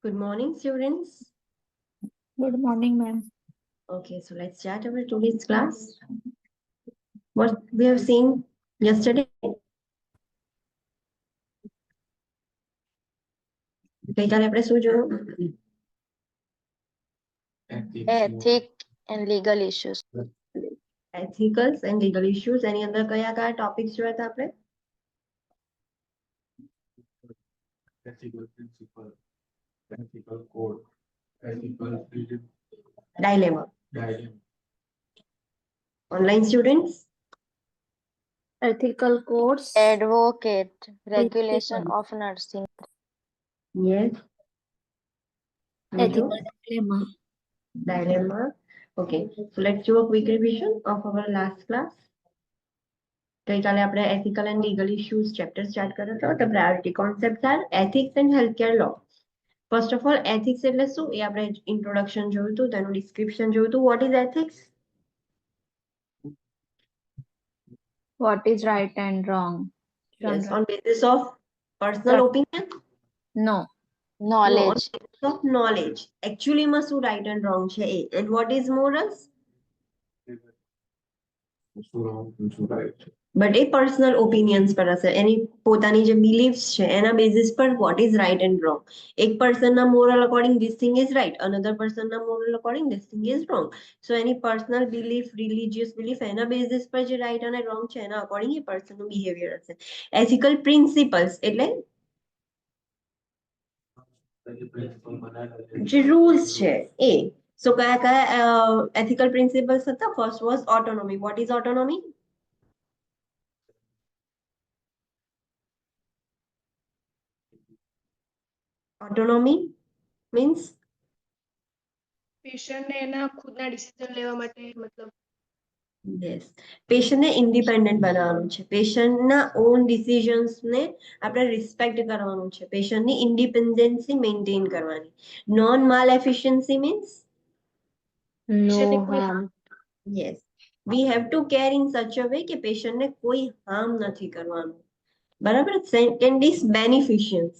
Good morning, students. Good morning, ma'am. Okay, so let's start our today's class. What we have seen yesterday. ગઈકાલે આપણે શું જોયું? Ethic and legal issues. Ethicals and legal issues. એની અંદર કયા કયા topics જોયા હતા આપણે? Ethical principle, ethical code, ethical Dilemma. dilemma. Online students. Ethical codes. Advocate, regulation of nursing. Yes. Ethical dilemma. Dilemma. Okay, so let's do a quick revision of our last class. ગઈકાલે આપણે ethical and legal issues chapter start કર્યો હતો. The priority concepts are ethics and healthcare law. First of all, ethics એટલે શું? એ આપણે introduction જોયું હતું, તેનું description જોયું હતું. What is ethics? What is right and wrong? Yes, on basis of personal Right. opinion? No. No, on Knowledge. basis of knowledge. Actually માં શું right and wrong છે એ. And what is morals? શું wrong, શું right. But A personal opinions પર હશે. એની પોતાની જે beliefs છે એના basis પર what is right and wrong. એક person ના moral according this thing is right, another person ના moral according this thing is wrong. So any personal belief, religious belief એના basis પર જે right અને wrong છે એના according એ person નું behavior હશે. Ethical principles એટલે Principle બનાવેલા છે. જે rules છે એ. So કયા કયા ethical principles હતા? First was autonomy. What is autonomy? Autonomy means પેશન્ટને એના ખુદના ડિસિઝન લેવા માટે મતલબ yes, પેશન્ટને ઇન્ડિપેન્ડન્ટ બનાવવાનું છે. પેશન્ટના ઓન ડિસિઝન્સને આપણે રિસ્પેક્ટ કરવાનું છે. પેશન્ટની ઇન્ડિપેન્ડન્સી મેન્ટેન કરવાની. નોન માલ એફિશિયન્સી મીન્સ No કોઈ harm. yes, we have to care in such a way કે પેશન્ટને કોઈ હાર્મ નથી કરવાનું. બરાબર. Second is beneficence.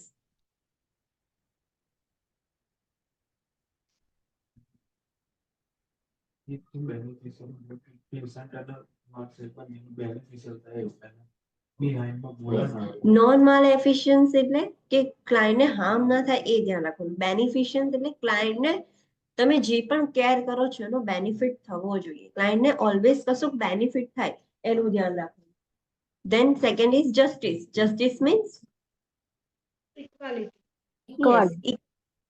Beneficial patient અને નર્સ પણ બેનિફિશિયલ થાય એવું પહેલા બિહાઇન્ડમાં બોલવાનું. નોન માલ એફિશિયન્સ એટલે કે ક્લાયન્ટને હાર્મ ના થાય એ ધ્યાન રાખવાનું. બેનિફિશિયન્સ એટલે ક્લાયન્ટને તમે જે પણ કેર કરો છો એનો બેનિફિટ થવો જોઈએ. ક્લાયન્ટને ઓલવેઝ કશું બેનિફિટ થાય એનું ધ્યાન રાખવાનું. Then second is justice. Justice means equality.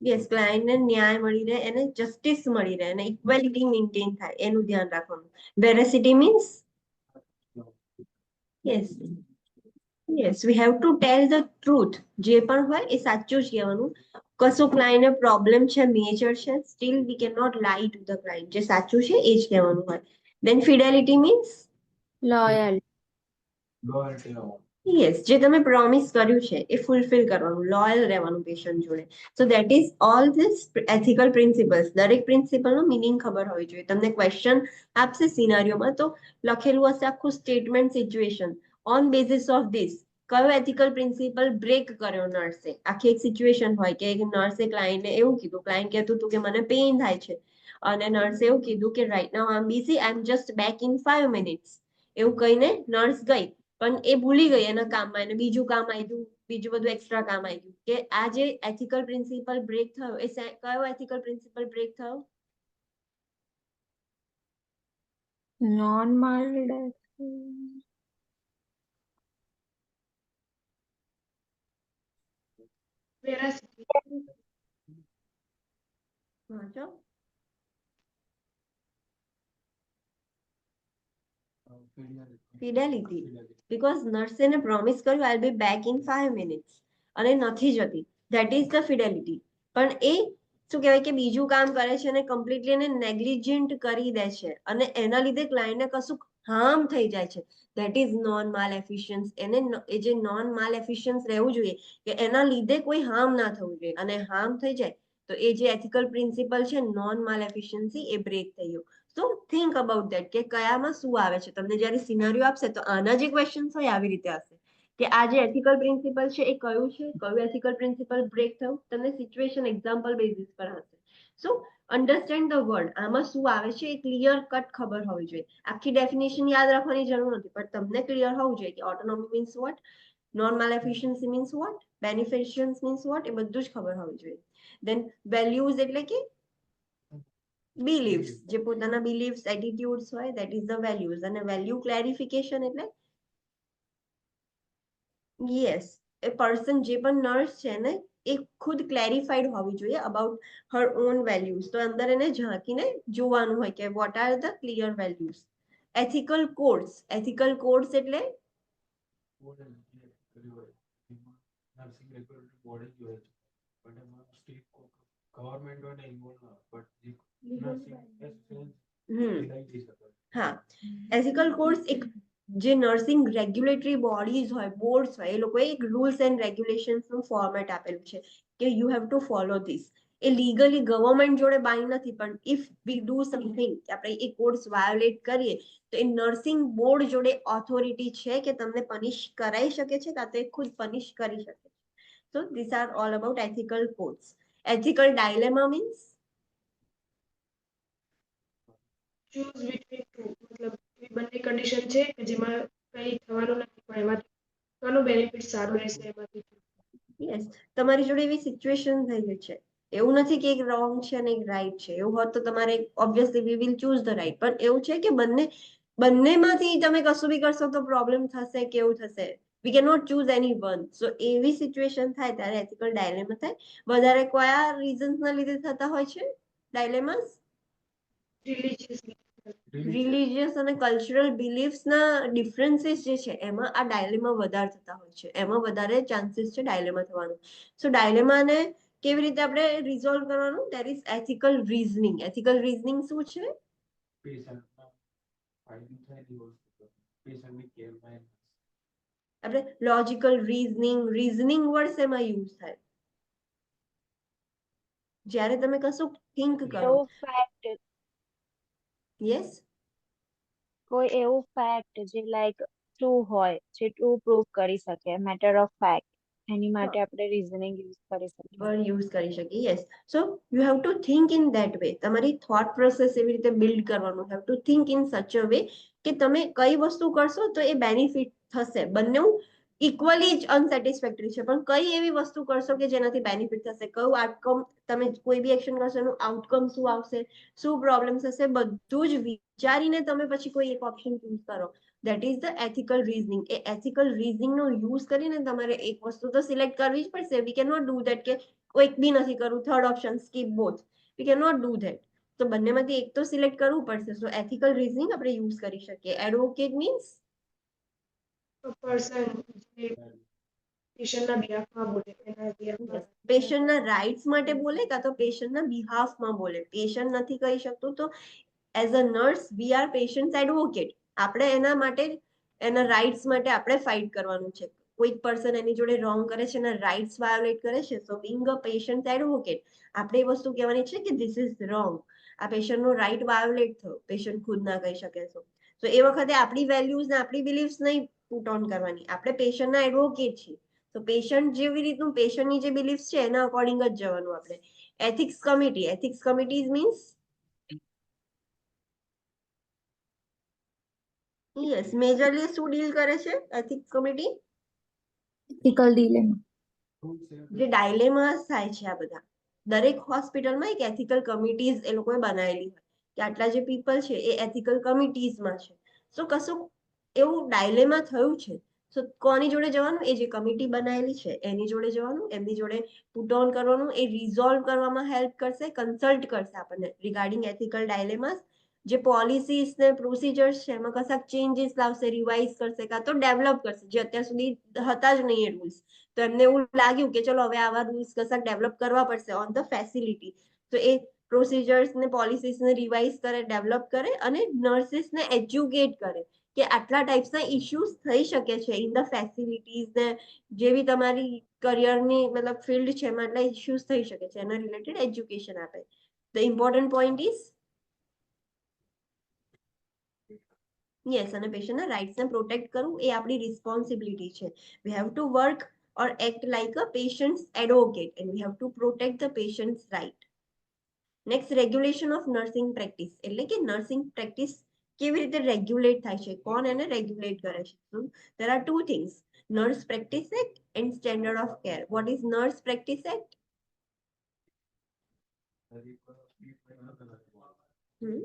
Yes, ક્લાયન્ટને ન્યાય મળી રહે, એને જસ્ટિસ મળી રહે અને ઇક્વાલિટી મેન્ટેન થાય એનું ધ્યાન રાખવાનું. Veracity means yes yes, we have to tell the truth. જે પણ હોય એ સાચું જ કહેવાનું. કશું ક્લાયન્ટને પ્રોબ્લેમ છે, મેજર છે, still we can not lie to the client. જે સાચું છે એ જ કહેવાનું હોય. Then fidelity means Loyal. Loyalty આવવાનું. યસ, જે તમે પ્રોમિસ કર્યું છે એ ફૂલફિલ કરવાનું, લોયલ રહેવાનું પેશન્ટ જોડે. So that is all this ethical principles. દરેક પ્રિન્સિપલનો મિનિંગ ખબર હોવી જોઈએ. તમને ક્વેશ્ચન આપશે સિનારીઓમાં તો લખેલું હશે આખું statement, situation. On basis of this કયો એથિકલ પ્રિન્સિપલ બ્રેક કર્યો નર્સે. આખી એક સિચ્યુએશન હોય કે નર્સે ક્લાયન્ટને એવું કીધું, ક્લાયન્ટ કહેતું હતું કે મને પેઇન થાય છે અને નર્સે એવું કીધું કે right now I am busy, I am just back in 5 minutes. એવું કહીને નર્સ ગઈ, પણ એ ભૂલી ગઈ એના કામમાં, એને બીજું કામ આવ્યું, બીજું બધું એક્સ્ટ્રા કામ આવ્યું. કે આ જે એથિકલ પ્રિન્સિપલ બ્રેક થયો એ કયો એથિકલ પ્રિન્સિપલ બ્રેક થયો? Non-mal. વેરાસિટી. વાંચો. ફિડેલિટી. બીકોઝ નર્સે એને પ્રોમિસ કર્યું આઈ બી બેક ઇન 5 minutes અને નથી જતી. That is the fidelity. પણ એ શું કહેવાય કે બીજું કામ કરે છે અને કમ્પ્લીટલી એને નેગ્લિજન્ટ કરી દે છે અને એના લીધે ક્લાયન્ટને કશું હાર્મ થઈ જાય છે. ધેટ ઇઝ નોન માલ એફિશિયન્સ. એને એ જે નોન માલ એફિશિયન્સ રહેવું જોઈએ કે એના લીધે કોઈ હાર્મ ના થવું જોઈએ, અને હાર્મ થઈ જાય તો એ જે એથિકલ પ્રિન્સિપલ છે નોન માલ એફિશિયન્સી એ બ્રેક થઈ ગયું. સો થિંક અબાઉટ ધેટ કે કયામાં શું આવે છે. તમને જ્યારે સિનારીઓ આપશે તો આના જે ક્વેશ્ચન્સ હોય આવી રીતે હશે કે આ જે એથિકલ પ્રિન્સિપલ છે એ કયું છે, કયું એથિકલ પ્રિન્સિપલ બ્રેક થયું, તમને સિચ્યુએશન એક્ઝામ્પલ બેઝિસ પર હશે. સો અન્ડરસ્ટેન્ડ ધ વર્ડ, આમાં શું આવે છે એ ક્લિયર કટ ખબર હોવી જોઈએ. આખી ડેફિનેશન યાદ રાખવાની જરૂર નથી, પણ તમને ક્લિયર હોવું જોઈએ કે autonomy means what, normal efficiency means what, beneficence means what, એ બધું જ ખબર હોવી જોઈએ. દેન વેલ્યુઝ એટલે કે બિલીવ્સ, જે પોતાના બિલીવ્સ એટીટ્યુડ્સ હોય, ધેટ ઇઝ ધ વેલ્યુઝ. અને વેલ્યુ ક્લેરિફિકેશન એટલે યસ, એ પર્સન જે પણ નર્સ છે ને એ ખુદ ક્લેરિફાઈડ હોવી જોઈએ અબાઉટ હર ઓન વેલ્યુઝ. તો અંદર એને ઝાંકીને જોવાનું હોય કે what are the clear values. Ethical codes, ethical codes એટલે બોર્ડ નક્કી કર્યું હોય એમાં નર્સિંગ રેગ્યુલેટરી બોડી જ હોય છે, પણ એમાં સ્ટેટ ગવર્મેન્ટ હોય ને ઇન્વોલ્વ ના હોય, બટ જે નર્સિંગ એસોસિએશન લઈ જઈ શકે. હા, એથિકલ કોડ્સ એક જે નર્સિંગ રેગ્યુલેટરી બોડીઝ હોય, બોર્ડ્સ હોય, એ લોકોએ એક રૂલ્સ એન્ડ રેગ્યુલેશન્સ નું ફોર્મેટ આપેલું છે કે you have two follow this. A legally government જોડે બાઇન્ડ નથી, પણ ઇફ વી ડુ સમથિંગ, આપણે એ કોડ્સ વાયોલેટ કરીએ તો એ નર્સિંગ બોર્ડ જોડે ઓથોરિટી છે કે તમને પનિશ કરાઈ શકે છે, કાં તો એ ખુદ પનિશ કરી શકે છે. So these are all about ethical codes. Ethical dilemma means choose between two, મતલબ એ બંને કન્ડિશન છે કે જેમાં કંઈ થવાનું નથી પણ એમાં કોનું બેનિફિટ સારું રહેશે એમાંથી. યસ, તમારી જોડે એવી સિચ્યુએશન થઈ ગઈ છે, એવું નથી કે એક રોંગ છે અને એક રાઈટ છે. એવું હોત તો તમારે obviously we will choose the right, પણ એવું છે કે બંનેમાંથી તમે કશું બી કરશો તો પ્રોબ્લેમ થશે, કેવું થશે, we can not choose any one. So એવી સિચ્યુએશન થાય ત્યારે એથિકલ ડાયલેમા થાય. વધારે કયા રીઝન્સના લીધે થતા હોય છે ડાયલેમાસ? રિલિજિયસ અને કલ્ચરલ બિલીફ્સના ડિફરન્સીસ જે છે એમાં આ ડાયલેમા વધારે થતા હોય છે, એમાં વધારે ચાન્સીસ છે ડાયલેમા થવાનું. સો ડાયલેમાને કેવી રીતે આપણે રિઝોલ્વ કરવાનું? There is ethical reasoning. Ethical reasoning શું છે? પેશન્ટના ફાયદો થાય એવી વસ્તુ પેશન્ટની કેરમાં આપણે લોજિકલ રીઝનિંગ, રીઝનિંગ વર્ડ શેમાં યુઝ થાય? જ્યારે તમે કશું થિંક કરો. એવું ફેક્ટ, યસ, કોઈ એવું ફેક્ટ જે લાઈક ટ્રુ હોય, જે ટ્રુ પ્રૂવ કરી શકે, મેટર ઓફ ફેક્ટ, એની માટે આપણે રીઝનિંગ યુઝ કરી શકીએ. વર્ડ યુઝ કરી શકીએ. Yes, so you have two think in that way. તમારી થોટ પ્રોસેસ એવી રીતે બિલ્ડ કરવાનું. Have to think in such a way કે તમે કઈ વસ્તુ કરશો તો એ બેનિફિટ થશે. બંને ઇક્વલી જ અનસેટિસ્ફેક્ટરી છે, પણ કઈ એવી વસ્તુ કરશો કે જેનાથી બેનિફિટ થશે, કયું આઉટકમ, તમે કોઈ બી એક્શન કરશો એનું આઉટકમ શું આવશે, શું પ્રોબ્લેમ થશે, બધું જ વિચારીને તમે પછી કોઈ એક ઓપ્શન ચૂઝ કરો. That is the ethical reasoning. એ એથિકલ રીઝનિંગ નો યુઝ કરીને તમારે એક વસ્તુ તો સિલેક્ટ કરવી જ પડશે. We can not do that કે કોઈક બી નથી કરવું, third option skip both. We can not do that. તો બંનેમાંથી એક તો સિલેક્ટ કરવું પડશે. સો એથિકલ રીઝનિંગ આપણે યુઝ કરી શકીએ. એડવોકેટ મીન્સ પર્સન જે પેશન્ટના બિહાફમાં બોલે એના બિહાફમાં. પેશન્ટના રાઇટ્સ માટે બોલે, કાં તો પેશન્ટના બિહાફમાં બોલે. પેશન્ટ નથી કહી શકતું તો as a nurse we are patient advocate. આપણે એના માટે, એના રાઇટ્સ માટે આપણે ફાઇટ કરવાનું છે. કોઈક પર્સન એની જોડે રોંગ કરે છે, એના રાઇટ્સ વાયોલેટ કરે છે, સો બિંગ અ પેશન્ટ એડવોકેટ આપણે એ વસ્તુ કહેવાની છે કે ધીસ ઇઝ રોંગ, આ પેશન્ટનો રાઇટ વાયોલેટ થયો, પેશન્ટ ખુદ ના કહી શકે. તો એ વખતે આપણી વેલ્યુઝ ને આપણી બિલીફ્સ નહીં પુટ ઓન કરવાની. આપણે પેશન્ટના એડવોકેટ છીએ, તો પેશન્ટ જેવી રીતનું પેશન્ટની જે બિલીફ્સ છે એના અકોર્ડિંગ જ જવાનું આપણે. Ethics committee, ethics committees means yes, majorly શું ડીલ કરે છે એથિક્સ કમિટી? એથિકલ ડિલેમા. જે ડાયલેમાસ થાય છે આ બધા, દરેક હોસ્પિટલમાં એક એથિકલ કમિટીઝ એ લોકોએ બનાવેલી હોય કે આટલા જે પીપલ છે એ એથિકલ કમિટીઝમાં છે. સો કશું એવું ડાયલેમા થયું છે, સો કોની જોડે જવાનું? એ જે કમિટી બનાવેલી છે એની જોડે જવાનું, એમની જોડે પુટ ઓન કરવાનું. એ રિઝોલ્વ કરવામાં હેલ્પ કરશે, કન્સલ્ટ કરશે આપણને રિગાર્ડિંગ એથિકલ ડાયલેમાસ. જે પોલિસીસ ને પ્રોસિજર્સ છે એમાં કશાક ચેન્જીસ લાવશે, રિવાઇઝ કરશે, કાં તો ડેવલપ કરશે, જે અત્યાર સુધી હતા જ નહીં એ રૂલ્સ. તો એમને એવું લાગ્યું કે ચલો હવે આવા રૂલ્સ કશાક ડેવલપ કરવા પડશે ઓન ધ ફેસિલિટી. તો એ પ્રોસિજર્સ ને પોલિસીસ ને રિવાઇઝ કરે, ડેવલપ કરે અને નર્સિસ ને એજ્યુકેટ કરે કે આટલા ટાઈપ્સના ઇશ્યુઝ થઈ શકે છે ઇન ધ ફેસિલિટીઝ ને જેવી તમારી કરિયરની મતલબ ફિલ્ડ છે એમાં આટલા ઇશ્યુઝ થઈ શકે છે, એના રિલેટેડ એજ્યુકેશન આપે. The important point is yes, અને પેશન્ટના રાઇટ્સને પ્રોટેક્ટ કરવું એ આપણી રિસ્પોન્સિબિલિટી છે. વી have to work or act like a patient's advocate and we have to protect the patient's right. Next, regulation of nursing practice. એટલે કે nursing practice કેવી રીતે regulate થાય છે, કોણ એને રેગ્યુલેટ કરે છે? So, there are two things, Nurse Practice Act and Standard of Care. What is Nurse Practice Act? Hmm?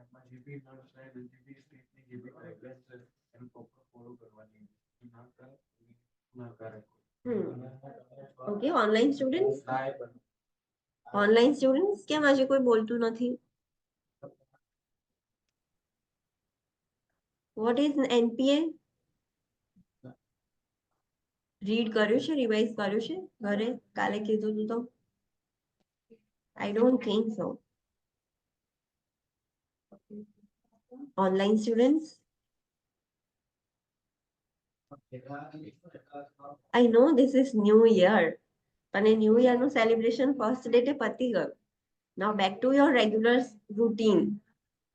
એમાં જે બી નર્સ છે જે બી સ્ટેટની જે બી ગાઈડલાઈન છે એને પ્રોપર ફોલો કરવાની ના કરે ના કરે Okay, online students? Online students કેમ આજે કોઈ બોલતું નથી? What is NPA? રીડ કર્યું છે, રિવાઇઝ કર્યું છે ઘરે? કાલે કીધું હતું તો? I don't think so. Online students? I know this is new year. પણ એ ન્યૂ યર નું સેલિબ્રેશન ફર્સ્ટ ડેટે પતી ગયું. Now back to your regular routine.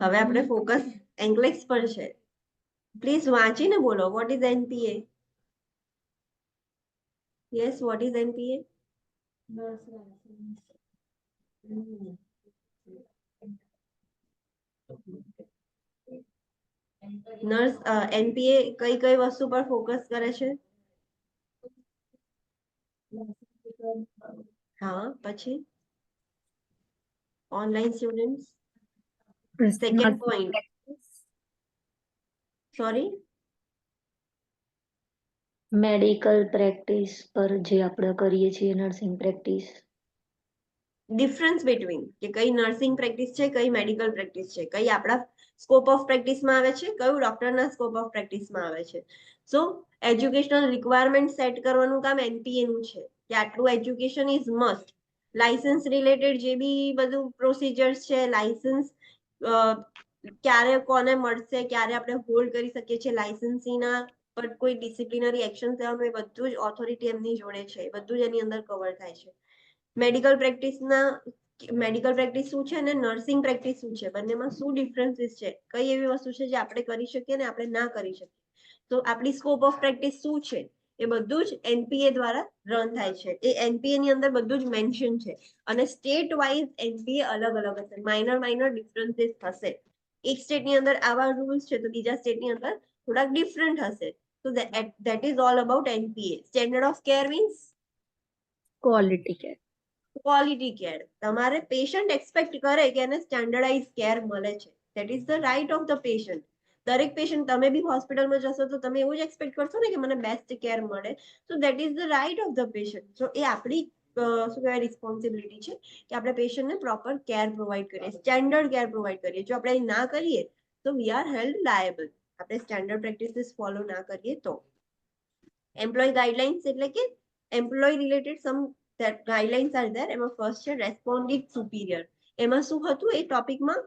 હવે આપણે ફોકસ એન્ગ્લેક્સ પર છે. પ્લીઝ વાંચીને બોલો. What is NPA? Yes, what is NPA? Nurse NPA કઈ કઈ વસ્તુ પર ફોકસ કરે છે? હા, પછી online students. Second point. Sorry, medical practice પર જે આપણે કરીએ છીએ નર્સિંગ પ્રેક્ટિસ. ડિફરન્સ બિટવીન કે કઈ નર્સિંગ પ્રેક્ટિસ છે, કઈ મેડિકલ પ્રેક્ટિસ છે, કઈ આપણા સ્કોપ ઓફ પ્રેક્ટિસમાં આવે છે, કયું ડોક્ટરના સ્કોપ ઓફ પ્રેક્ટિસમાં આવે છે. સો એજ્યુકેશનલ રિક્વાયરમેન્ટ સેટ કરવાનું કામ NPA નું છે કે આટલું education is must. Licence related જે બી બધું પ્રોસિજર્સ છે, લાયસન્સ ક્યારે કોને મળશે, ક્યારે આપણે હોલ્ડ કરી શકીએ છીએ લાયસન્સીના પર કોઈ ડિસિપ્લિનરી એક્શન લેવાનું, એ બધું જ ઓથોરિટી એમની જોડે છે, બધું જ એની અંદર કવર થાય છે. મેડિકલ પ્રેક્ટિસ શું છે અને નર્સિંગ પ્રેક્ટિસ શું છે, બંનેમાં શું ડિફરન્સીસ છે, કઈ એવી વસ્તુ છે જે આપણે કરી શકીએ ને આપણે ના કરી શકીએ. તો આપણી સ્કોપ ઓફ પ્રેક્ટિસ શું છે એ બધું જ NPA દ્વારા રન થાય છે. એ NPA ની અંદર બધું જ મેન્શન છે. અને સ્ટેટ વાઇઝ NPA અલગ અલગ હશે, માઇનર ડિફરન્સીસ હશે. એક સ્ટેટની અંદર આવા રૂલ્સ છે તો બીજા સ્ટેટની અંદર થોડાક ડિફરન્ટ હશે. So that is all about NPA. Standard of care means quality care. Quality care. તમારે પેશન્ટ એક્સપેક્ટ કરે કે એને સ્ટેન્ડર્ડાઇઝ કેર મળે છે. That is the right of the patient. દરેક પેશન્ટ, તમે બી હોસ્પિટલમાં જશો તો તમે એવું જ એક્સપેક્ટ કરશો ને કે મને બેસ્ટ કેર મળે. So that is the right of the patient. So એ આપણી શું કહેવાય રિસ્પોન્સિબિલિટી છે કે આપણે પેશન્ટને પ્રોપર કેર પ્રોવાઈડ કરીએ, સ્ટેન્ડર્ડ કેર પ્રોવાઈડ કરીએ. જો આપણે ના કરીએ તો વી આર હેલ્ડ લાયેબલ. આપણે સ્ટેન્ડર્ડ પ્રેક્ટિસીસ ફોલો ના કરીએ તો. એમ્પ્લોય ગાઈડલાઇન્સ એટલે કે employee related some that guidelines are there. એમાં ફર્સ્ટ છે રેસ્પોન્ડિવ સુપીરિયર. એમાં શું હતું એ ટોપિકમાં?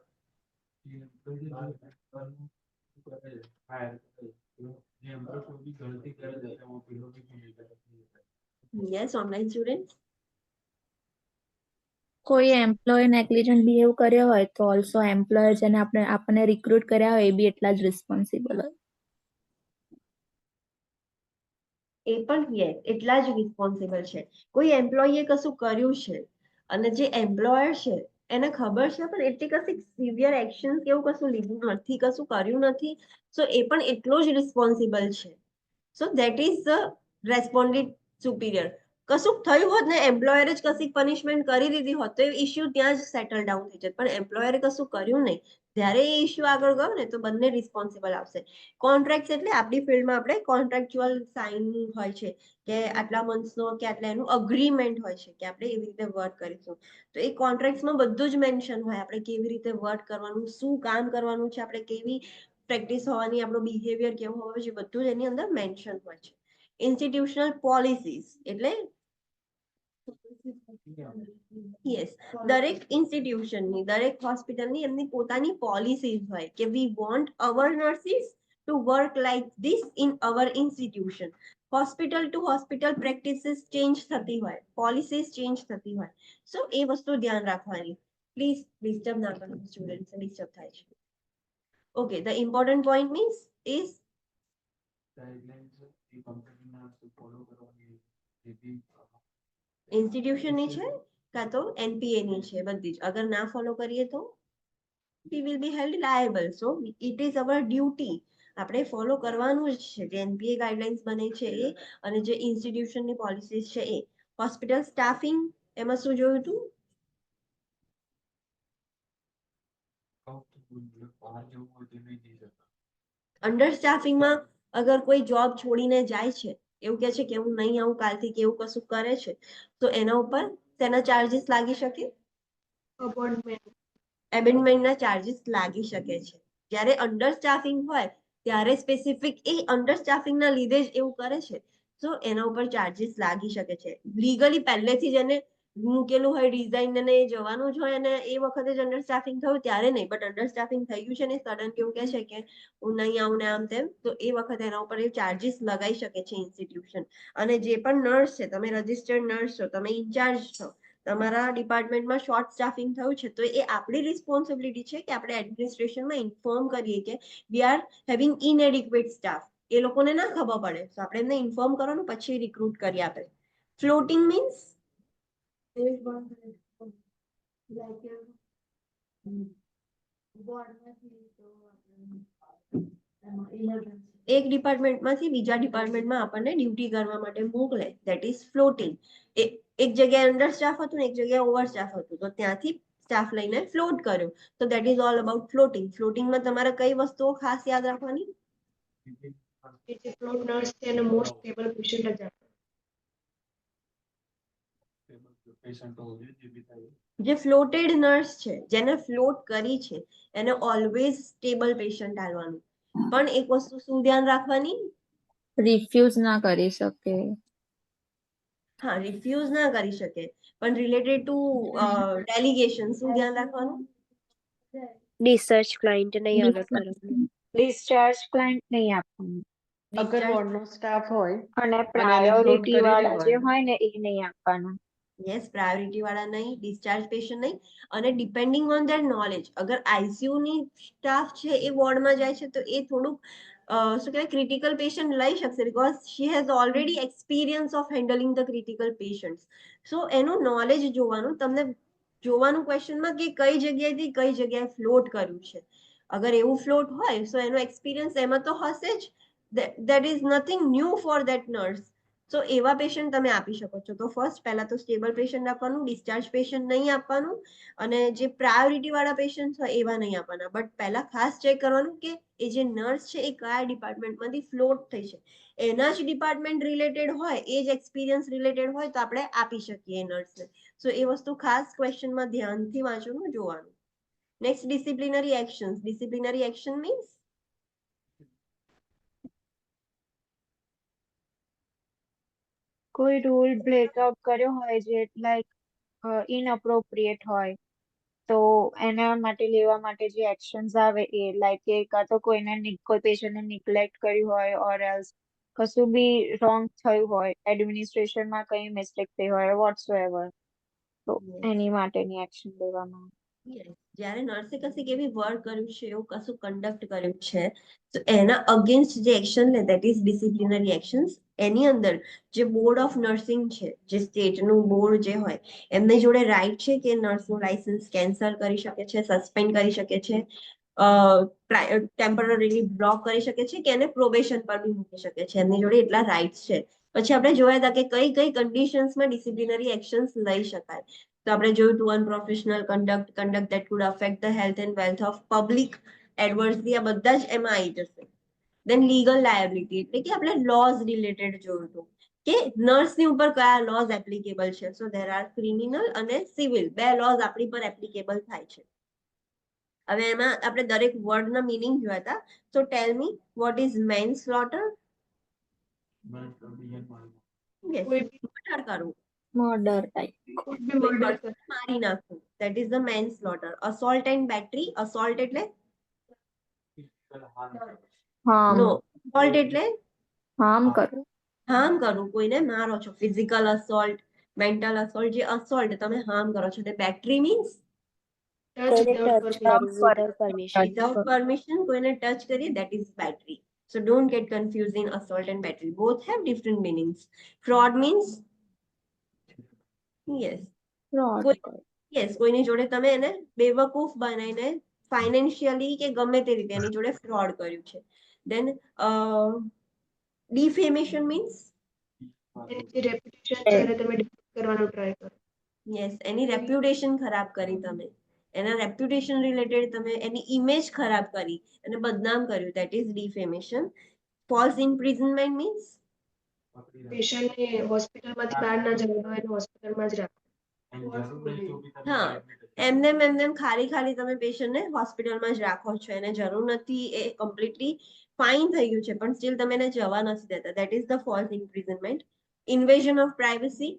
Yes, online student. કોઈ એમ્પ્લોય નેગ્લિજન્ટ બિહેવ કર્યો હોય તો ઓલ્સો એમ્પ્લોયર જેને આપણને રિક્રુટ કર્યા હોય એ બી એટલા જ રિસ્પોન્સિબલ હોય. એ પણ યસ એટલા જ રિસ્પોન્સિબલ છે. કોઈ એમ્પ્લોયે કશું કર્યું છે અને જે એમ્પ્લોયર છે એને ખબર છે પણ એટલી કશી સિવિયર એક્શન કે એવું કશું લીધું નથી, કશું કર્યું નથી, સો એ પણ એટલો જ રિસ્પોન્સિબલ છે. So that is the respondeat superior. કશું થયું હોત ને એમ્પ્લોયરે જ કશી પનિશમેન્ટ કરી દીધી હોત તો એ ઇસ્યુ ત્યાં જ સેટલ ડાઉન થઈ જાય, પણ એમ્પ્લોયરે કશું કર્યું નહીં, જ્યારે એ ઇસ્યુ આગળ ગયો ને તો બંને રિસ્પોન્સિબલ આવશે. કોન્ટ્રાક્ટ એટલે આપણી ફિલ્ડમાં આપણે કોન્ટ્રાક્ચ્યુઅલ સાઇન હોય છે કે આટલા મંથ્સનો કે આટલા એનું અગ્રીમેન્ટ હોય છે કે આપણે એવી રીતે વર્ક કરીશું. તો એ કોન્ટ્રાક્ટ્સમાં બધું જ મેન્શન હોય, આપણે કેવી રીતે વર્ક કરવાનું, શું કામ કરવાનું છે, આપણે કેવી પ્રેક્ટિસ હોવાની, આપણો બિહેવિયર કેવો હોવો જોઈએ, બધું જ એની અંદર મેન્શન હોય છે. ઇન્સ્ટિટ્યુશનલ પોલિસીસ એટલે યસ, દરેક ઇન્સ્ટિટ્યુશનની, દરેક હોસ્પિટલની એમની પોતાની પોલિસીસ હોય કે we want our nurses to work like this in our institution. Hospital to hospital practices change થતી હોય, પોલિસીસ ચેન્જ થતી હોય. સો એ વસ્તુ ધ્યાન રાખવાની. પ્લીઝ ડિસ્ટર્બ ના કરો, સ્ટુડન્ટ ડિસ્ટર્બ થાય છે. Okay, the important point means is guidelines એ કંપનીના ફોલો કરવાની એ બી institution ની છે કાં તો NPA ની છે બધી જ. અગર ના ફોલો કરીએ તો we will be held liable. So it is our duty. આપણે ફોલો કરવાનું જ છે. જે NPA ગાઈડલાઇન્સ બને છે એ અને જે ઇન્સ્ટિટ્યુશનની પોલિસીસ છે એ. હોસ્પિટલ સ્ટાફિંગ એમાં શું જોયું હતું? બહાર જવું હોય તો નહીં જઈ શકતા. અંડર સ્ટાફિંગમાં અગર કોઈ જોબ છોડીને જાય છે, એવું કે છે કે હું નહીં આવું કાલથી, કે એવું કશું કરે છે, તો એના ઉપર તેના ચાર્જીસ લાગી શકે, અપોઇન્ટમેન્ટ એબેન્ડમેન્ટના ચાર્જીસ લાગી શકે છે. જ્યારે અંડર સ્ટાફિંગ હોય ત્યારે સ્પેસિફિક એ અંડર સ્ટાફિંગના લીધે જ એવું કરે છે, તો એના ઉપર ચાર્જીસ લાગી શકે છે. લીગલી પહેલેથી જ એને મૂકેલું હોય ડિઝાઇન અને એ જવાનું જ હોય અને એ વખતે જ અંડર સ્ટાફિંગ થયું ત્યારે નહીં, બટ અંડર સ્ટાફિંગ થઈ ગયું છે ને સડન કેવું કહે છે કે હું નહીં આવું ને આમ તેમ, તો એ વખતે એના ઉપર એ ચાર્જીસ લગાઈ શકે છે ઇન્સ્ટિટ્યુશન. અને જે પણ નર્સ છે, તમે રજિસ્ટર્ડ નર્સ છો, તમે ઇન્ચાર્જ છો, તમારા ડિપાર્ટમેન્ટમાં શોર્ટ સ્ટાફિંગ થયું છે, તો એ આપણી રિસ્પોન્સિબિલિટી છે કે આપણે એડમિનિસ્ટ્રેશનમાં ઇન્ફોર્મ કરીએ કે વી આર હેવિંગ ઇનએડિક્વેટ સ્ટાફ. એ લોકોને ના ખબર પડે, તો આપણે એમને ઇન્ફોર્મ કરવાનું, પછી રિક્રુટ કરી આપે. ફ્લોટિંગ મીન્સ એક ડિપાર્ટમેન્ટમાંથી બીજા ડિપાર્ટમેન્ટમાં આપણને ડ્યુટી કરવા માટે મોકલે, ધેટ ઇઝ ફ્લોટિંગ. એક જગ્યાએ અંડર સ્ટાફ હતું ને એક જગ્યાએ ઓવર સ્ટાફ હતું, તો ત્યાંથી સ્ટાફ લઈને ફ્લોટ કર્યો, તો that is all about floating. ફ્લોટિંગમાં તમારે કઈ વસ્તુઓ ખાસ યાદ રાખવાની? કે જે ફ્લોટ નર્સ છે એને મોસ્ટ સ્ટેબલ પેશન્ટ જ આપે. પેશન્ટ હોવું જોઈએ જે બી થાય. જે ફ્લોટેડ નર્સ છે, જેને ફ્લોટ કરી છે, એને ઓલવેઝ સ્ટેબલ પેશન્ટ આવવાનું. પણ એક વસ્તુ શું ધ્યાન રાખવાની? રિફ્યુઝ ના કરી શકે. હા, રિફ્યુઝ ના કરી શકે, પણ રિલેટેડ ટુ ડેલિગેશન શું ધ્યાન રાખવાનું? ડિસ્ચાર્જ ક્લાયન્ટ નહીં અલર્ટ કરવાનું. ડિસ્ચાર્જ ક્લાયન્ટ નહીં આપવાનું. અગર Discharge- વોર્ડનો સ્ટાફ હોય અને અને એને float પ્રાયોરિટી કરેલી વાળા જે હોય. હોય ને એ નહીં આપવાના. યસ, પ્રાયોરિટી વાળા નહીં, ડિસ્ચાર્જ પેશન્ટ નહીં. અને ડિપેન્ડિંગ ઓન ધેર નોલેજ, અગર ICU ની સ્ટાફ છે એ વોર્ડમાં જાય છે, તો એ થોડુંક શું કહેવાય ક્રિટિકલ પેશન્ટ લઈ શકશે, because she has already experience of handling the critical patients. So એનું નોલેજ જોવાનું, તમને જોવાનું ક્વેશ્ચનમાં કે કઈ જગ્યાએથી કઈ જગ્યાએ ફ્લોટ કર્યું છે. અગર એવું ફ્લોટ હોય તો એનો એક્સપિરિયન્સ એમાં તો હશે જ. That is nothing new for that nurse. So એવા પેશન્ટ તમે આપી શકો છો. તો ફર્સ્ટ પહેલા તો સ્ટેબલ પેશન્ટ આપવાનું, ડિસ્ચાર્જ પેશન્ટ નહીં આપવાનું, અને જે પ્રાયોરિટી વાળા પેશન્ટ હોય એવા નહીં આપવાના. બટ પહેલા ખાસ ચેક કરવાનું કે એ જે નર્સ છે એ કયા ડિપાર્ટમેન્ટમાંથી ફ્લોટ થઈ છે. એના જ ડિપાર્ટમેન્ટ રિલેટેડ હોય, એ જ એક્સપિરિયન્સ રિલેટેડ હોય, તો આપણે આપી શકીએ એ નર્સને. સો એ વસ્તુ ખાસ ક્વેશ્ચનમાં ધ્યાનથી વાંચવાનું, જોવાનું. Next, disciplinary actions. Disciplinary action means કોઈ રૂલ બ્રેકઆઉટ કર્યો હોય જે લાઈક ઇનઅપ્રોપ્રિએટ હોય, તો એના માટે લેવા માટે જે એક્શન્સ આવે એ લાઈક કે કાં તો કોઈ પેશન્ટને નિગ્લેક્ટ કર્યું હોય, ઓર એલ્સ કશું બી રોંગ થયું હોય, એડમિનિસ્ટ્રેશનમાં કઈ મિસ્ટેક થઈ હોય, વોટ્સએવર, તો એની માટેની એક્શન લેવામાં આવે. Yes. જ્યારે નર્સે કશીક એવી વર્ક કર્યું છે, એવું કશું કન્ડક્ટ કર્યું છે, તો એના અગેન્સ્ટ જે એક્શન લે, દેટ ઇઝ ડિસિપ્લિનરી એક્શન્સ. એની અંદર જે બોર્ડ ઓફ નર્સિંગ છે, જે સ્ટેટનું બોર્ડ જે હોય, એમની જોડે રાઈટ છે કે નર્સનું લાયસન્સ કેન્સલ કરી શકે છે, સસ્પેન્ડ કરી શકે છે, ટેમ્પરરીલી બ્લોક કરી શકે છે, કે એને પ્રોબેશન પર બી મૂકી શકે છે. એમની જોડે એટલા રાઇટ્સ છે. પછી આપણે જોયા હતા કે કઈ કઈ કન્ડિશન્સમાં ડિસિપ્લિનરી એક્શન્સ લઈ શકાય. તો આપણે જોયું to unprofessional conduct that could affect the health and wealth of public adversely, આ બધા જ એમાં આવી જશે. દેન લીગલ લાયબિલિટી, એટલે કે આપણે લોઝ રિલેટેડ જોયું હતું કે નર્સની ઉપર કયા લોઝ એપ્લિકેબલ છે. સો ધેર આર ક્રિમિનલ અને સિવિલ, બે લોઝ આપણી પર એપ્લિકેબલ થાય છે. હવે એમાં આપણે દરેક વર્ડના મિનિંગ જોયા હતા. So tell me, what is manslaughter? Yes, કોઈ બી મર્ડર કરવું, મર્ડર ટાઈપ. કોઈ બી મર્ડર કરે. મારી નાખવું, that is the manslaughter. Assault and battery, assault એટલે હાર્મ. નો, અસોલ્ટ એટલે હાર્મ કરવું. હાર્મ કરવું, કોઈને મારો છો, ફિઝિકલ અસોલ્ટ, મેન્ટલ અસોલ્ટ. જે અસોલ્ટ તમે હાર્મ કરો છો. તે બેટરી મીન્સ ટચ કોઈને વિધાઉટ ટચ પરમિશન. કરવું without permission. Without permission કોઈને ટચ કરીએ that is battery. So don't get confused in assault and battery. Both have different meanings. Fraud means yes. Fraud. Yes કોઈની જોડે તમે એને બેવકૂફ બનાવીને financially કે ગમે તે રીતે એની જોડે ફ્રોડ કર્યું છે. દેન ડિફેમેશન મીન્સ એની જે રેપ્યુટેશન છે એને તમે ડિફેક્ટ કરવાનો ટ્રાય કરો. યસ એની રેપ્યુટેશન ખરાબ કરી તમે, એના રેપ્યુટેશન રિલેટેડ તમે એની ઇમેજ ખરાબ કરી અને બદનામ કર્યું, that is defamation. False imprisonment means પેશન્ટને હોસ્પિટલમાંથી બહાર ના જવાનું હોય એને હોસ્પિટલમાં જ રાખો. હા એમને ખાલી તમે પેશન્ટને હોસ્પિટલમાં જ રાખો છો, એને જરૂર નથી, એ કમ્પ્લીટલી ફાઇન થઈ ગયું છે પણ સ્ટીલ તમે એને જવા નથી દેતા, that is the false imprisonment. Invasion of privacy,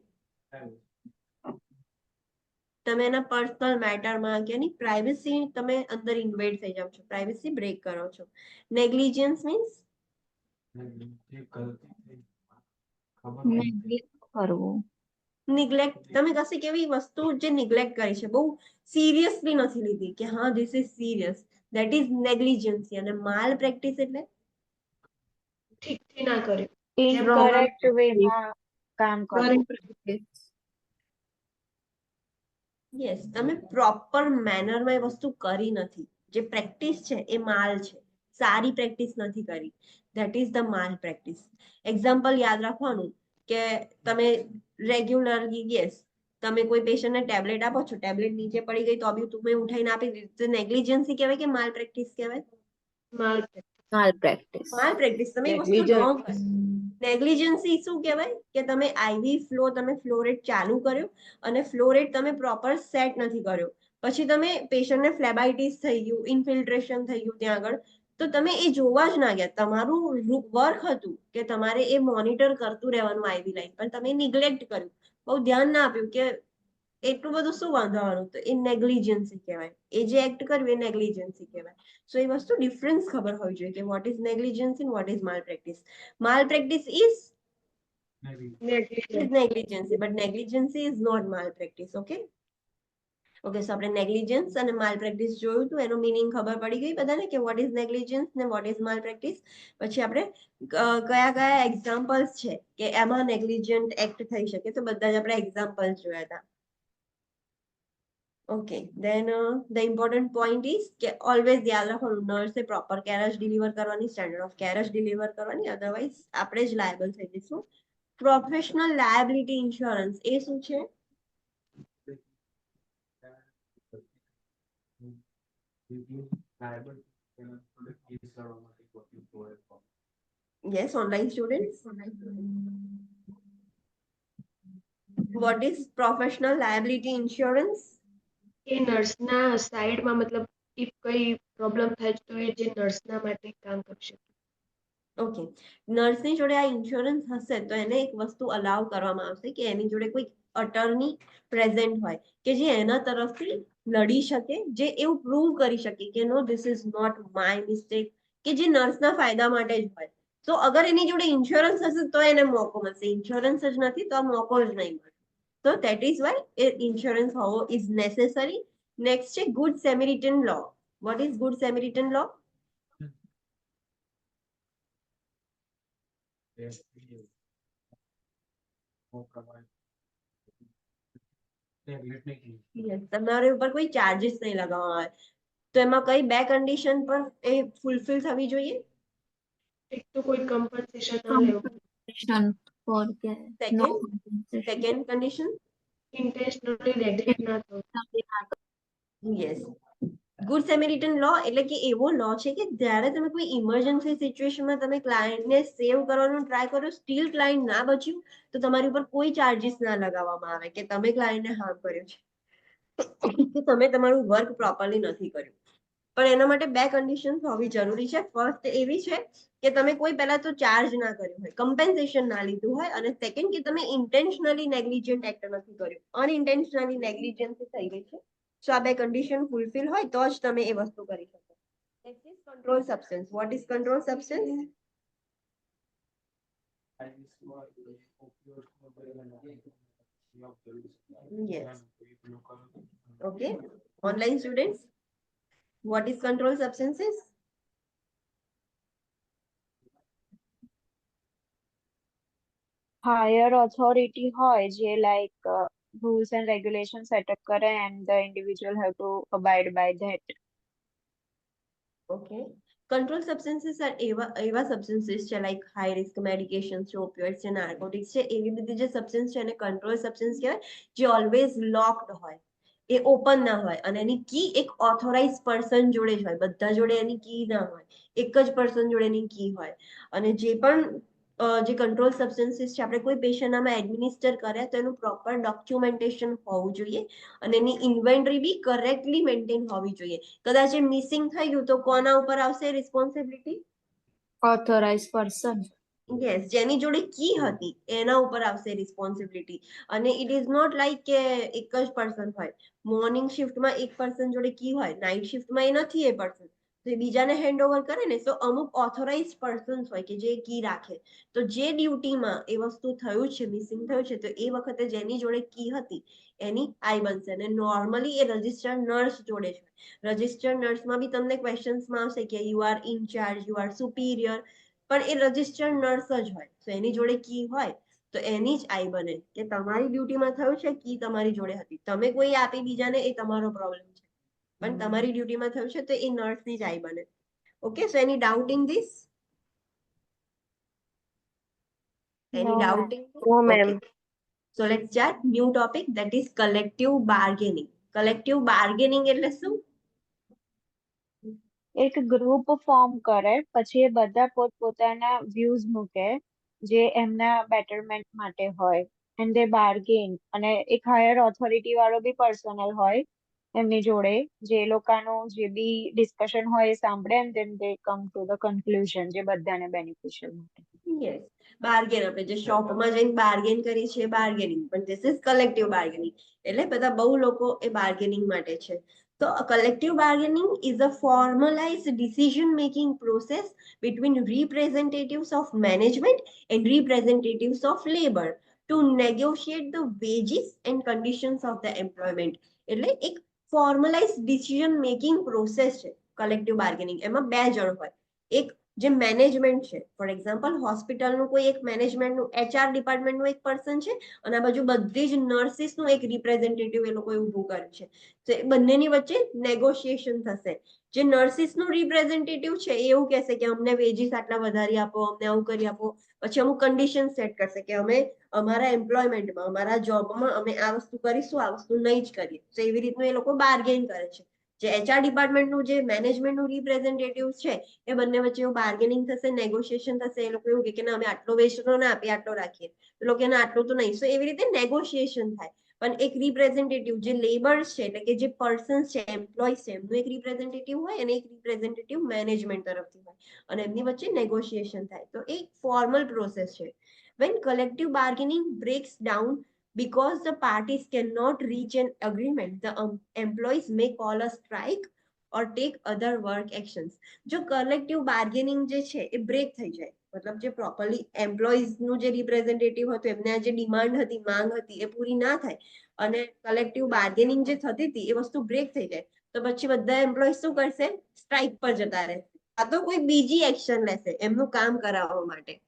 તમે એના પર્સનલ મેટરમાં કે એની પ્રાઇવસી તમે અંદર ઇન્વેડ થઈ જાવ છો, પ્રાઇવસી બ્રેક કરો છો. નેગ્લિજન્સ મીન્સ Neglect કરવું. નિગ્લેક્ટ, તમે કશીક એવી વસ્તુ જે નિગ્લેક્ટ કરી છે, બહુ સિરિયસલી નથી લીધી કે હા this is serious, that is negligence. અને માલ પ્રેક્ટિસ એટલે ઠીકથી ના કર્યું. ઇનકરેક્ટ વેમાં કામ કરવું. યસ તમે પ્રોપર મેનરમાં એ વસ્તુ કરી નથી, જે પ્રેક્ટિસ છે એ માલ છે, સારી પ્રેક્ટિસ નથી કરી, ધેટ ઇઝ ધ માલ પ્રેક્ટિસ. એક્ઝામ્પલ યાદ રાખવાનું કે તમે રેગ્યુલરલી યસ તમે કોઈ પેશન્ટને ટેબ્લેટ આપો છો, ટેબ્લેટ નીચે પડી ગઈ તો બી તમે ઉઠાઈને આપી દીધું, તો નેગ્લિજન્સી કહેવાય કે માલ પ્રેક્ટિસ કહેવાય? Malpractice. માલ પ્રેક્ટિસ, તમે એ વસ્તુ રોંગ કરી. નેગ્લિજન્સી શું કહેવાય કે તમે આઈવી ફ્લો, તમે ફ્લો રેટ ચાલુ કર્યો અને ફ્લો રેટ તમે પ્રોપર સેટ નથી કર્યો, પછી તમે પેશન્ટને ફ્લેબાઇટિસ થઈ ગયું, ઇન્ફિલ્ટ્રેશન થઈ ગયું ત્યાં આગળ, તો તમે એ જોવા જ ના ગયા. તમારું વર્ક હતું કે તમારે એ મોનિટર કરતું રહેવાનું આઈવી લાઈન, પણ તમે નિગ્લેક્ટ કર્યું, બહુ ધ્યાન ના આપ્યું કે એટલું બધું શું વાંધવાનું, તો એ નેગ્લિજન્સી કહેવાય. એ જે એક્ટ કર્યું એ નેગ્લિજન્સી કહેવાય. સો એ વસ્તુ ડિફરન્સ ખબર હોવી જોઈએ કે what is negligence and what is malpractice. Malpractice is negligence, but negligence is not malpractice. Okay. Okay, so આપણે નેગ્લિજન્સ અને માલપ્રેક્ટિસ જોયું હતું, એનો મીનિંગ ખબર પડી ગઈ બધાને કે વોટ ઇઝ નેગ્લિજન્સ ને વોટ ઇઝ માલપ્રેક્ટિસ. પછી આપણે કયા કયા એક્ઝામ્પલ્સ છે કે એમાં નેગ્લિજન્ટ એક્ટ થઈ શકે, તો બધા જ આપણે એક્ઝામ્પલ્સ જોયા હતા. Okay, then the important point is કે ઓલવેઝ યાદ રાખવાનું, નર્સે પ્રોપર કેર જ ડિલિવર કરવાની, સ્ટેન્ડર્ડ ઓફ કેર જ ડિલિવર કરવાની, અધરવાઇઝ આપણે જ લાયબલ થઈ જઈશું. પ્રોફેશનલ લાયબિલિટી ઇન્સ્યોરન્સ એ શું છે? Yes, online students. What is professional liability insurance? એ નર્સના સાઈડમાં મતલબ if કઈ પ્રોબ્લેમ થાય તો એ જે નર્સના માટે કામ કરી શકે. ઓકે, નર્સની જોડે આ ઇન્સ્યોરન્સ હશે તો એને એક વસ્તુ અલાઉ કરવામાં આવશે કે એની જોડે કોઈ અટર્ની પ્રેઝન્ટ હોય કે જે એના તરફથી લડી શકે, જે એવું પ્રૂવ કરી શકે કે no this is not my mistake, કે જે નર્સના ફાયદા માટે જ હોય. તો અગર એની જોડે ઇન્સ્યોરન્સ હશે તો એને મોકો મળશે, ઇન્સ્યોરન્સ જ નથી તો આ મોકો જ નહીં મળે. તો ધેટ ઇઝ વાય એ ઇન્સ્યોરન્સ હોવો ઇઝ નેસેસરી. નેક્સ્ટ છે good Samaritan law. What is good Samaritan law? તમારે ઉપર કોઈ ચાર્જીસ નહીં લગાવવામાં આવે, તો એમાં કઈ બે કન્ડિશન પર એ ફૂલફિલ થવી જોઈએ? એક તો કોઈ કમ્પન્સેશન ના લેવું, Compensation for no second compensation. Second condition intentionally neglect ના થવું. યસ, ગુડ સેમેરિટન લો એટલે કે એવો લો છે કે જ્યારે તમે કોઈ ઇમરજન્સી સિચ્યુએશનમાં તમે ક્લાયન્ટને સેવ કરવાનો ટ્રાય કરો, સ્ટીલ ક્લાયન્ટ ના બચ્યું, તો તમારી ઉપર કોઈ ચાર્જીસ ના લગાવવામાં આવે કે તમે ક્લાયન્ટને હાર્મ કર્યું છે કે તમે તમારું વર્ક પ્રોપરલી નથી કર્યું. પણ એના માટે બે કન્ડિશન હોવી જરૂરી છે. ફર્સ્ટ એવી છે કે તમે કોઈ પહેલા તો ચાર્જ ના કર્યું હોય, કમ્પેન્સેશન ના લીધું હોય, અને સેકન્ડ કે તમે ઇન્ટેન્શનલી નેગ્લિજન્ટ એક્ટ નથી કર્યું, અનઇન્ટેન્શનલી નેગ્લિજન્સી થઈ ગઈ છે. સો આ બે કન્ડિશન ફૂલફિલ હોય તો જ તમે એ વસ્તુ કરી શકો. Next is control substance. What is control substance? Yes. Okay. Online students, what is controlled substances? Higher authority હોય જે like rules and regulation setup કરે and the individual have to abide by that. Okay. Controlled substances are એવા substances છે like high risk medications છે, opioids છે, narcotics છે, એવી બધી જે substance છે એને controlled substance કહેવાય, જે always locked હોય, એ ઓપન ના હોય અને એની કી એક ઓથોરાઇઝ પર્સન જોડે જ હોય, બધા જોડે એની કી ના હોય, એક જ પર્સન જોડે એની કી હોય. અને જે પણ જે કંટ્રોલ સબસ્ટન્સીસ છે આપણે કોઈ પેશન્ટમાં એડમિનિસ્ટર કરે તો એનું પ્રોપર ડોક્યુમેન્ટેશન હોવું જોઈએ અને એની ઇન્વેન્ટરી બી કરેક્ટલી મેન્ટેન હોવી જોઈએ. કદાચ એ મિસિંગ થઈ ગયું તો કોના ઉપર આવશે રિસ્પોન્સિબિલિટી? Authorise person. યસ, જેની જોડે કી હતી એના ઉપર આવશે રિસ્પોન્સિબિલિટી. અને ઇટ ઇઝ નોટ લાઈક કે એક જ પર્સન હોય. મોર્નિંગ શિફ્ટમાં એક પર્સન જોડે કી હોય, નાઇટ શિફ્ટમાં એ નથી એ પર્સન, તો એ બીજાને હેન્ડ ઓવર કરે ને, તો અમુક ઓથોરાઇઝ પર્સન્સ હોય કે જે કી રાખે. તો જે ડ્યુટીમાં એ વસ્તુ થયું છે, મિસિંગ થયું છે, તો એ વખતે જેની જોડે કી હતી એની આઈ બનશે. અને નોર્મલી એ રજિસ્ટર્ડ નર્સ જોડે છે. રજિસ્ટર્ડ નર્સમાં બી તમને ક્વેશ્ચન્સમાં આવશે કે you are incharge, you are superior, પણ એ રજિસ્ટર્ડ નર્સ જ હોય, તો એની જોડે કી હોય તો એની જ આઈ બને કે તમારી ડ્યુટીમાં થયું છે, કી તમારી જોડે હતી, તમે કોઈ આપી બીજાને એ તમારો પ્રોબ્લેમ છે, પણ તમારી ડ્યુટીમાં થયું છે તો એ નર્સની જ આઈ બને. Okay, so any doubt in this? Any No, doubt ma'am. in this? No, ma'am. Okay. So let's start new topic, that is collective bargaining. Collective bargaining એટલે શું? એક ગ્રુપ ફોર્મ કરે પછી એ બધા પોતપોતાના વ્યૂઝ મૂકે જે એમના બેટરમેન્ટ માટે હોય એન્ડ દે બાર્ગેન. અને એક હાયર ઓથોરિટી વાળો બી પર્સનલ હોય એમની જોડે જે લોકોનું જે બી ડિસ્કશન હોય એ સાંભળે and then they come to the conclusion જે બધાને બેનિફિશિયલ માટે. યસ, બાર્ગેન, આપણે જે શોપમાં જઈને બાર્ગેન કરીએ છીએ બાર્ગેનિંગ, પણ ધીસ ઇઝ કલેક્ટિવ બાર્ગેનિંગ. એટલે બધા બહુ લોકો એ બાર્ગેનિંગ માટે છે. So a collective bargaining is a formalized decision making process between representatives of management and representatives of labor to negotiate the wages and conditions of the employment. એટલે એક formalized decision making process છે collective bargaining. એમાં બે જણ હોય, એક જે management છે, ફોર એક્ઝામ્પલ હોસ્પિટલનું કોઈ એક મેનેજમેન્ટનું HR ડિપાર્ટમેન્ટનું એક પર્સન છે અને આ બાજુ બધી જ નર્સિસનું એક રિપ્રેઝેન્ટેટિવ એ લોકોએ ઊભું કર્યું છે. તો એ બંનેની વચ્ચે નેગોશિએશન થશે. જે નર્સિસનું રિપ્રેઝેન્ટેટિવ છે એ એવું કહેશે કે અમને વેજીસ આટલા વધારી આપો, અમને આવું કરી આપો. પછી અમુક કન્ડિશન સેટ કરશે કે અમે અમારા એમ્પ્લોયમેન્ટમાં, અમારા જોબમાં અમે આ વસ્તુ કરીશું, આ વસ્તુ નહીં જ કરીએ. તો એવી રીતનું એ લોકો બાર્ગેન કરે છે. જે HR ડિપાર્ટમેન્ટનું જે મેનેજમેન્ટનું રિપ્રેઝેન્ટેટિવ છે એ બંને વચ્ચે એવું બાર્ગેનિંગ થશે, નેગોશિએશન થશે. એ લોકો એવું કે ના અમે આટલો વેસ્ટ ના આપીએ, આટલો રાખીએ, એ લોકો એને આટલું તો નહીં. સો એવી રીતે નેગોશિએશન થાય. પણ એક રિપ્રેઝેન્ટેટિવ જે લેબર્સ છે એટલે કે જે પર્સન્સ છે, એમ્પ્લોઈઝ છે, એમનું એક રિપ્રેઝેન્ટેટિવ હોય અને એક રિપ્રેઝેન્ટેટિવ મેનેજમેન્ટ તરફથી હોય અને એમની વચ્ચે નેગોશિએશન થાય. તો એક ફોર્મલ પ્રોસેસ છે. When collective bargaining breaks down because the parties cannot reach an agreement, the employees may call a strike or take other work actions. જો કલેક્ટિવ બાર્ગેનિંગ જે છે એ બ્રેક થઈ જાય, મતલબ જે પ્રોપરલી એમ્પ્લોઈઝનું જે રિપ્રેઝેન્ટેટિવ હતું એમને આ જે ડિમાન્ડ હતી, માંગ હતી, એ પૂરી ના થાય અને કલેક્ટિવ બાર્ગેનિંગ જે થતી હતી એ વસ્તુ બ્રેક થઈ જાય, તો પછી બધા એમ્પ્લોઈઝ શું કરશે? સ્ટ્રાઇક પર જતા રહેશે, આ તો કોઈ બીજી એક્શન લેશે એમનું કામ કરાવવા માટે.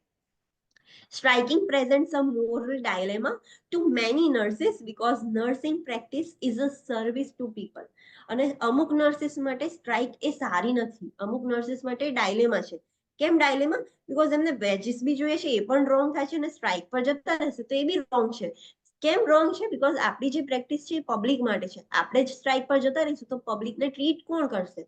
Striking presents a moral dilemma to many nurses because nursing practice is a service to people. અને અમુક નર્સિસ માટે સ્ટ્રાઇક એ સારી નથી, અમુક નર્સિસ માટે ડાયલેમા છે. કેમ ડાયલેમા? બીકોઝ એમને વેજીસ બી જોઈએ છે, એ પણ રોંગ થાય છે, અને સ્ટ્રાઇક પર જતા રહેશે તો એ બી રોંગ છે. કેમ રોંગ છે? બીકોઝ આપણી જે પ્રેક્ટિસ છે એ પબ્લિક માટે છે. આપણે જ સ્ટ્રાઇક પર જતા રહીશું તો પબ્લિકને ટ્રીટ કોણ કરશે?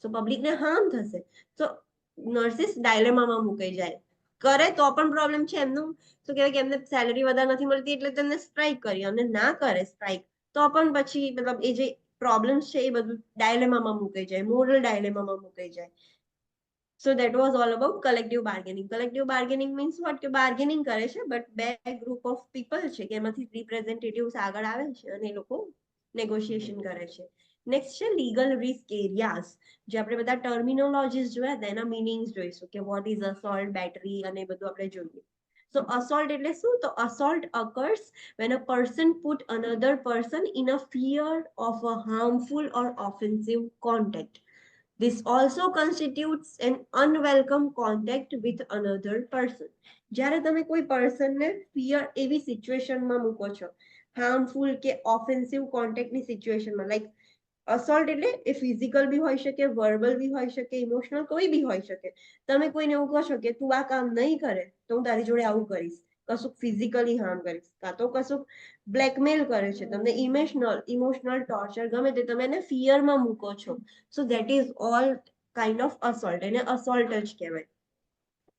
તો પબ્લિકને હાર્મ થશે. તો નર્સિસ ડાયલેમામાં મુકાઈ જાય. કરે તો પણ પ્રોબ્લેમ છે એમનું, શું કહેવાય કે એમને સેલરી વધારે નથી મળતી એટલે તેમને સ્ટ્રાઇક કરી, અને ના કરે સ્ટ્રાઇક તો પણ પછી મતલબ એ જે પ્રોબ્લેમ્સ છે એ બધું ડાયલેમામાં મુકાઈ જાય, મોરલ ડાયલેમામાં મુકાઈ જાય. So that was all about collective bargaining. Collective bargaining means what? કે બાર્ગેનિંગ કરે છે બટ બે ગ્રુપ ઓફ પીપલ છે કે એમાંથી રિપ્રેઝેન્ટેટિવ્સ આગળ આવે છે અને એ લોકો નેગોશિએશન કરે છે. નેક્સ્ટ છે લીગલ રિસ્ક એરિયાઝ. જે આપણે બધા ટર્મિનોલોજીસ જોયા હતા એના મીનિંગ્સ જોઈશું કે વોટ ઇઝ અસોલ્ટ, બેટરી અને બધું આપણે જોઈએ. સો અસોલ્ટ એટલે શું? તો assault occurs when a person put another person in a fear of a harmful or offensive contact. This also constitutes an unwelcome contact with another person. જ્યારે તમે કોઈ પર્સનને ફિયર એવી સિચ્યુએશનમાં મૂકો છો, હાર્મફુલ કે ઓફેન્સિવ કોન્ટેક્ટની સિચ્યુએશનમાં, લાઈક અસોલ્ટ એટલે એ physical બી હોઈ શકે, વર્બલ બી હોઈ શકે, ઇમોશનલ કોઈ બી હોઈ શકે. તમે કોઈને એવું કહો છો કે તું આ કામ નહીં કરે તો હું તારી જોડે આવું કરીશ, કશુંક ફિઝિકલી હાર્મ કરીશ, કાં તો કશુંક બ્લેકમેલ કરે છે તમને, ઇમોશનલ ટોર્ચર ગમે તે, તમે એને ફિયરમાં મૂકો છો. સો that is all kind of assault, એને અસોલ્ટ જ કહેવાય.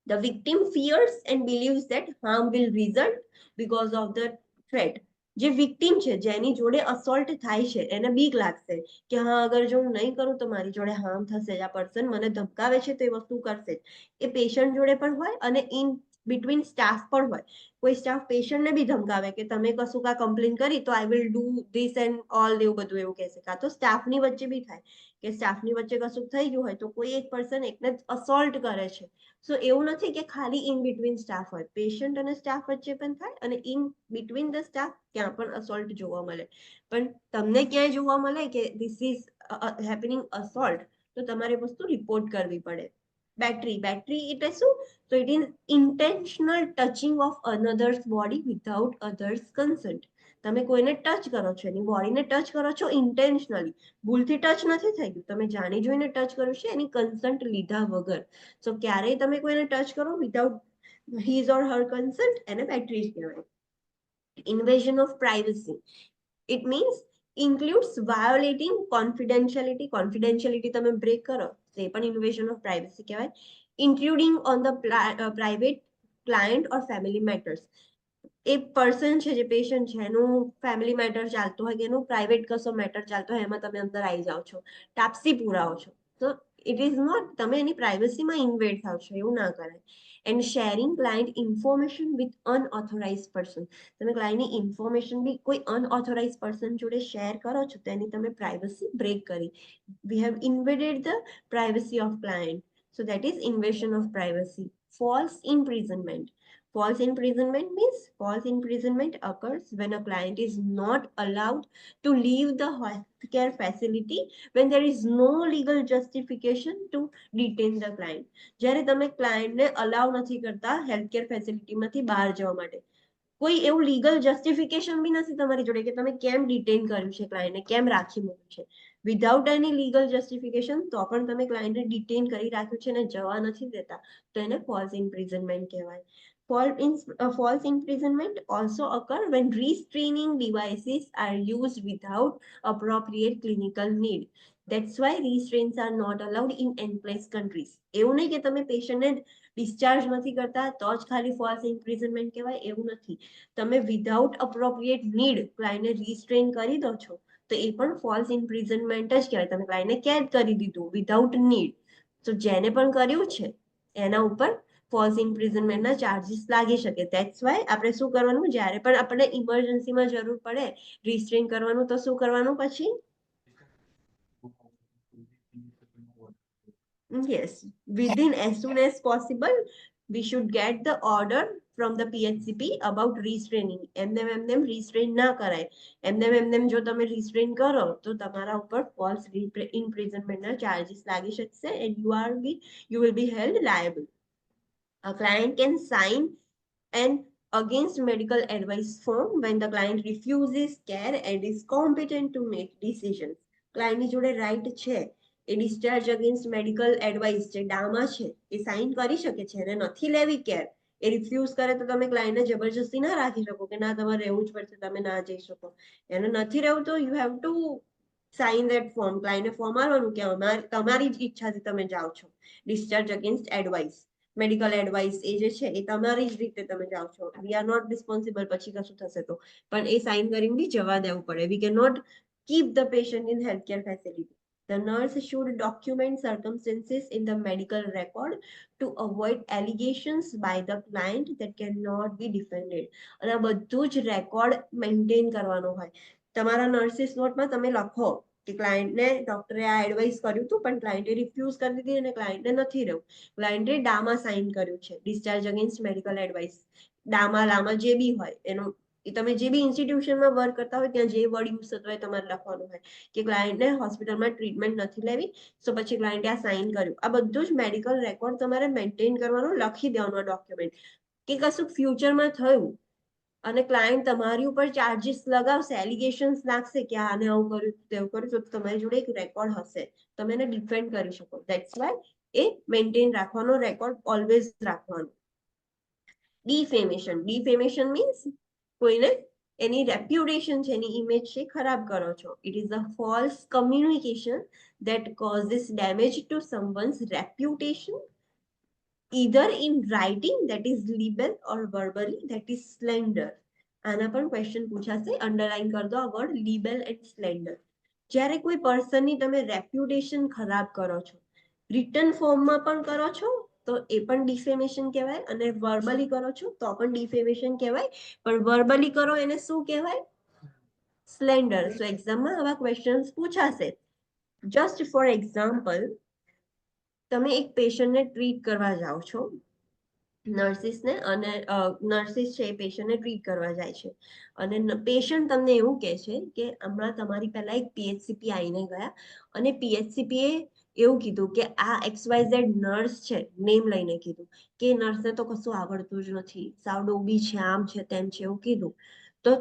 The victim fears and believes that harm will result because of the threat. જે વિક્ટિમ છે, જેની જોડે અસોલ્ટ થાય છે, એને બીક લાગશે કે હા અગર જો હું નહીં કરું તો મારી જોડે હાર્મ થશે, આ પર્સન મને ધમકાવે છે તો એ વસ્તુ કરશે. એ પેશન્ટ જોડે પણ હોય અને ઇન બિટવીન સ્ટાફ પણ હોય. કોઈ સ્ટાફ પેશન્ટને બી ધમકાવે કે તમે કશું કા કમ્પ્લેન કરી તો I will do this and all, એવું બધું એવું કહેશે. કાં તો સ્ટાફની વચ્ચે બી થાય કે સ્ટાફની વચ્ચે કશું થઈ ગયું હોય તો કોઈ એક પર્સન એકને અસોલ્ટ કરે છે. સો એવું નથી કે ખાલી ઇન બિટવીન સ્ટાફ હોય, પેશન્ટ અને સ્ટાફ વચ્ચે પણ થાય અને ઇન બિટવીન ધ સ્ટાફ ત્યાં પણ અસોલ્ટ જોવા મળે. પણ તમને ક્યાંય જોવા મળે કે ધીસ ઇઝ હેપનિંગ અસોલ્ટ, તો તમારે વસ્તુ રિપોર્ટ કરવી પડે. બેટરી એટલે શું? તો it is intentional touching of another's body without others consent. તમે કોઈને ટચ કરો છો, એની બોડીને ટચ કરો છો ઇન્ટેન્શનલી, ભૂલથી ટચ નથી થઈ ગયું, તમે જાણી જોઈને ટચ કર્યું છે એની કન્સન્ટ લીધા વગર. સો ક્યારેય તમે કોઈને ટચ કરો without his or her consent, એને બેટરી કહેવાય. Invasion of privacy, it means includes violating confidentiality. Confidentiality તમે બ્રેક કરો તો એ પણ ઇન્વેઝન ઓફ પ્રાઇવસી કહેવાય. Including on the private client or family matters. એ પર્સન છે, જે પેશન્ટ છે, એનું ફેમિલી મેટર ચાલતો હોય કે એનું પ્રાઇવેટ કશો મેટર ચાલતો હોય, એમાં તમે અંદર આવી જાઓ છો, ટાપસી પુરાવો છો, તો ઇટ ઇઝ નોટ, તમે એની પ્રાઇવસીમાં ઇન્વેડ થાવ છો, એવું ના કરાય. And sharing client information with unauthorise person. તમે ક્લાયન્ટની ઇન્ફોર્મેશન બી કોઈ અનઓથોરાઇઝ પર્સન જોડે શેર કરો છો તો એની તમે પ્રાઇવસી બ્રેક કરી. We have invaded the privacy of client. So that is invasion of privacy. False imprisonment. False imprisonment occurs when a client is not allowed to leave the healthcare facility when there is no legal justification to detain the client. જ્યારે તમે ક્લાયન્ટને અલાઉ નથી કરતા healthcare ફેસિલિટીમાંથી બહાર જવા માટે, કોઈ એવું legal justification બી નથી તમારી જોડે કે તમે કેમ ડિટેન કર્યું છે ક્લાયન્ટને, કેમ રાખી મૂક્યું છે, વિધાઉટ એની લીગલ જસ્ટિફિકેશન, તો પણ તમે ક્લાયન્ટને ડિટેન કરી રાખ્યું છે અને જવા નથી દેતા, તો એને ફોલ્સ ઇમ્પ્રિઝનમેન્ટ કહેવાય. False imprisonment also occur when restraining devices are used without appropriate clinical need. That's why restraints are not allowed in enclosed countries. એવું નહીં કે તમે પેશન્ટને ડિસ્ચાર્જ નથી કરતા તો જ ખાલી ફોલ્સ ઇમ્પ્રિઝનમેન્ટ કહેવાય, એવું નથી. તમે વિધાઉટ અપ્રોપ્રિએટ નીડ ક્લાયન્ટને રિસ્ટ્રેન કરી દો છો તો એ પણ ફોલ્સ ઇમ્પ્રિઝનમેન્ટ જ કહેવાય. તમે ક્લાયન્ટને કેદ કરી દીધું વિધાઉટ નીડ. તો જેને પણ કર્યું છે એના ઉપર ફોલ્સ ઇમ્પ્રિઝનમેન્ટના ચાર્જીસ લાગી શકે. ધેટ્સ વાય આપણે શું કરવાનું, જ્યારે પણ આપણને ઇમરજન્સીમાં જરૂર પડે રિસ્ટ્રેન કરવાનું, તો શું કરવાનું પછી? Yes, within as soon as possible we should get the order from the PHCP about restraining. M restrain ના કરાય. એમ જો તમે restrain કરો તો તમારા ઉપર false imprisonment ના charges લાગી શકશે and you will be held liable. A client can sign an against medical advice form when the client refuses care and is competent to make decisions. ક્લાયન્ટની જોડે રાઈટ છે, એ discharge against medical advice જે drama છે એ sign કરી શકે છે, અને નથી લેવી કેર, એ રિફ્યુઝ કરે તો તમે ક્લાયન્ટને જબરજસ્તી ના રાખી શકો કે ના તમારે રહેવું જ પડશે, તમે ના જઈ શકો. એને નથી રહેવું તો you have to sign that form. ક્લાયન્ટને ફોર્મ આવવાનું કે તમારી જ ઈચ્છાથી તમે જાઓ છો. Discharge against advice, medical advice એ જે છે એ તમારી જ રીતે તમે જાઓ છો. વી આર નોટ રિસ્પોન્સિબલ પછી કશું થશે તો, પણ એ સાઇન કરીને બી જવા દેવું પડે. We can not keep the patient in healthcare facility. The nurse should document circumstances in the medical record to avoid allegations by the client that cannot be defended. અને આ બધું જ રેકોર્ડ મેન્ટેન કરવાનો હોય. તમારા નર્સિસ નોટમાં તમે લખો કે ક્લાયન્ટને ડોક્ટરે આ એડવાઇસ કર્યું હતું પણ ક્લાયન્ટે રિફ્યુઝ કરી દીધી અને ક્લાયન્ટને નથી રહેવું, ક્લાયન્ટે ડામા સાઇન કર્યું છે, discharge against medical advice, drama લામા જે બી હોય એનું, એ તમે જે બી ઇન્સ્ટિટ્યુશનમાં વર્ક કરતા હોય ત્યાં જે વર્ડ યુઝ થતો હોય તમારે લખવાનું હોય કે ક્લાયન્ટને હોસ્પિટલમાં ટ્રીટમેન્ટ નથી લેવી, તો પછી ક્લાયન્ટે આ સાઇન કર્યું. આ બધું જ મેડિકલ રેકોર્ડ તમારે મેન્ટેન કરવાનું, લખી દેવાનું ડોક્યુમેન્ટ, કે કશું ફ્યુચરમાં થયું અને ક્લાયન્ટ તમારી ઉપર ચાર્જીસ લગાવશે, એલિગેશન્સ નાખશે કે આને આવું કર્યું તેવું કર્યું, તો તમારી જોડે એક રેકોર્ડ હશે, તમે એને ડિફેન્ડ કરી શકો. ધેટ્સ વાય એ મેન્ટેન રાખવાનો, રેકોર્ડ ઓલવેઝ રાખવાનો. ડિફેમેશન મીન્સ કોઈને એની રેપ્યુટેશન છે, એની ઇમેજ છે, ખરાબ કરો છો. It is a false communication that causes damage to someone's reputation, either in writing, that is libel, or verbally, that is slander. આના પણ ક્વેશ્ચન પૂછાશે, અંડરલાઈન કરી દો આ વર્ડ libel and slander. જ્યારે કોઈ પર્સનની તમે રેપ્યુટેશન ખરાબ કરો છો, રિટન ફોર્મમાં પણ કરો છો તો એ પણ ડિફેમેશન કહેવાય, અને વર્બલી કરો છો તો પણ ડિફેમેશન કહેવાય. પણ વર્બલી કરો એને શું કહેવાય? સ્લેન્ડર. સો એક્ઝામમાં આવા ક્વેશ્ચન્સ પૂછાશે. જસ્ટ ફોર એક્ઝામ્પલ, તમે એક પેશન્ટને ટ્રીટ કરવા જાઓ છો, નર્સિસને, અને નર્સિસ છે એ પેશન્ટને ટ્રીટ કરવા જાય છે અને પેશન્ટ તમને એવું કહે છે કે હમણાં તમારી પહેલા એક પીએચસીપી આવીને ગયા અને પીએચસીપી એ એવું કીધું કે આ XYZ નર્સ છે, નેમ લઈને કીધું કે નર્સને તો કશું આવડતું જ નથી, સાવ ડોબી છે, આમ છે તેમ છે, એવું કીધું. તો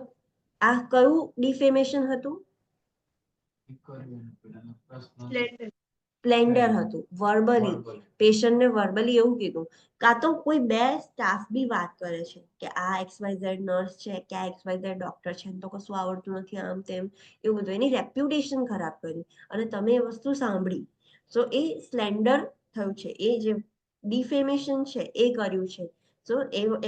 આ કયું ડિફેમેશન હતું? સ્લેન્ડર. સ્પ્લેન્ડર હતું, વર્બલી. પેશન્ટને વર્બલી એવું કીધું. કાં તો કોઈ બે સ્ટાફ બી વાત કરે છે કે આ XYZ નર્સ છે કે આ XYZ ડોક્ટર છે, તો કશું આવડતું નથી, આમ તેમ, એવું બધું, એની રેપ્યુટેશન ખરાબ કરી અને તમે એ વસ્તુ સાંભળી. સો એ સ્લેન્ડર થયું છે, એ જે ડિફેમેશન છે એ કર્યું છે. સો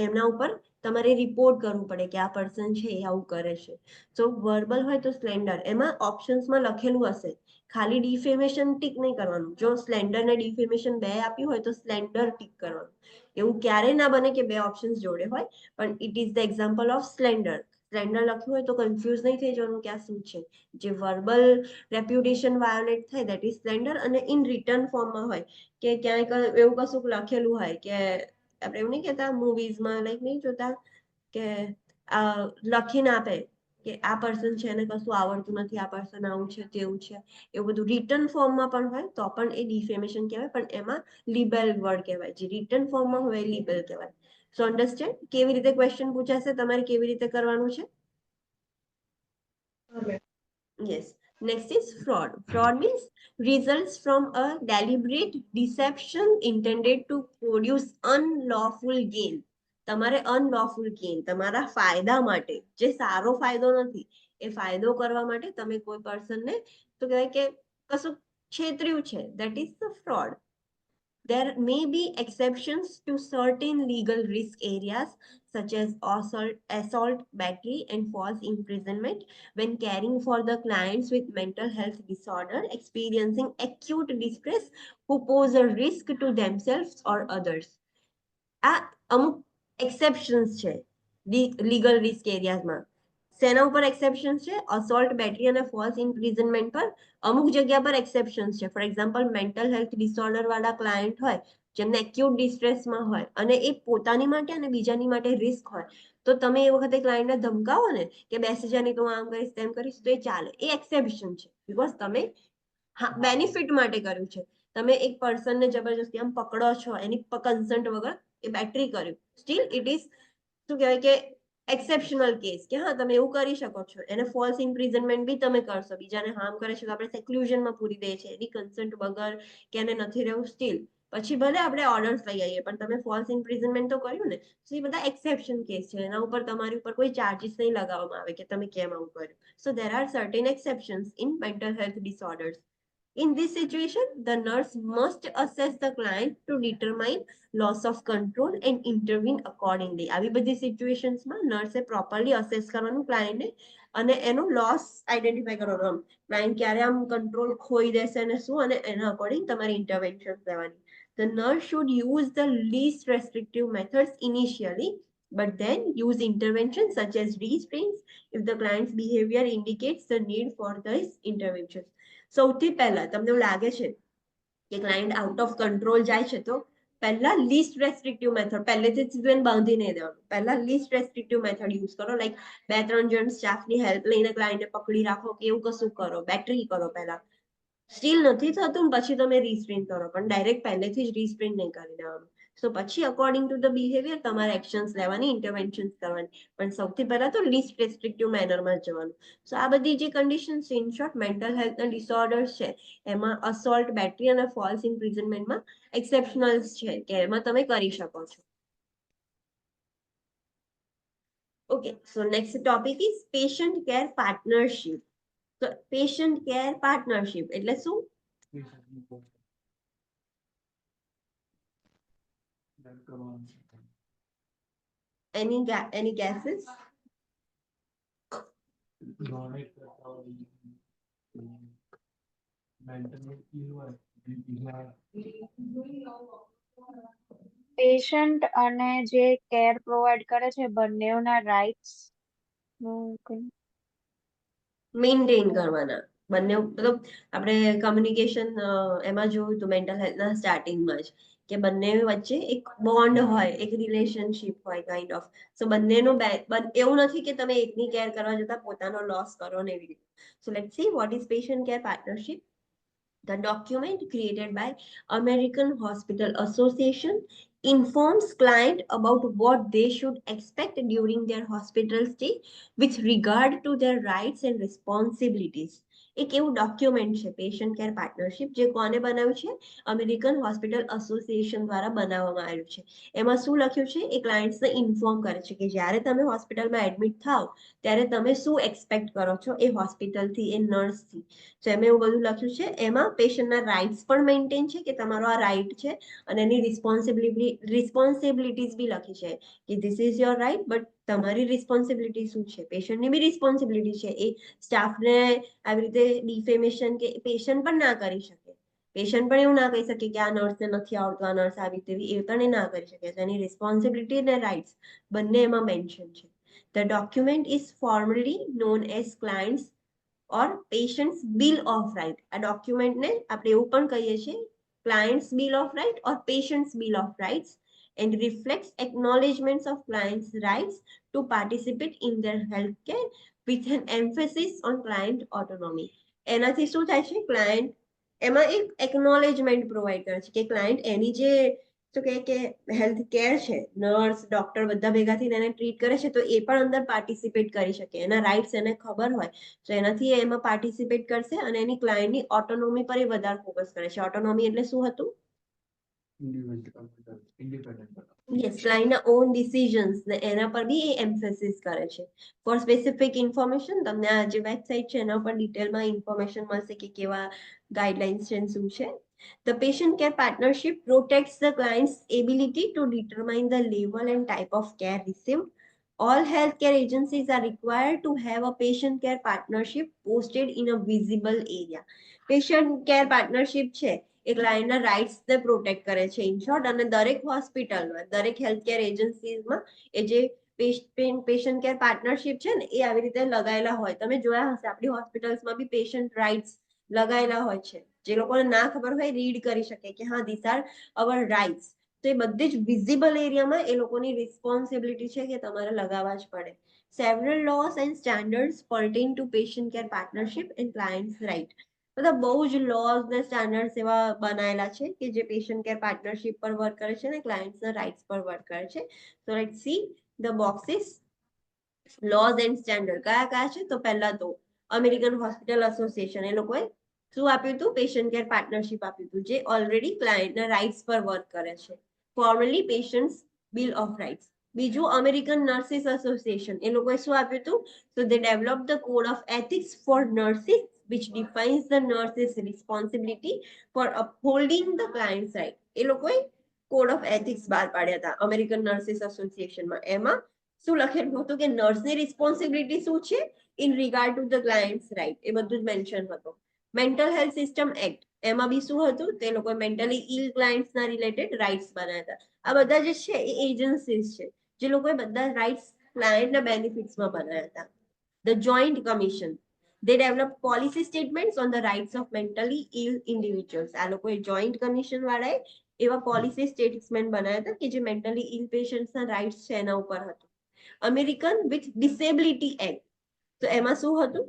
એમના ઉપર તમારે રિપોર્ટ કરવું પડે કે આ પર્સન છે એ આવું કરે છે. સો વર્બલ હોય તો સ્લેન્ડર, એમાં ઓપ્શન્સમાં લખેલું હશે, ખાલી ડિફેમેશન ટીક નહીં કરવાનું. જો સ્લેન્ડર ને ડિફેમેશન બે આપ્યું હોય તો સ્લેન્ડર ટીક કરવાનું. એવું ક્યારેય ના બને કે બે ઓપ્શન્સ જોડે હોય, પણ it is the example of slander. Slander લખ્યું હોય તો કન્ફ્યુઝ નહીં થઈ જવાનું કે આ શું છે. જે વર્બલ રેપ્યુટેશન વાયોલેટ થાય દેટ ઇઝ સ્લેન્ડર, અને ઇન રિટર્ન ફોર્મમાં હોય કે ક્યાંક એવું કશું લખેલું હોય કે આપણે એવું નહીં કહેતા મૂવીઝમાં, લાઈક નહીં જોતા કે લખીને આપે કે આ પર્સન છે એને કશું આવડતું નથી, આ પર્સન આવું છે તેવું છે, એવું બધું રિટર્ન ફોર્મમાં પણ હોય તો પણ એ ડિફેમેશન કહેવાય, પણ એમાં લિબેલ વર્ડ કહેવાય. જે રિટર્ન ફોર્મમાં હોય લિબેલ કહેવાય. સો અન્ડરસ્ટેન્ડ કેવી રીતે ક્વેશ્ચન પૂછાશે, તમારે કેવી રીતે કરવાનું છે? Yes. Next is fraud. Fraud means results from a deliberate deception intended to produce unlawful gain. તમારે અનલોફુલ ગેઇન, તમારા ફાયદા માટે, જે સારો ફાયદો નથી એ ફાયદો કરવા માટે તમે કોઈ પર્સનને તો કહેવાય કે કશું છેતર્યું છે, that is the fraud. There may be exceptions to certain legal risk areas such as assault, battery, and false imprisonment when caring for the clients with mental health disorder experiencing acute distress who pose a risk to themselves or others. આ અમુક exceptions છે legal risk એરિયાઝમાં. સેના ઉપર exceptions છે? Assault, battery અને false imprisonment પર અમુક જગ્યા પર એક્સેપ્શન્સ છે. For example, mental health disorder વાળા ક્લાયન્ટ હોય જેમને એક્યુટ ડિસ્ટ્રેસમાં હોય અને એ પોતાની માટે અને બીજાની માટે રિસ્ક હોય, તો તમે એ વખતે ક્લાયન્ટને ધમકાવો ને કે બેસી જાની તો હું આમ કરીશ તેમ કરીશ, તો એ ચાલે, એ એક્સેપ્શન છે. બીકોઝ તમે બેનિફિટ માટે કર્યું છે. તમે એક પર્સનને જબરજસ્તી આમ પકડો છો એની કન્સન્ટ વગર, એ બેટરી કર્યું, સ્ટીલ ઇટ ઇઝ શું કહેવાય કે એક્સેપ્શનલ કેસ કે હા તમે એવું કરી શકો છો. એને ફોલ્સ ઇમ્પ્રિઝનમેન્ટ બી તમે કરશો, બીજાને હાર્મ કરે છે તો આપણે સેક્લુઝનમાં પૂરી દે છે એની કન્સન્ટ વગર કે એને નથી રહેવું, સ્ટીલ પછી ભલે આપણે ઓર્ડર્સ લઈ આવીએ પણ તમે ફોલ્સ ઇમ્પ્રિઝનમેન્ટ તો કર્યું ને. સો એ બધા એક્સેપ્શન કેસ છે, એના ઉપર તમારી ઉપર કોઈ ચાર્જીસ નહીં લગાવવામાં આવે કે તમે કેમ આવું કર્યું. સો there are certain exceptions in mental health disorders. In this situation, the nurse must assess the client to determine loss of control and intervene accordingly. આવી બધી સિચ્યુએશન્સમાં નર્સે પ્રોપરલી અસેસ કરવાનું ક્લાયન્ટને અને એનો લોસ આઈડેન્ટિફાઈ કરવાનો. ક્લાયન્ટ ક્યારે આમ કંટ્રોલ ખોઈ દેશે અને શું, અને એના અકોર્ડિંગ તમારી ઇન્ટરવેન્શન લેવાની. The nurse should use the least restrictive methods initially, but then use interventions such as restraints if the client's behavior indicates the need for this intervention. સૌથી પહેલા તમને એવું લાગે છે કે ક્લાયન્ટ આઉટ ઓફ કંટ્રોલ જાય છે, તો પહેલા લીસ્ટ રેસ્ટ્રિક્ટિવ મેથડ, પહેલેથી જ બાંધી નહીં દેવાનું, પહેલા લીસ્ટ રેસ્ટ્રિક્ટિવ મેથડ યુઝ કરો, લાઈક 2-3 જણ સ્ટાફની હેલ્પ લઈને ક્લાયન્ટને પકડી રાખો કે એવું કશું કરો, બેટરી કરો પહેલા. સ્ટીલ નથી થતું પછી તમે રીસ્ટ્રેન કરો, પણ ડાયરેક્ટ પહેલેથી જ રીસ્ટ્રેન નહીં કરી દેવાનું. સો પછી અકોર્ડિંગ ટુ ધ બિહેવિયર તમારે એક્શન્સ લેવાની, ઇન્ટરવેન્શન્સ કરવાની, પણ સૌથી પહેલા તો લીસ્ટ રેસ્ટ્રિક્ટિવ મેનરમાં જ જવાનું. સો આ બધી જે કન્ડિશન્સ છે, ઇન શોર્ટ મેન્ટલ હેલ્થના ડિસઓર્ડર્સ છે, એમાં અસોલ્ટ, બેટરી અને ફોલ્સ ઇમ્પ્રિઝનમેન્ટમાં એક્સેપ્શનલ્સ છે કે એમાં તમે કરી શકો છો. Okay, so next topic is patient care partnership. તો પેશન્ટ કેર પાર્ટનરશિપ એટલે શું? Any guesses? donate કરતા હોય, mentally ill હોય, પેશન્ટ અને જે કેર પ્રોવાઈડ કરે છે બંનેના રાઇટ્સ મેન્ટેન કરવાના, બંને મતલબ આપણે કમ્યુનિકેશન એમાં જોયું તો મેન્ટલ હેલ્થના સ્ટાર્ટિંગમાં જ કે બંને વચ્ચે એક બોન્ડ હોય, એક રિલેશનશિપ હોય કાઇન્ડ ઓફ. સો બંનેનો એવું નથી કે તમે એકની કેર કરવા જતા પોતાનો લોસ કરો ને એવી રીતે. So let's see what is patient care partnership. The document created by American Hospital Association informs client about what they should expect during their hospital stay with regard to their rights and responsibilities. એક એવું document છે patient care partnership, જે કોને બનાવ્યું છે? American hospital association દ્વારા બનાવવામાં આવ્યું છે. એમાં શું લખ્યું છે? એ ક્લાયન્ટ્સને ઇન્ફોર્મ કરે છે કે જ્યારે તમે હોસ્પિટલમાં એડમિટ થાવ ત્યારે તમે શું એક્સપેક્ટ કરો છો એ હોસ્પિટલથી, એ નર્સથી. તો એમાં એવું બધું લખ્યું છે. એમાં પેશન્ટના રાઇટ્સ પણ મેન્ટેન છે કે તમારો આ રાઇટ છે, અને એની રિસ્પોન્સિબિલિટીઝ બી લખી છે કે this is your right, but તમારી રિસ્પોન્સિબિલિટી શું છે, પેશન્ટની બી રિસ્પોન્સિબિલિટી છે. એ સ્ટાફને આવી રીતે ડિફેમેશન કે પેશન્ટ પણ ના કરી શકે. પેશન્ટ પણ એવું ના કહી શકે કે આ નર્સને નથી આવડતું, આ નર્સ આવી તેવી, એ પણ એ ના કરી શકે. એની રિસ્પોન્સિબિલિટી અને રાઇટ્સ બંને એમાં મેન્શન છે. The document is formally known as clients or patients bill of right. આ ડોક્યુમેન્ટને આપણે એવું પણ કહીએ છીએ client's bill of right or patient's bill of rights, and reflects acknowledgements of client's rights to participate in their healthcare with an emphasis on client autonomy. એનાથી શું થાય છે? ક્લાયન્ટ એમાં એક એક્નોલેજમેન્ટ પ્રોવાઈડ કરે છે કે ક્લાયન્ટ એની જે શું કહે કે હેલ્થ કેર છે, નર્સ, ડોક્ટર બધા ભેગા થઈને એને ટ્રીટ કરે છે, તો એ પણ અંદર પાર્ટિસિપેટ કરી શકે. એના રાઇટ્સ એને ખબર હોય તો એનાથી એમાં પાર્ટિસિપેટ કરશે, અને એની ક્લાયન્ટની ઓટોનોમી પર એ વધારે ફોકસ કરે છે. ઓટોનોમી એટલે શું હતું? યસ, ક્લાયન્ટના ઓન ડિસિઝન્સ ને એના પર બી એ એમ્ફેસિસ કરે છે. ફોર સ્પેસિફિક ઇન્ફોર્મેશન તમને આ જે વેબસાઇટ છે એના પર ડિટેલમાં ઇન્ફોર્મેશન મળશે કે કેવા ગાઈડલાઇન્સ છે, શું છે. The patient care partnership protects the client's ability to determine the level and type of care received. All healthcare agencies are required to have a patient care partnership posted in a visible area. Patient care partnership છે એ ક્લાયન્ટના રાઇટ્સને protect કરે છે in short. અને દરેક હોસ્પિટલમાં, દરેક healthcare એજન્સીઝમાં એ જે patient care partnership છે ને એ આવી રીતે લગાયેલા હોય. તમે જોયા હશે આપણી હોસ્પિટલ્સમાં બી પેશન્ટ રાઇટ્સ લગાયેલા હોય છે. જે લોકોને ના ખબર હોય રીડ કરી શકે કે હા ધીસ આર અવર રાઇટ્સ. તો એ બધી જ વિઝિબલ એરિયામાં એ લોકોની રિસ્પોન્સિબિલિટી છે કે તમારે લગાવવા જ પડે. Several laws and standards pertain to patient care partnership and client's right. બધા બહુ જ લોઝ ને સ્ટાન્ડર્ડ્સ એવા બનાયેલા છે કે જે પેશન્ટ કેર પાર્ટનરશિપ પર વર્ક કરે છે અને ક્લાયન્ટ્સના રાઇટ્સ પર વર્ક કરે છે. So let's see the boxes. Lose and standard કયા કયા છે? તો પહેલા તો અમેરિકન હોસ્પિટલ એસોસિએશન, એ લોકોએ શું આપ્યું હતું? પેશન્ટ કેર પાર્ટનરશિપ આપ્યું હતું, જે ઓલરેડી ક્લાયન્ટના રાઇટ્સ પર વર્ક કરે છે. Formally patients bill of rights. બીજું અમેરિકન નર્સિસ એસોસિએશન, એ લોકોએ શું આપ્યું હતું? So they developed the code of ethics for nurses which defines the nurse's responsibility for upholding the client's right. એ લોકોએ કોડ ઓફ એથિક્સ બહાર પાડ્યા હતા અમેરિકન નર્સિસ એસોસિએશનમાં. એમાં શું લખેલું હતું કે નર્સની રિસ્પોન્સિબિલિટી શું છે in regard to the clients right, એ બધું જ મેન્શન હતું. મેન્ટલ હેલ્થ સિસ્ટમ એક્ટ, એમાં બી શું હતું? તે લોકોએ મેન્ટલી ઇલ ક્લાયન્ટ્સના રિલેટેડ રાઇટ્સ બનાવ્યા હતા. આ બધા જે છે એ એજન્સીસ છે જે લોકોએ બધા રાઇટ્સ ક્લાયન્ટના બેનિફિટ્સમાં બનાવ્યા હતા. The joint commission, They developed policy statements on the rights of mentally ill individuals. આ લોકોએ જોઈન્ટ કમિશન વાળાએ એવા પોલિસી સ્ટેટમેન્ટ બનાવ્યા હતા કે જે મેન્ટલી ઇલ પેશન્ટ્સના રાઇટ્સ છે એના ઉપર હતું. અમેરિકન વિથ ડિસેબિલિટી એક્ટ, તો એમાં શું હતું?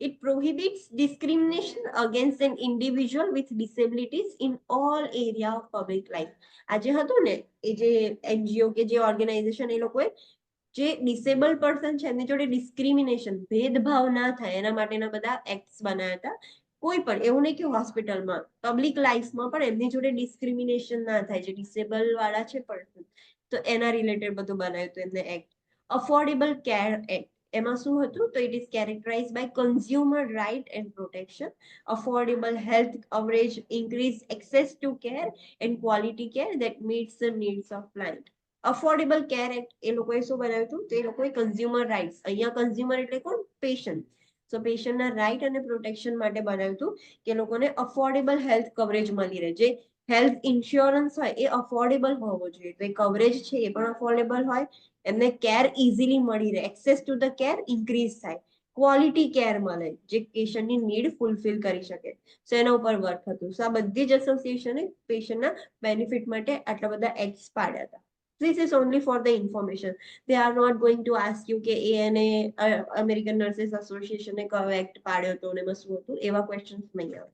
It prohibits discrimination against an individual with disabilities in all area of public life. આ જે હતું ને, એ જે NGO કે જે ઓર્ગેનાઇઝેશન, એ લોકોએ જે ડિસેબલ પર્સન છે એમની જોડે ડિસ્ક્રિમિનેશન, ભેદભાવ ના થાય એના માટેના બધા એક્ટ્સ બનાવ્યા હતા. કોઈ પણ એવું નહીં કે હોસ્પિટલમાં, પબ્લિક લાઈફમાં પણ એમની જોડે ડિસ્ક્રિમિનેશન ના થાય, જે ડિસેબલ વાળા છે પર્સન, તો એના રિલેટેડ બધું બનાવ્યું હતું એમને એક્ટ. અફોર્ડેબલ કેર એક્ટ, એમાં શું હતું? તો it is characterize by consumer right and protection, affordable health coverage, increase access to care and quality care that meets the needs of client. Affordable care act એ લોકોએ શું બનાવ્યું હતું? તો એ લોકોએ કન્ઝ્યુમર રાઇટ્સ, અહીંયા કન્ઝ્યુમર એટલે કોણ? પેશન્ટ. સો પેશન્ટના રાઇટ અને પ્રોટેક્શન માટે બનાવ્યું હતું કે લોકોને અફોર્ડેબલ હેલ્થ કવરેજ મળી રહે. જે હેલ્થ ઇન્સ્યોરન્સ હોય એ અફોર્ડેબલ હોવો જોઈએ, તો એ કવરેજ છે એ પણ અફોર્ડેબલ હોય, એમને કેર ઇઝીલી મળી રહે, access to the care increase થાય, ક્વોલિટી કેર મળે જે પેશન્ટની નીડ ફૂલફિલ કરી શકે. સો એના ઉપર વર્ક હતું. સો આ બધી જ એસોસિએશને પેશન્ટના બેનિફિટ માટે આટલા બધા એક્ટ્સ પાડ્યા હતા. This is only for the information. They are not going to ask you કે ANA American Nurses Association એ કયો એક્ટ પાડ્યો હતો ને એમાં શું હતું, એવા ક્વેશ્ચન્સ નહીં આવે.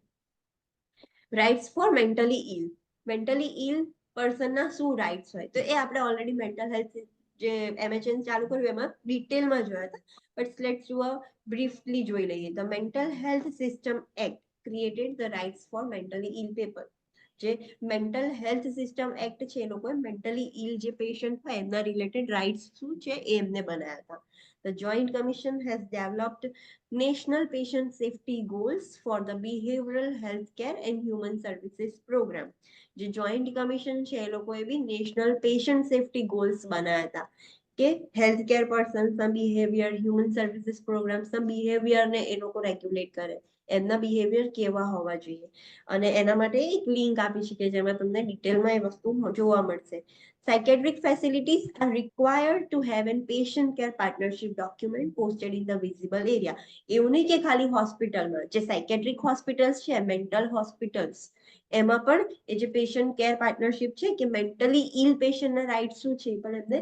Rights for mentally ill, mentally ill પર્સનના શું રાઇટ્સ હોય? તો એ આપણે ઓલરેડી મેન્ટલ હેલ્થ જે MHN ચાલુ કર્યું એમાં ડિટેલમાં જોયા હતા, but let's do a briefly જોઈ લઈએ. The mental health system act created the rights for mentally ill people. જે મેન્ટલ હેલ્થ સિસ્ટમ એક્ટ છે એ લોકોએ મેન્ટલી ઇલ જે પેશન્ટ હોય એમના રિલેટેડ રાઇટ્સ શું છે એ એમને બનાવ્યા હતા. The Joint Commission has developed National Patient Safety Goals for the Behavioral Healthcare and Human Services Program. જે જોઈન્ટ કમિશન છે એ લોકોએ બી નેશનલ પેશન્ટ સેફટી ગોલ્સ બનાવ્યા હતા કે હેલ્થ કેર પર્સન્સના બિહેવિયર, હ્યુમન સર્વિસીસ પ્રોગ્રામ્સના બિહેવિયરને એ લોકો રેગ્યુલેટ કરે, એમના બિહેવિયર કેવા હોવા જોઈએ. અને એના માટે એક લિંક આપી છે કે જેમાં તમને ડિટેલમાં એ વસ્તુ જોવા મળશે. Psychiatric facilities are required to have a patient care partnership document posted in the visible area. એવું નહીં કે ખાલી હોસ્પિટલમાં, જે સાયકેટ્રિક હોસ્પિટલ્સ છે, મેન્ટલ હોસ્પિટલ્સ, એમાં પણ એ જે પેશન્ટ કેર પાર્ટનરશિપ છે કે મેન્ટલી ઇલ પેશન્ટના રાઇટ શું છે પણ એમને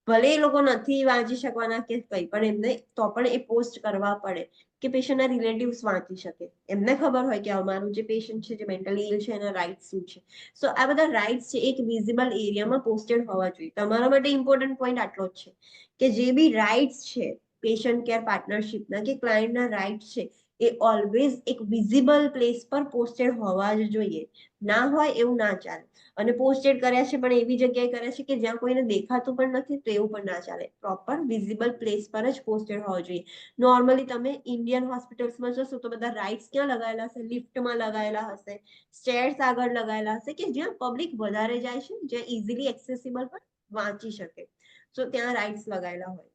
ભલે એ લોકો નથી વાંચી શકવાના કે કંઈ પણ, એમને તો પણ એ પોસ્ટ કરવા પડે કે પેશન્ટના રિલેટિવ્સ વાંચી શકે, એમને ખબર હોય કે અમારું જે પેશન્ટ છે જે મેન્ટલી ઇલ છે એના રાઇટ્સ શું છે. સો આ બધા રાઇટ્સ છે એક વિઝિબલ એરિયામાં પોસ્ટેડ હોવા જોઈએ. તમારા માટે ઇમ્પોર્ટન્ટ પોઈન્ટ આટલો જ છે કે જે બી રાઇટ્સ છે પેશન્ટ કેર પાર્ટનરશિપના કે ક્લાયન્ટના રાઇટ્સ છે એ ઓલવેઝ એક વિઝિબલ પ્લેસ પર પોસ્ટેડ હોવા જ જોઈએ. ના હોય એવું ના ચાલે. અને પોસ્ટેડ કર્યા છે પણ એવી જગ્યાએ કર્યા છે કે જ્યાં કોઈને દેખાતું પણ નથી, તો એવું પણ ના ચાલે. પ્રોપર વિઝિબલ પ્લેસ પર જ પોસ્ટેડ હોવો જોઈએ. નોર્મલી તમે ઇન્ડિયન હોસ્પિટલ્સમાં જશો તો બધા રાઇટ્સ ક્યાં લગાવેલા હશે? લિફ્ટમાં લગાવેલા હશે, સ્ટેર્સ આગળ લગાવેલા હશે કે જ્યાં પબ્લિક વધારે જાય છે, જ્યાં ઇઝીલી એક્સેસિબલ પણ વાંચી શકે, સો ત્યાં રાઇટ્સ લગાવેલા હોય.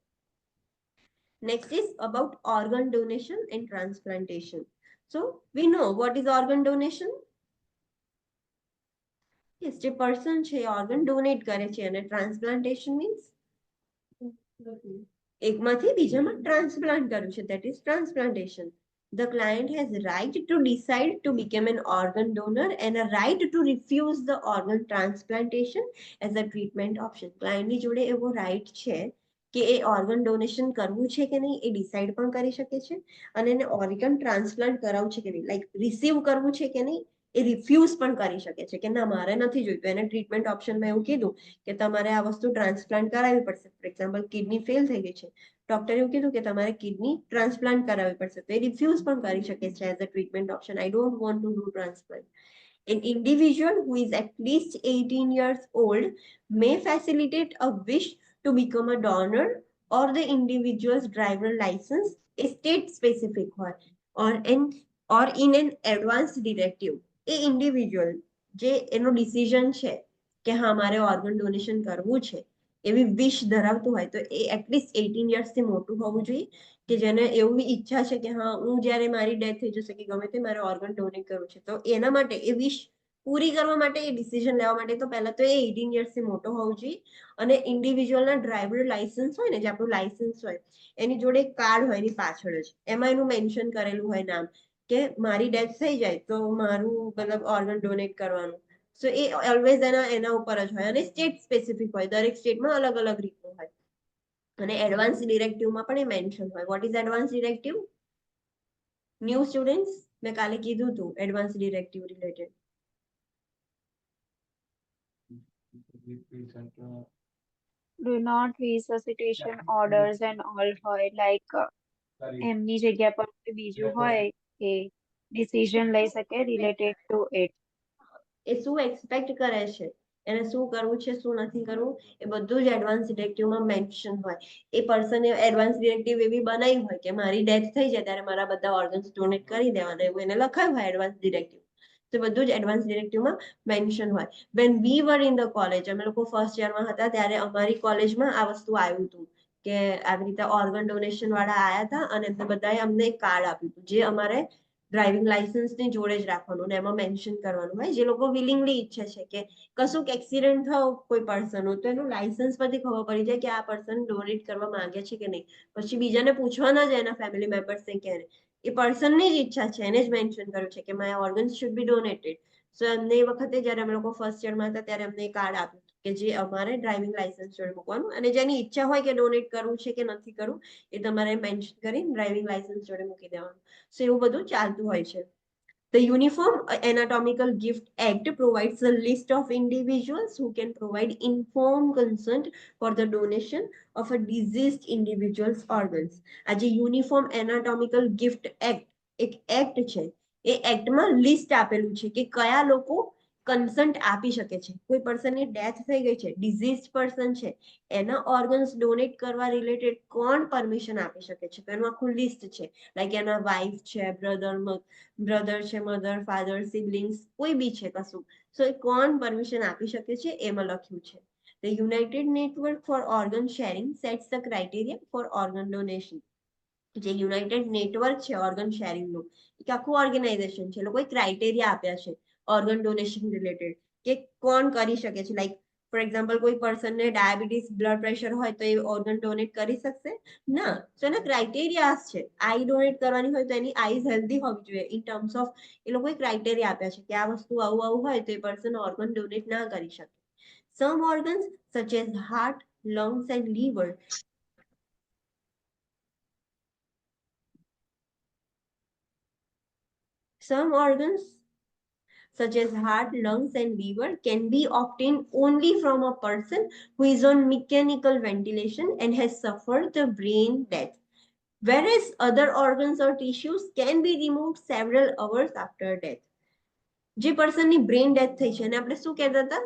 Next is about organ donation and transplantation. So we know what is organ donation. Yes, જે person છે organ donate કરે છે, અને transplantation means એકમાંથી બીજામાં ટ્રાન્સપ્લાન્ટ કરવું છે, that is transplantation. The client has right to decide to become an organ donor and a right to refuse the organ transplantation as a treatment option. ક્લાયન્ટની જોડે એવો right છે કે એ ઓર્ગન ડોનેશન કરવું છે કે નહીં એ ડિસાઇડ પણ કરી શકે છે, અને એને ઓર્ગન ટ્રાન્સપ્લાન્ટ કરાવવું છે કે નહીં, લાઈક રિસીવ કરવું છે કે નહીં એ રિફ્યુઝ પણ કરી શકે છે કે ના મારે નથી જોઈતું. એને ટ્રીટમેન્ટ ઓપ્શનમાં એવું કીધું કે તમારે આ વસ્તુ ટ્રાન્સપ્લાન્ટ કરાવવી પડશે. ફોર એક્ઝામ્પલ કિડની ફેલ થઈ ગઈ છે, ડોક્ટરે એવું કીધું કે તમારે કિડની ટ્રાન્સપ્લાન્ટ કરાવવી પડશે, તો એ રિફ્યુઝ પણ કરી શકે છે as a treatment option. I don't want to do transplant. An individual who is at least 18 years old may facilitate a wish to become a donor, or the individual's driver license is state specific or in an advance directive. A individual જે એનો decision છે કે હા મારે organ donation કરવું છે એવી વિશ ધરાવતું હોય તો એ એટલીસ્ટ 18 યર્સથી મોટું હોવું જોઈએ, કે જેને એવી ઈચ્છા છે કે હા હું જ્યારે મારી ડેથ થઈ જશે કે ગમે તે મારે ઓર્ગન ડોનેટ કરવું છે, તો એના માટે એ વિશ પૂરી કરવા માટે એ ડિસિઝન લેવા માટે તો પહેલા તો એ 18 યર્સથી મોટો હોવો જોઈએ અને ઇન્ડિવિજ્યુઅલના ડ્રાઈવર લાયસન્સ હોય ને, જે આપણું લાયસન્સ હોય એની જોડે એક કાર્ડ હોય એની પાછળ જ, એમાં એનું મેન્શન કરેલું હોય નામ કે મારી ડેથ થઈ જાય તો મારું મતલબ ઓર્ગન ડોનેટ કરવાનું. સો એ ઓલવેઝ એના ઉપર જ હોય અને સ્ટેટ સ્પેસિફિક હોય, દરેક સ્ટેટમાં અલગ અલગ રીતનું હોય. અને એડવાન્સ ડિરેક્ટિવમાં પણ એ મેન્શન હોય. What is advance directive? New students, મેં કાલે કીધું હતું advance directive related. Do not resuscitation orders and all હોય, like એમની જગ્યા પર કોઈ બીજું હોય એ ડિસિઝન લઈ શકે રિલેટેડ ટુ ઇટ. એ શું એક્સપેક્ટ કરે છે, એને શું કરવું છે, શું નથી કરવું, એ બધું જ એડવાન્સ ડિરેક્ટિવમાં મેન્શન હોય. એ પર્સને એડવાન્સ ડિરેક્ટિવ એવી બનાવી હોય કે મારી ડેથ થઈ જાય ત્યારે મારા બધા ઓર્ગન્સ ડોનેટ કરી દેવાના, એવું એને લખાયું હોય એડવાન્સ ડિરેક્ટિવ. તો બધું જ એડવાન્સ ડિરેક્ટિવમાં મેન્શન હોય. When we var in the college, અમે લોકો ફર્સ્ટ યરમાં હતા ત્યારે અમારી કોલેજમાં આ વસ્તુ આવ્યું હતું કે આવી રીતે ઓર્ગન ડોનેશન વાળા આવ્યા હતા અને એમને બધાએ અમને એક કાર્ડ આપ્યું હતું જે અમારે ડ્રાઇવિંગ લાયસન્સની જોડે જ રાખવાનું ને એમાં મેન્શન કરવાનું હોય. જે લોકો વિલિંગલી ઈચ્છે છે કે કશુંક એક્સિડન્ટ થયો કોઈ પર્સનનું તો એનું લાયસન્સ પરથી ખબર પડી જાય કે આ પર્સન ડોનેટ કરવા માંગે છે કે નહીં. પછી બીજાને પૂછવા ના જાય એના ફેમિલી મેમ્બર્સને ક્યારે, એ પર્સનની જ ઈચ્છા છે, એને જ મેન્શન કર્યું છે કે my organs should be donated. So એમને એ વખતે જ્યારે અમે લોકો ફર્સ્ટ યરમાં હતા ત્યારે અમને કાર્ડ આપ્યું કે જે અમારે ડ્રાઇવિંગ લાયસન્સ જોડે મૂકવાનું અને જેની ઈચ્છા હોય કે ડોનેટ કરવું છે કે નથી કરવું એ તમારે મેન્શન કરીને ડ્રાઇવિંગ લાયસન્સ જોડે મૂકી દેવાનું. સો એવું બધું ચાલતું હોય છે. The Uniform Anatomical Gift Act provides a list of individuals who can provide informed consent for the donation of a deceased individual's organs. આ જે યુનિફોર્મ એનાટોમિકલ ગિફ્ટ એક્ટ એક એક્ટ છે, એ એક્ટમાં લિસ્ટ આપેલું છે કે કયા લોકો કન્સન્ટ આપી શકે છે. કોઈ પર્સનની ડેથ થઈ ગઈ છે, ડિઝીઝ પર્સન છે, એના ઓર્ગન્સ ડોનેટ કરવા રિલેટેડ કોણ પરમિશન આપી શકે છે, તો એનું આખું લિસ્ટ છે. લાઈક એના વાઇફ છે, બ્રધર છે, મધર, ફાધર, સિબલિંગ્સ કોઈ બી છે કશું, સો એ કોણ પરમિશન આપી શકે છે એમાં લખ્યું છે. The United Network for Organ Sharing sets the criteria for organ donation. જે યુનાઇટેડ નેટવર્ક છે ઓર્ગન શેરિંગનું, એક આખું ઓર્ગેનાઇઝેશન છે. લોકોએ ક્રાઇટેરિયા આપ્યા છે ઓર્ગન ડોનેશન રિલેટેડ કે કોણ કરી શકે છે. લાઈક ફોર એક્ઝામ્પલ કોઈ પર્સનને ડાયાબિટીસ, બ્લડ પ્રેશર હોય તો એ ઓર્ગન ડોનેટ કરી શકશે ના. તો એના ક્રાઇટેરિયાસ છે. આઈ ડોનેટ કરવાની હોય તો એની આઈઝ હેલ્ધી હોવી જોઈએ. ઇન ટર્મ્સ ઓફ એ લોકોએ ક્રાઇટેરિયા આપ્યા છે કે આ વસ્તુ આવું આવું હોય તો એ પર્સન ઓર્ગન ડોનેટ ના કરી શકે. Some organs such as heart, lungs and liver Some organs, such as heart, lungs, and liver, can be obtained only from a person who is on mechanical ventilation and has suffered the brain death, whereas other organs or tissues can be removed several hours after death. જે પર્સનની brain death થઈ છે એને આપણે શું કહેતા હતા?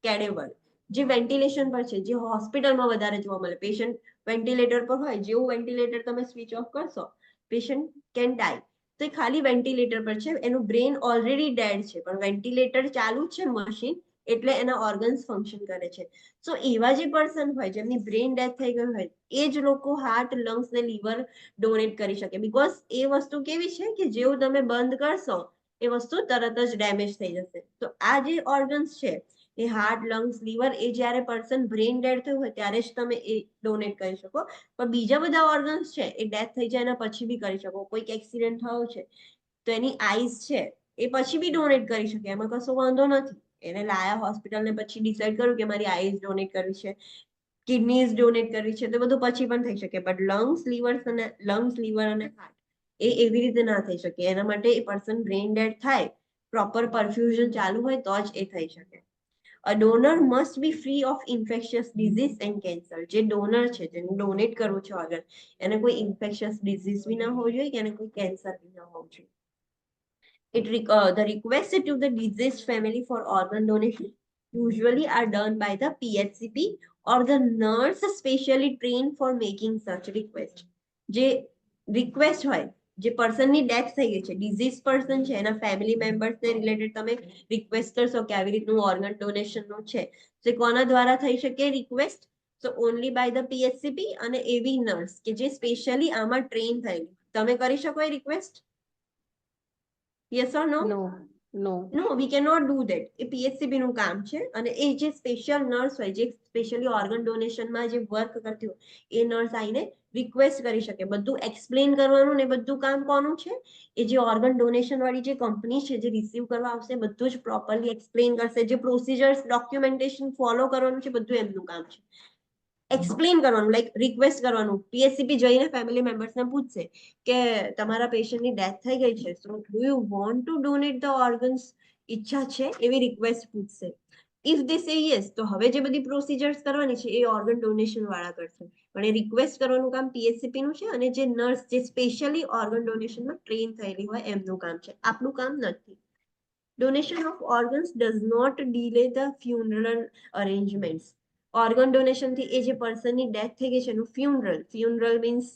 કેડેવર. જે ventilation પર છે, જે હોસ્પિટલમાં વધારે જોવા મળે, પેશન્ટ વેન્ટિલેટર પર હોય, જેવું વેન્ટિલેટર તમે સ્વિચ ઓફ કરશો પેશન્ટ કેન ડાય. તો એ ખાલી વેન્ટિલેટર પર છે, એનું બ્રેન ઓલરેડી ડેડ છે પણ વેન્ટિલેટર ચાલુ છે મશીન એટલે એના ઓર્ગન્સ ફંક્શન કરે છે. સો એવા જે પર્સન હોય જેમની બ્રેન ડેથ થઈ ગઈ હોય એ જ લોકો હાર્ટ, લંગ્સ ને લીવર ડોનેટ કરી શકે. બીકોઝ એ વસ્તુ કેવી છે કે જેવું તમે બંધ કરશો એ વસ્તુ તરત જ ડેમેજ થઈ જશે. તો આ જે ઓર્ગન્સ છે એ હાર્ટ, લંગ્સ, લીવર એ જ્યારે પર્સન બ્રેન ડેડ થયું હોય ત્યારે જ તમે એ ડોનેટ કરી શકો. પણ બીજા બધા ઓર્ગન્સ છે એ ડેથ થઈ જાય એના પછી બી કરી શકો. કોઈક એક્સિડન્ટ થયો છે તો એની આઈસ છે એ પછી બી ડોનેટ કરી શકે, એમાં કશો વાંધો નથી. એને લાયા હોસ્પિટલ ને પછી ડિસાઈડ કર્યું કે મારી આઈસ ડોનેટ કરવી છે, કિડનીઝ ડોનેટ કરવી છે, તો બધું પછી પણ થઈ શકે. બટ લંગ્સ, લીવર અને હાર્ટ એ એવી રીતે ના થઈ શકે. એના માટે એ પર્સન બ્રેન ડેડ થાય, પ્રોપર પરફ્યુઝન ચાલુ હોય તો જ એ થઈ શકે. A donor must be free of infectious disease and cancer. જે ડોનર છે, જેને ડોનેટ કરવું છે ઓર્ગન, એને કોઈ ઇન્ફેક્શિયસ ડિઝીઝ બી ના હોવું જોઈએ કે એને કોઈ કેન્સર બી ના હોવું જોઈએ. The requests to the deceased family for organ donation usually are done by the PHCP or the nurse specially trained for making such request. જે રિક્વેસ્ટ હોય, જે પર્સનની ડેથ થઈ ગઈ છે, ડિઝીઝ પર્સન છે, એના ફેમિલી મેમ્બર્સને રિલેટેડ તમે રિક્વેસ્ટ કરશો કે આવી રીતનું ઓર્ગન ડોનેશનનું છે, તો કોના દ્વારા થઈ શકે request? So only by the PHCP અને એવી નર્સ કે જે સ્પેશિયલી આમાં ટ્રેન થયેલી. તમે કરી શકો એ request? Yes or no? No. No no we can not do that. એ PHCP નું કામ છે અને એ જે સ્પેશિયલ નર્સ હોય જે સ્પેશિયલી ઓર્ગન ડોનેશનમાં જે વર્ક કરતી હોય એ નર્સ આવીને રિક્વેસ્ટ કરી શકે. બધું એક્સપ્લેન કરવાનું ને બધું કામ કોનું છે? એ જે ઓર્ગન ડોનેશન વાળી જે કંપની છે જે રિસીવ કરવા આવશે બધું જ પ્રોપરલી એક્સપ્લેન કરશે. જે પ્રોસિજર્સ ડોક્યુમેન્ટેશન ફોલો કરવાનું છે બધું એમનું કામ છે. એક્સપ્લેન કરવાનું, લાઈક રિક્વેસ્ટ કરવાનું. PHCP જઈને ફેમિલી મેમ્બર્સને પૂછશે કે તમારા પેશન્ટની ડેથ થઈ ગઈ છે, સો do you want to donate the organs? ઈચ્છા છે એવી રિક્વેસ્ટ પૂછશે. ઇફ દે સે યસ, તો હવે જે બધી પ્રોસિજર્સ કરવાની છે એ ઓર્ગન ડોનેશન વાળા કરશે. પણ એ રિક્વેસ્ટ કરવાનું કામ PHCP નું છે અને જે નર્સ જે સ્પેશિયલી ઓર્ગન ડોનેશનમાં ટ્રેન થયેલી હોય એમનું કામ છે. આપનું કામ નથી. Donation of organs does not delay the funeral arrangements. Organ donation થી એ જે પર્સનની ડેથ થઈ ગઈ છે એનું ફ્યુનરલ મીન્સ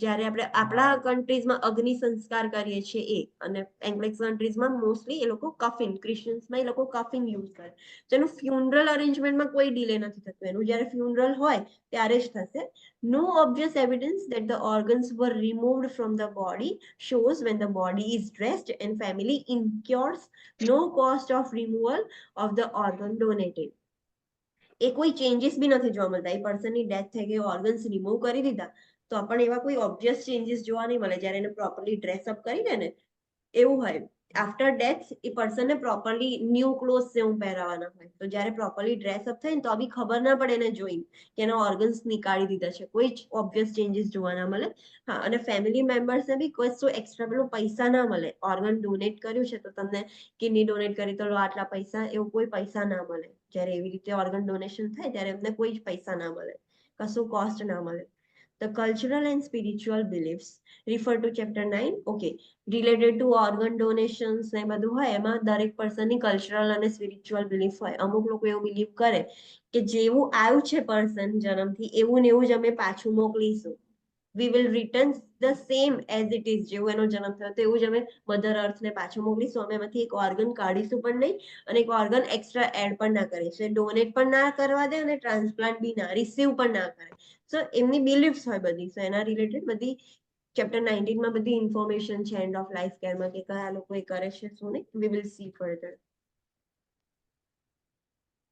જ્યારે આપણે આપણા કન્ટ્રીઝમાં અગ્નિ સંસ્કાર કરીએ છીએ એ, અને એંગ્લિશ કન્ટ્રીઝમાં મોસ્ટલી એ લોકો કફિન, ક્રિશ્ચિયન્સમાં એ લોકો કફિન યુઝ કરે. તો એનું ફ્યુનરલ અરેન્જમેન્ટમાં કોઈ ડિલે નથી થતું. એનું જ્યારે ફ્યુનરલ હોય ત્યારે જ થશે. No obvious evidence that the organs were removed from the body shows when the body is dressed and family incurs no cost of removal of the organ donated. એ કોઈ ચેન્જીસ બી નથી જોવા મળતા. એ પર્સનની ડેથ થઈ ગઈ, ઓર્ગન્સ રિમૂવ કરી દીધા તો પણ એવા કોઈ ઓબ્વિયસ ચેન્જીસ જોવા નહીં મળે. જ્યારે એને પ્રોપરલી ડ્રેસઅપ કરી દે ને એવું હોય. આફ્ટર ડેથ એ પર્સનને પ્રોપરલી ન્યૂ ક્લોથ્સ એવું પહેરાવાના હોય. તો જ્યારે પ્રોપરલી ડ્રેસઅપ થાય ને તો બી ખબર ના પડે એને જોઈને કે એના ઓર્ગન્સ નીકાળી દીધા છે. કોઈ જ ઓબ્વિયસ ચેન્જીસ જોવા ના મળે. હા, અને ફેમિલી મેમ્બર્સને બી કશું એક્સ્ટ્રા પેલું પૈસા ના મળે. ઓર્ગન ડોનેટ કર્યું છે તો તમને કિડની ડોનેટ કરી તો લો આટલા પૈસા, એવું કોઈ પૈસા ના મળે. જ્યારે એવી રીતે ઓર્ગન ડોનેશન થાય ત્યારે એમને કોઈ જ પૈસા ના મળે, કશું કોસ્ટ ના મળે. The cultural and spiritual beliefs refer to chapter 9. Okay, related to organ donations ને બધું હોય એમાં દરેક પર્સનની કલ્ચરલ અને સ્પિરિચ્યુઅલ બિલીફ હોય. અમુક લોકો એવું બિલીવ કરે કે જેવું આવ્યું છે પર્સન જન્મથી એવું ને એવું જ અમે પાછું મોકલીશું. We will return the same as it is. જેવું એનો જન્મ થયો તો એવું જ અમે મધર અર્થને પાછું મોકલીશું. અમે એમાંથી એક ઓર્ગન કાઢીશું પણ નહીં અને એક ઓર્ગન એક્સ્ટ્રા એડ પણ ના કરીશું. ડોનેટ પણ ના કરવા દે અને ટ્રાન્સપ્લાન્ટ બી ના, રિસીવ પણ ના કરે. સો એમની બિલીફ્સ હોય બધી. સો એના રિલેટેડ બધી ચેપ્ટર 19 માં બધી ઇન્ફોર્મેશન છે એન્ડ ઓફ લાઈફ કેરમાં કે કયા લોકો એ કરે છે શું નહીં. We will see further.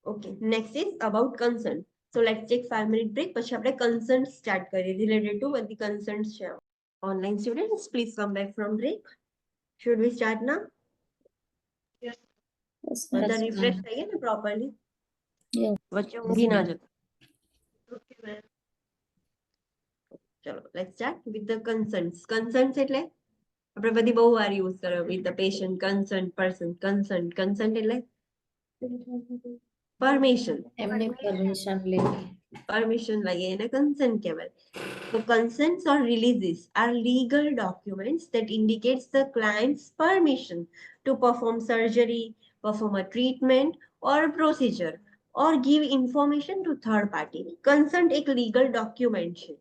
Okay, next is about concern. So let's take 5 minute break. પછી આપણે કન્સર્ન સ્ટાર્ટ કરીએ. રિલેટેડ ટુ બધી કન્સર્ન્સ છે. Online students please come back from break. Should we start now? બધા રિફ્રેશ થઈ ગયા ને properly? વચ્ચે ઊંઘી ના જતા. Okay ma'am. ચલો let's start with the concerns. Concerns એટલે આપણે બધી બહુ વાર યુઝ કર્યો. With the patient, concern person, concern એટલે પરમિશન. એમને પરમિશન લેવી. પરમિશન લઈએ એને કન્સર્ન કહેવાય. So consents or releases are legal documents that indicates the client's permission to perform surgery, perform a treatment or a procedure or give information to third party. Consent એક legal document છે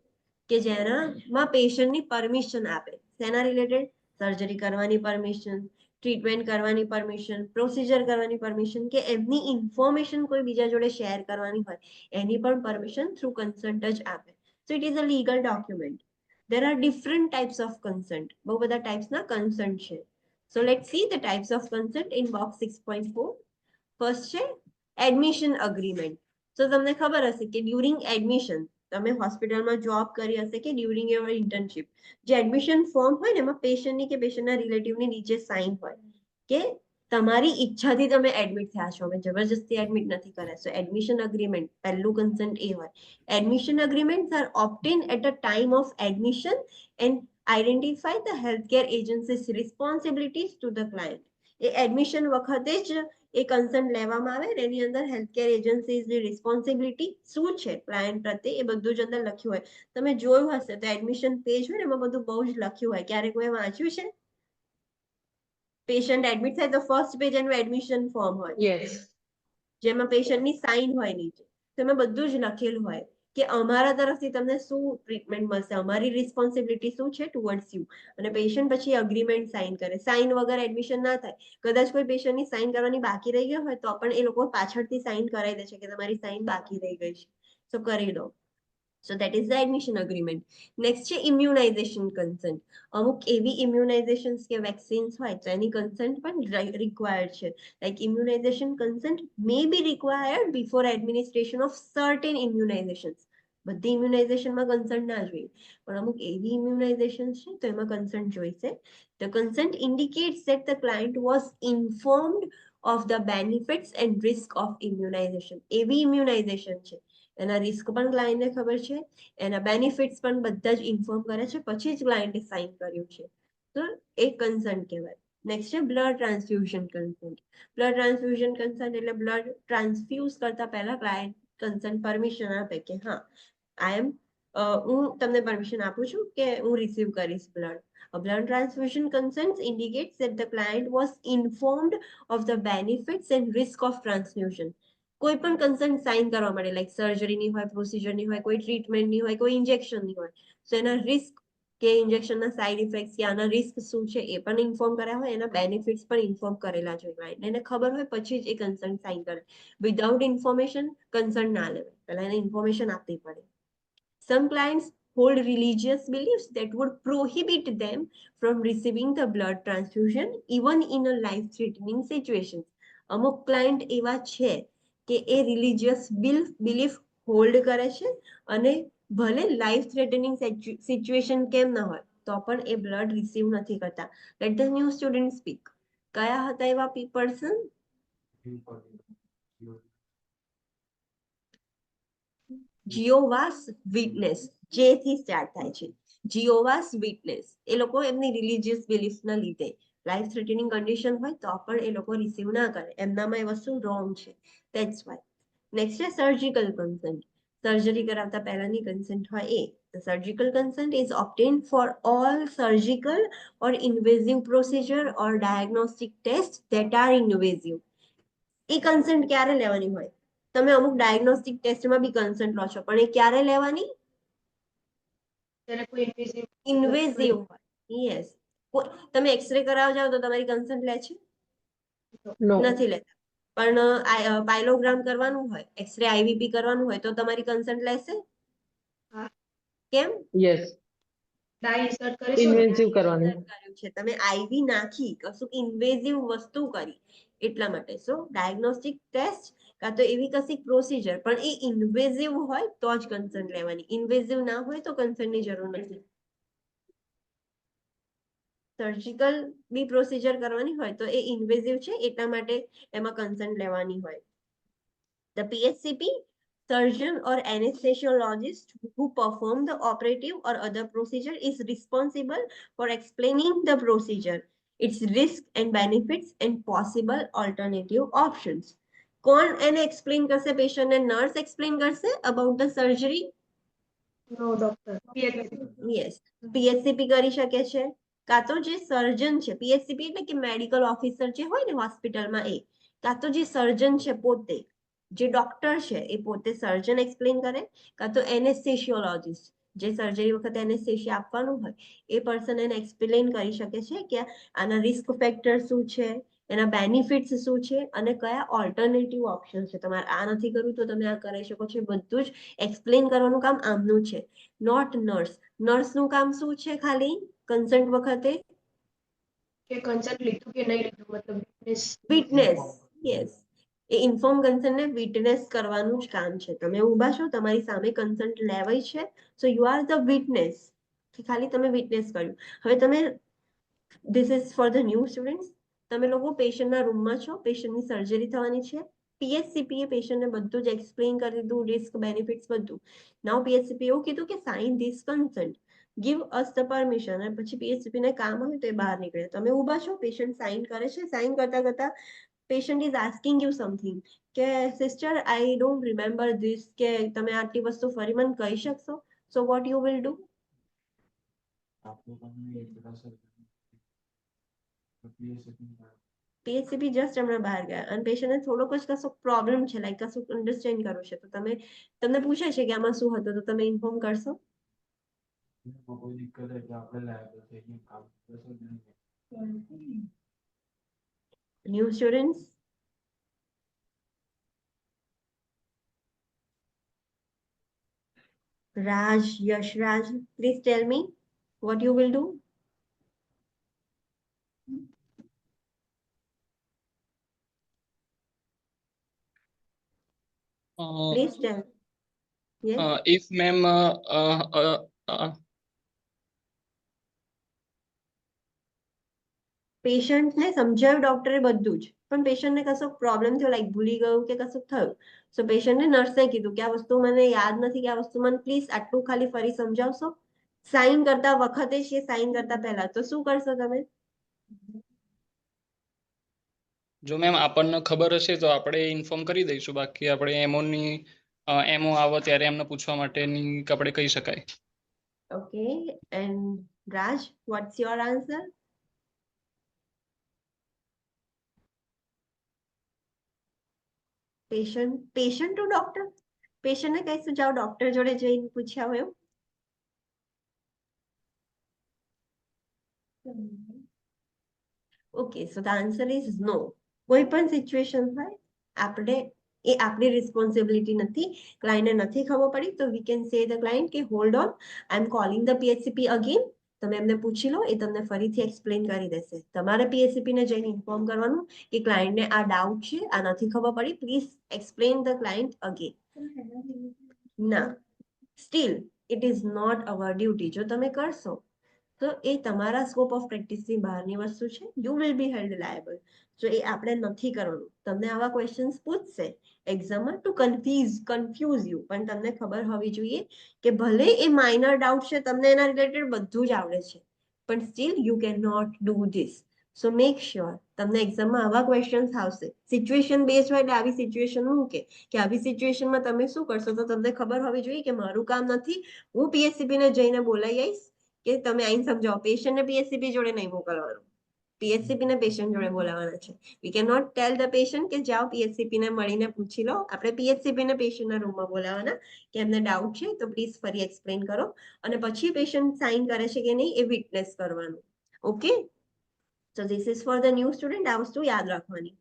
કે જેનામાં પેશન્ટની permission આપે. તેના related surgery કરવાની permission, treatment કરવાની permission, procedure કરવાની permission કે એમની ઇન્ફોર્મેશન કોઈ બીજા જોડે શેર કરવાની હોય એની પણ પરમિશન થ્રુ કન્સન્ટ જ આપે. So it is a legal document. There are different types of consent. બહુ બધા ટાઈપ્સના consent છે. So let's see the types of consent in box 6.4. First છે admission agreement. So તમને ખબર હશે કે ડ્યુરિંગ એડમિશન તમે હોસ્પિટલમાં જોબ કરી હશે કે ડ્યુરિંગ યોર ઇન્ટર્નશિપ જે એડમિશન ફોર્મ હોય ને એમાં પેશન્ટની કે પેશન્ટના રિલેટિવની નીચે સાઇન હોય કે તમારી ઈચ્છાથી તમે એડમિટ થયા છો, અમે જબરજસ્તી એડમિટ નથી કર્યા. સો એડમિશન અગ્રીમેન્ટ પહેલું કન્સન્ટ એ હોય. Admission agreements are obtained at a time of admission and identify the healthcare agency's responsibilities to the client. A admission વખતે જ એ કન્સન્ટ લેવામાં આવે ને એની અંદર હેલ્થકેર એજન્સીઝની રિસ્પોન્સિબિલિટી શું છે ક્લાયન્ટ પ્રત્યે એ બધું જ અંદર લખ્યું હોય. તમે જોયું હશે તો એડમિશન પેજ હોય ને એમાં બધું બહુ જ લખ્યું હોય. ક્યારે કોઈ વાંચ્યું છે? પેશન્ટ એડમિટ થાય તો ફર્સ્ટ પેજ એનું એડમિશન ફોર્મ હોય યસ. જેમાં પેશન્ટની સાઇન હોય નીચે. તો એમાં બધું જ લખેલું હોય કે અમારા તરફથી તમને શું ટ્રીટમેન્ટ મળશે, અમારી રિસ્પોન્સિબિલિટી શું છે ટુવર્ડ્સ યુ. અને પેશન્ટ પછી અગ્રીમેન્ટ સાઇન કરે. સાઇન વગર એડમિશન ના થાય. કદાચ કોઈ પેશન્ટની સાઇન કરવાની બાકી રહી ગઈ હોય તો પણ એ લોકો પાછળથી સાઇન કરાવી દે છે કે તમારી સાઇન બાકી રહી ગઈ છે, તો કરી દો. સો that is the admission agreement. Next છે ઇમ્યુનાઇઝેશન કન્સન્ટ. અમુક એવી ઇમ્યુનાઇઝેશન્સ કે વેક્સિન્સ હોય તો એની કન્સન્ટ પણ રિક્વાયર્ડ છે. Like immunization consent may be required before administration of certain immunizations. બધી ઇમ્યુનાઇઝેશનમાં કન્સન્ટ ના જોઈએ, પણ અમુક એવી ઇમ્યુનાઇઝેશન છે તો એમાં કન્સન્ટ જોઈશે. The consent indicates that the client was informed of the benefits and risk of immunization. એવી ઇમ્યુનાઇઝેશન છે એના રિસ્ક પણ ક્લાયન્ટને ખબર છે, એના બેનિફિટ્સ પણ બધા જ ઇન્ફોર્મ કરે છે, પછી જ ક્લાયન્ટે સાઇન કર્યું છે, તો એ કન્સન્ટ કહેવાય. નેક્સ્ટ છે blood transfusion consent. Blood transfusion consent એટલે બ્લડ ટ્રાન્સફ્યુઝ કરતા પહેલા ક્લાયન્ટ કન્સન્ટ પરમિશન આપે કે હા હું તમને પરમિશન આપું છું કે હું રિસીવ કરીશ blood. A blood transfusion consent indicates that the client was informed of the benefits and risk of transfusion. કોઈ પણ કન્સન્ટ સાઇન કરવા માટે, લાઈક સર્જરીની હોય, પ્રોસિજરની હોય, કોઈ ટ્રીટમેન્ટની હોય, કોઈ ઇન્જેક્શનની હોય, તો એના રિસ્ક કે ઇન્જેક્શનના સાઇડ ઇફેક્ટ્સ કે આના રિસ્ક શું છે એ પણ ઇન્ફોર્મ કર્યા હોય, એના બેનિફિટ્સ પણ ઇન્ફોર્મ કરેલા જોઈએ, એને ખબર હોય પછી જ એ કન્સન્ટ સાઇન કરે. વિધાઉટ ઇન્ફોર્મેશન કન્સન્ટ ના લેવાય, પહેલા એને ઇન્ફોર્મેશન આપવી પડે. Some clients hold religious beliefs that would prohibit them from receiving the blood transfusion even in a life-threatening situation. અમુક ક્લાયન્ટ એવા છે કે એ રિલિજિયસ બિલીફ હોલ્ડ કરે છે અને ભલે લાઈફ થ્રેટનિંગ સિચ્યુએશન કેમ ના હોય તો પણ એ બ્લડ રિસીવ નથી કરતા. Late the new student speak. કયા હતા એવા પર્સન? જીઓવાસ વિટનેસ, જે થી સ્ટાર્ટ થાય છે. જીઓવાસ વિટનેસ એ લોકો એમની રિલિજિયસ બિલીફના લીધે લાઈફ થ્રેટનિંગ કન્ડિશન હોય તો પણ એ લોકો રિસીવ ના કરે, એમનામાં એ વસ્તુ રોંગ છે, ધેટ્સ વાય. નેક્સ્ટ છે સર્જિકલ કન્સન્ટ. સર્જરી કરાવતા પહેલાની કન્સન્ટ હોય એ. The surgical consent is obtained for all surgical or invasive procedure or diagnostic tests that are invasive. A consent ક્યારે લેવાની હોય? તમે અમુક ડાયગ્નોસ્ટિક ટેસ્ટમાં બી કન્સન્ટ લો છો, પણ એ ક્યારે લેવાની? ત્યારે કોઈ ઇન્વેઝિવ હોય. યસ. તમે એક્સરે કરાવવા જાઓ તો તમારી કન્સન્ટ લે છે? નથી લેતા. પણ પાયલોગ્રામ કરવાનું હોય, એક્સરે આઈવીપી કરવાનું હોય તો તમારી કન્સન્ટ લેશે? કેમ? યસ, ડાય ઇન્સર્ટ કરીશું ને ઇન્વેન્સિવ કરવાની. કર્યું છે તમે, આઈવી નાખી કશું ઇન્વેઝિવ વસ્તુ કરી એટલા માટે. સો ડાયગ્નોસ્ટિક ટેસ્ટ કાં તો એવી કશી પ્રોસિજર, પણ એ ઇન્વેઝિવ હોય તો જ કન્સન્ટ લેવાની, ઇન્વેઝિવ ના હોય તો કન્સન્ટની જરૂર નથી. સર્જિકલ બી પ્રોસિજર કરવાની હોય તો એ ઇન્વેઝિવ છે એટલા માટે એમાં કન્સન્ટ લેવાની હોય. The PHCP surgeon or anesthesiologist who perform the operative or other procedure is responsible for explaining the procedure, its risk and benefits and possible alternative options. કોણ એને એક્સપ્લેન કરશે? પેશન્ટ ને નર્સ એક્સપ્લેન કરશે about the surgery? No doctor. Yes, PHCP કરી શકે છે, કાં તો જે સર્જન છે, પીએચસીપી એટલે કે મેડિકલ ઓફિસર જે હોય ને હોસ્પિટલમાં એ, કાં તો જે સર્જન છે પોતે, જે ડોક્ટર છે એ પોતે સર્જન એક્સપ્લેન કરે, કાં તો એનેસ્થેશિયોલોજિસ્ટ જે સર્જરી વખતે એનેસ્થેશિયા આપવાનું હોય એ પર્સન એને એક્સપ્લેન કરી શકે છે કે આના રિસ્ક ફેક્ટર શું છે, એના બેનિફિટ્સ શું છે અને કયા ઓલ્ટરનેટિવ ઓપ્શન છે. તમારે આ નથી કરવું તો તમે આ કરી શકો છો. બધું જ એક્સપ્લેન કરવાનું કામ આમનું છે, નોટ નર્સ. નર્સનું કામ શું છે? ખાલી કન્સન્ટ વખતે કે કન્સન્ટ લીધું કે નહીં લીધું, મતલબ વિટનેસ. યસ, એ ઇન્ફોર્મ કન્સન્ટને વિટનેસ કરવાનું જ કામ છે. તમે ઊભા છો, તમારી સામે કન્સન્ટ લેવાય છે, so you are the witness. ખાલી તમે વિટનેસ કર્યું. હવે તમે, this is for the new students, તમે લોકો પેશન્ટના રૂમમાં છો, પેશન્ટની સર્જરી થવાની છે, પીએચસીપી એ પેશન્ટને બધું જ એક્સપ્લેન કરી દીધું, રિસ્ક બેનિફિટ્સ બધું. નાઉ પીએચસીપી એવું કીધું કે sign this consent, give us the permission, અને પછી પીએચસીપી ને કામ હોય તો એ બહાર નીકળે. તમે ઊભા છો, પેશન્ટ સાઇન કરે છે, સાઇન કરતા કરતા patient is asking you something કે sister I don't remember this, કે તમે આટલી વસ્તુ ફરી મને કહી શકશો? So what you will do? PHCP just હમણાં બહાર ગયા અને પેશન્ટને થોડોક જ કશો પ્રોબ્લેમ છે, લાઈક કશું અન્ડરસ્ટેન્ડ કરવું છે, તો તમને પૂછે છે કે આમાં શું હતું તો તમે ઇન્ફોર્મ કરશો? કોઈ દિક્કત હોય તો આપણે લાયબલ થઈને કામ કરશો નહીં. New students, Raj, Yashraj, please tell me what you will do. Please tell. Yes. if ma'am પેશન્ટને સમજાવ્યું ડોક્ટરે બધું જ, પણ પેશન્ટને કશો પ્રોબ્લેમ થયો, લાઈક ભૂલી ગયું કે કશું થયું, સો પેશન્ટને નર્સે કીધું કે આ વસ્તુ મને યાદ નથી, કે આ વસ્તુ મને પ્લીઝ આટલું ખાલી ફરી સમજાવશો. સાઈન કરતા વખતે છે, સાઈન કરતા પહેલા તો શું કરશો તમે? જો મેમ આપણને ખબર હશે તો આપણે ઇન્ફોર્મ કરી દઈશું, બાકી આપણે એમઓ આવે ત્યારે એમને પૂછવા માટેની આપણે કહી શકાય. Okay, and Raj, what's your answer? Patient to doctor, પેશન્ટને કહીશું જાઓ ડોક્ટર જોડે જઈને પૂછ્યા હોય એવું. Okay, so the answer is no. કોઈ પણ સિચ્યુએશન હોય આપણે એ આપણી રિસ્પોન્સિબિલિટી નથી, ક્લાયન્ટને નથી ખબર પડી તો we can say the client કે hold on, I am calling the PHCP again. તમે એમને પૂછી લો, એ તમને ફરીથી એક્સપ્લેન કરી દેશે. તમારે પીએચસીપી ને જઈને ઇન્ફોર્મ કરવાનું કે ક્લાયન્ટને આ ડાઉટ છે, આ નથી ખબર પડી, please explain the client again. ના, still it is not our duty. જો તમે કરશો તો એ તમારા સ્કોપ ઓફ પ્રેક્ટિસની બહારની વસ્તુ છે. You will be held liable. જો એ આપણે નથી કરવાનું. તમને આવા ક્વેશ્ચન્સ પૂછશે એક્ઝામમાં ટુ કન્ફ્યુઝ યુ, પણ તમને ખબર હોવી જોઈએ કે ભલે એ માઇનર ડાઉટ છે, તમને એના રિલેટેડ બધું જ આવડે છે, પણ still you can not do this. So make sure તમને એક્ઝામમાં આવા ક્વેશ્ચન્સ આવશે, સિચ્યુએશન બેઝ હોય એટલે આવી સિચ્યુએશન મૂકે કે આવી સિચ્યુએશનમાં તમે શું કરશો, તો તમને ખબર હોવી જોઈએ કે મારું કામ નથી, હું પીએચસીપી ને જઈને બોલાઈ આવીશ કે તમે આઈને સમજાવો. પેશન્ટને પીએચસીપી જોડે નહીં મોકલવાનું, પીએચસીપી ને પેશન્ટ જોડે બોલાવવાના છે. We can not tell the patient કે જાઓ પીએચસીપી ને મળીને પૂછી લો. આપણે પીએચસીપી ને પેશન્ટના રૂમમાં બોલાવવાના કે એમને ડાઉટ છે તો પ્લીઝ ફરી એક્સપ્લેન કરો, અને પછી પેશન્ટ સાઇન કરે છે કે નહીં એ વિટનેસ કરવાનું. Okay, so this is for the new student, આ વસ્તુ યાદ રાખવાની.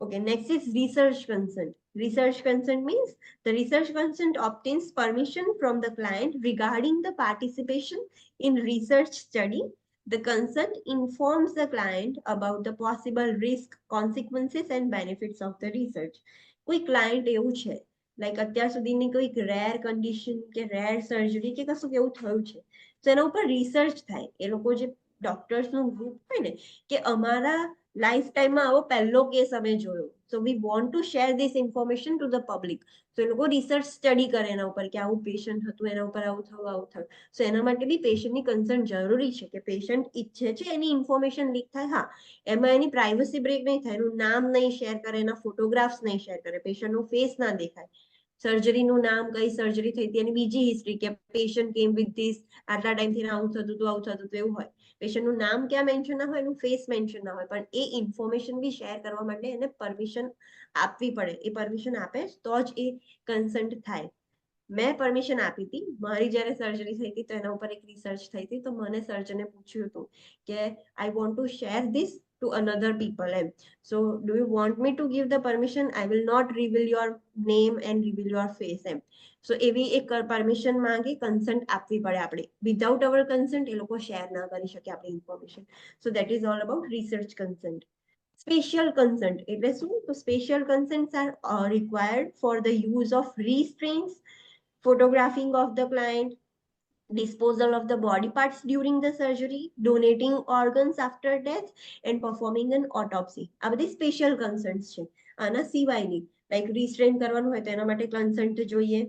Okay, next is research consent. Research consent means the research consent obtains permission from the client regarding the participation in research study. The consent informs the client about the possible risk, consequences and benefits of the research. કોઈ client એવું છે, like અત્યાર સુધીની કોઈક rare condition કે rare surgery કે કશું એવું થયું છે, તો એના ઉપર રિસર્ચ થાય. એ લોકો જે ડોક્ટર્સનું ગ્રુપ હોય ને કે અમારા લાઈફ ટાઈમમાં આવો પહેલો કેસ અમે જોયો, so we want to share this information to the public. તો એ લોકો રિસર્ચ સ્ટડી કરે એના ઉપર કે આવું પેશન્ટ હતું, એના ઉપર આવું થયું. સો એના માટે બી પેશન્ટની કન્સર્ન જરૂરી છે કે પેશન્ટ ઈચ્છે છે એની ઇન્ફોર્મેશન લીક થાય. હા, એમાં એની પ્રાઇવસી બ્રેક નહીં થાય, એનું નામ નહીં શેર કરે, એના ફોટોગ્રાફ્સ નહીં શેર કરે, પેશન્ટનો ફેસ ના દેખાય, સર્જરીનું નામ, કઈ સર્જરી થઈ હતી, એની બીજી હિસ્ટ્રી કે પેશન્ટ કેમ વિથ ધીસ, આટલા ટાઈમથી આવું થતું હતું એવું હોય. પેશન્ટનું નામ ક્યાં મેન્શન ના હોય, એનું ફેસ મેન્શન ના હોય, પણ એ ઇન્ફોર્મેશન બી શેર કરવા માટે એને પરમિશન આપવી પડે. એ પરમિશન આપે તો જ એ કન્સન્ટ થાય. મેં પરમિશન આપી હતી મારી જ્યારે સર્જરી થઈ હતી, તો એના ઉપર એક રિસર્ચ થઈ હતી, તો મને સર્જને પૂછ્યું હતું કે I want to share this to another people એમ, so do you want me to give the permission, I will not reveal your name and reveal your face એમ. સો એવી એક પરમિશન માંગે, કન્સન્ટ આપવી પડે આપણે. વિધાઉટ અવર consent એ લોકો share ના કરી શકે આપણી information. So that is all about research consent. Special consent એટલે શું? તો special consents are required for the use of restraints, photographing of the client, disposal of the body parts during the surgery, donating organs after death and performing an autopsy. આ બધી special કન્સન્ટ્સ છે. આના સિવાયની like રિસ્ટ્રેન કરવાનું હોય તો એના માટે કન્સન્ટ જોઈએ.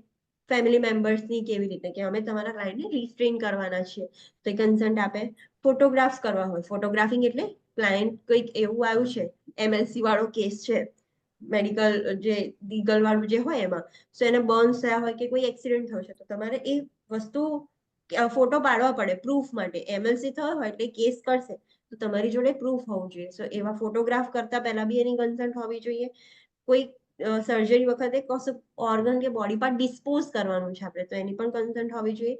ફેમિલી મેમ્બર્સની કેવી રીતે કે અમે તમારા ક્લાયન્ટને રિસ્ટ્રેન કરવાના છીએ તો એ કન્સન્ટ આપે. ફોટોગ્રાફ્સ કરવા હોય, ફોટોગ્રાફિંગ એટલે ક્લાયન્ટ કંઈક એવું આવ્યું છે, એમએલસી વાળો કેસ છે, મેડિકલ જે લીગલ વાળું જે હોય એમાં, સો એને બર્ન્સ થયા હોય કે કોઈ એક્સિડન્ટ થયો છે, તો તમારે એ વસ્તુ ફોટો પાડવા પડે પ્રૂફ માટે. એમએલસી થયો હોય એટલે કેસ કરશે તો તમારી જોડે પ્રૂફ હોવું જોઈએ. સો એવા ફોટોગ્રાફ કરતા પહેલા બી એની કન્સન્ટ હોવી જોઈએ. કોઈ સર્જરી વખતે કશું ઓર્ગન કે બોડી પાર્ટ ડિસ્પોઝ કરવાનું છે આપણે, તો એની પણ કન્સન્ટ હોવી જોઈએ.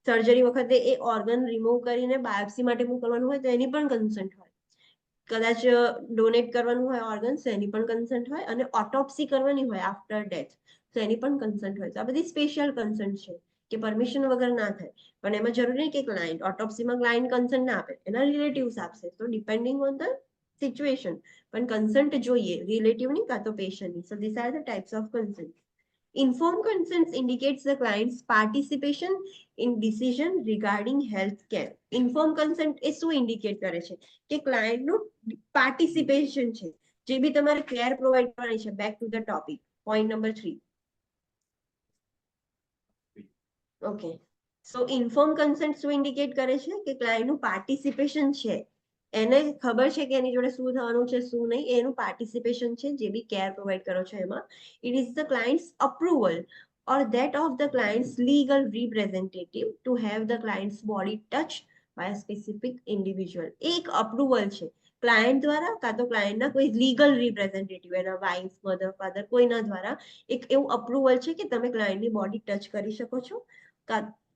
સર્જરી વખતે એ ઓર્ગન રિમૂવ કરીને બાયોપ્સી માટે મોકલવાનું હોય તો એની પણ કન્સન્ટ હોય. કદાચ ડોનેટ કરવાનું હોય ઓર્ગન્સ તો એની પણ કન્સન્ટ હોય, અને ઓટોપ્સી કરવાની હોય આફ્ટર ડેથ તો એની પણ કન્સન્ટ હોય. તો આ બધી સ્પેશિયલ કન્સન્ટ છે. કે પરમિશન વગર ના થાય, પણ એમાં જરૂરી નહીં કે ક્લાયન્ટ ઓટોપ્સીમાં ક્લાયન્ટ કન્સન્ટ ના આપે, એના રિલેટિવ્સ આપશે. તો ડિપેન્ડિંગ ઓન ધ સિચ્યુએશન, પણ કન્સન્ટ જોઈએ, રિલેટિવની કાં તો પેશન્ટની. So this are the types of consent. Informed consent indicates the client's participation in decision regarding health care. Informed consent એ શું ઇન્ડિકેટ કરે છે કે ક્લાયન્ટનું પાર્ટિસિપેશન છે, જે બી તમારે કેર પ્રોવાઈડ કરવાની છે. Back to the topic, point number 3. Okay, so inform consent શું ઇન્ડિકેટ કરે છે કે ક્લાયન્ટનું પાર્ટિસિપેશન છે, એને ખબર છે કે એની જોડે શું થવાનું છે શું નહીં, એનું પાર્ટિસિપેશન છે જે બી કેર પ્રોવાઈડ કરો છો એમાં. It is the clients approval or that of the client's legal representative to have the client's body touched by a specific individual. એક અપ્રુવલ છે ક્લાયન્ટ દ્વારા કાં તો ક્લાયન્ટના કોઈ લીગલ રિપ્રેઝેન્ટેટિવ, એના વાઇફ, મધર, ફાધર, કોઈના દ્વારા એક એવું અપ્રુવલ છે કે તમે ક્લાયન્ટની બોડી ટચ કરી શકો છો,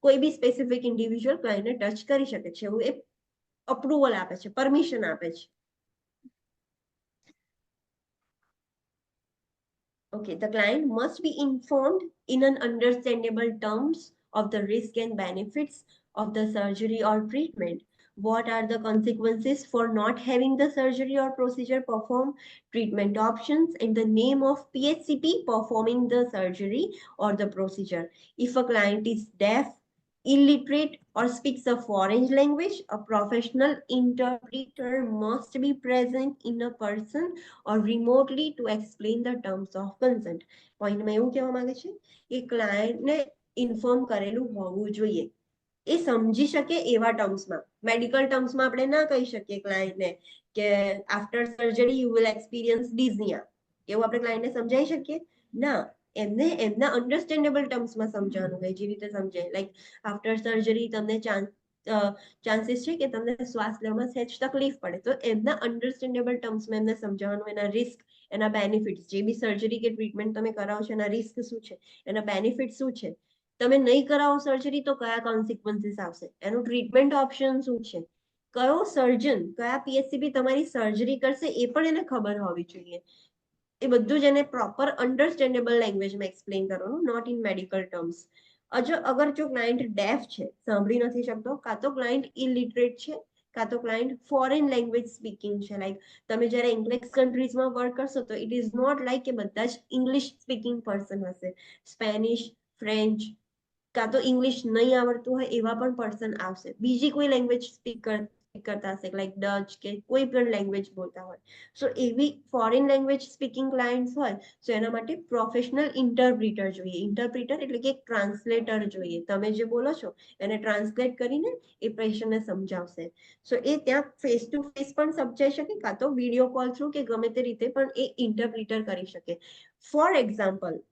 કોઈ બી સ્પેસિફિક ઇન્ડિવિજ્યુઅલ ક્લાયન્ટને ટચ કરી શકે છે, એવું એ અપ્રુવલ આપે છે, પરમિશન આપે છે. Okay, the client must be informed in an understandable terms of the risk and benefits of the surgery or treatment. What are the consequences for not having the surgery or procedure performed, treatment options, and the name of PHCP performing the surgery or the procedure. If a client is deaf, illiterate, or speaks a foreign language, a professional interpreter must be present in a person or remotely to explain the terms of consent. પોઈન્ટમાં એવું કહેવા માંગે છે કે ક્લાયન્ટને inform કરેલું હોવું જોઈએ, એ સમજી શકે એવા ટર્મ્સમાં. મેડિકલ ટર્મ્સમાં આપણે ના કહી શકીએ ક્લાયન્ટને કે after surgery you will experience dyspnea, એવું આપણે ક્લાયન્ટને સમજાવી શકીએ ના. એમને એમના અન્ડરસ્ટેન્ડેબલ ટર્મ્સમાં સમજાવવાનું હોય, જે રીતે સમજે. લાઈક આફ્ટર સર્જરી તમને ચાન્સીસ છે કે તમને શ્વાસ લેવામાં સહેજ તકલીફ પડે, તો એમના અન્ડરસ્ટેન્ડેબલ ટર્મ્સમાં એમને સમજાવવાનું, એના રિસ્ક, એના બેનિફિટ્સ, જે બી સર્જરી કે ટ્રીટમેન્ટ તમે કરાવો છો એના રિસ્ક શું છે, એના બેનિફિટ શું છે, તમે નહીં કરાવો સર્જરી તો કયા કોન્સિક્વન્સીસ આવશે, એનું ટ્રીટમેન્ટ ઓપ્શન શું છે, કયો સર્જન, કયા પીએચસીપી તમારી સર્જરી કરશે એ પણ એને ખબર હોવી જોઈએ. એ બધું જ એને પ્રોપર અન્ડરસ્ટેન્ડેબલ લેંગ્વેજમાં એક્સપ્લેન કરવાનું, નોટ ઇન મેડિકલ ટર્મ્સ. અગર જો ક્લાયન્ટ ડેફ છે, સાંભળી નથી શકતો, કાં તો ક્લાયન્ટ ઇલિટરેટ છે, કાં તો ક્લાયન્ટ ફોરેન લેંગ્વેજ સ્પીકિંગ છે. લાઈક તમે જ્યારે ઇંગ્લિશ કન્ટ્રીઝમાં વર્ક કરશો તો ઇટ ઇઝ નોટ લાઈક કે બધા જ ઇંગ્લિશ સ્પીકિંગ પર્સન હશે. સ્પેનિશ, ફ્રેન્ચ, કાં તો ઇંગ્લિશ નહીં આવડતું હોય એવા પણ પર્સન આવશે, બીજી કોઈ લેંગ્વેજ સ્પીક કરતા હશે, લાઈક ડચ કે કોઈ પણ લેંગ્વેજ બોલતા હોય. સો એવી ફોરેન લેંગ્વેજ સ્પીકિંગ ક્લાયન્ટ્સ હોય, સો એના માટે પ્રોફેશનલ ઇન્ટરપ્રિટર જોઈએ. ઇન્ટરપ્રિટર એટલે કે ટ્રાન્સલેટર જોઈએ, તમે જે બોલો છો એને ટ્રાન્સલેટ કરીને એ પેશન્ટને સમજાવશે. સો એ ત્યાં ફેસ ટુ ફેસ પણ સમજાઈ શકે, કાં તો વિડીયો કોલ થ્રુ કે ગમે તે રીતે પણ એ ઇન્ટરપ્રિટર કરી શકે. For example,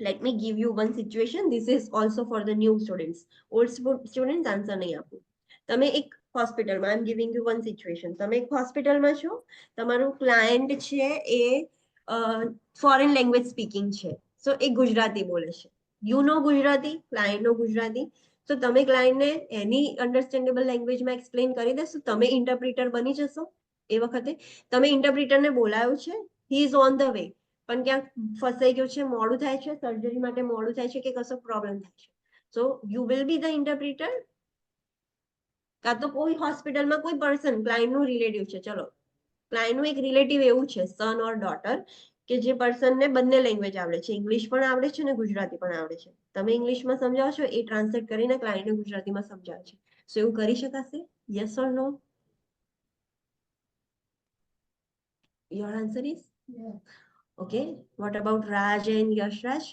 let me give you one situation. This is also for the new students. Old students answer નહીં આપું. તમે એક હોસ્પિટલમાં, I am giving you one situation. તમે એક હોસ્પિટલમાં છો, તમારું ક્લાયન્ટ છે એ ફોરેન લેંગ્વેજ સ્પીકિંગ છે, સો એ ગુજરાતી બોલે છે, યુ નો ગુજરાતી, ક્લાયન્ટ નો ગુજરાતી. તો તમે ક્લાયન્ટને એની અન્ડરસ્ટેન્ડેબલ લેંગ્વેજમાં એક્સપ્લેન કરી દેશો, તમે ઇન્ટરપ્રિટર બની જશો. એ વખતે તમે ઇન્ટરપ્રિટરને બોલાવ્યો છે, he is on the way, પણ ક્યાંક ફસાઈ ગયું છે, મોડું થાય છે, સર્જરી માટે મોડું થાય છે કે કશો પ્રોબ્લેમ થાય છે, so you will B the interpreter. કાં તો કોઈ હોસ્પિટલમાં કોઈ પર્સન ક્લાયન્ટનું રિલેટિવ છે, ચલો ક્લાયન્ટનું એક રિલેટિવ એવું છે, સન ઓર ડોટર, કે જે પર્સનને બંને લેંગ્વેજ આવડે છે, ઇંગ્લિશ પણ આવડે છે અને ગુજરાતી પણ આવડે છે. તમે ઇંગ્લિશમાં સમજાવો છો, એ ટ્રાન્સલેટ કરીને ક્લાયન્ટને ગુજરાતીમાં સમજાવે છે. સો એવું કરી શકાશે? Yes or no? Your answer is? Yeah. Okay. What about Raj and Yashraj?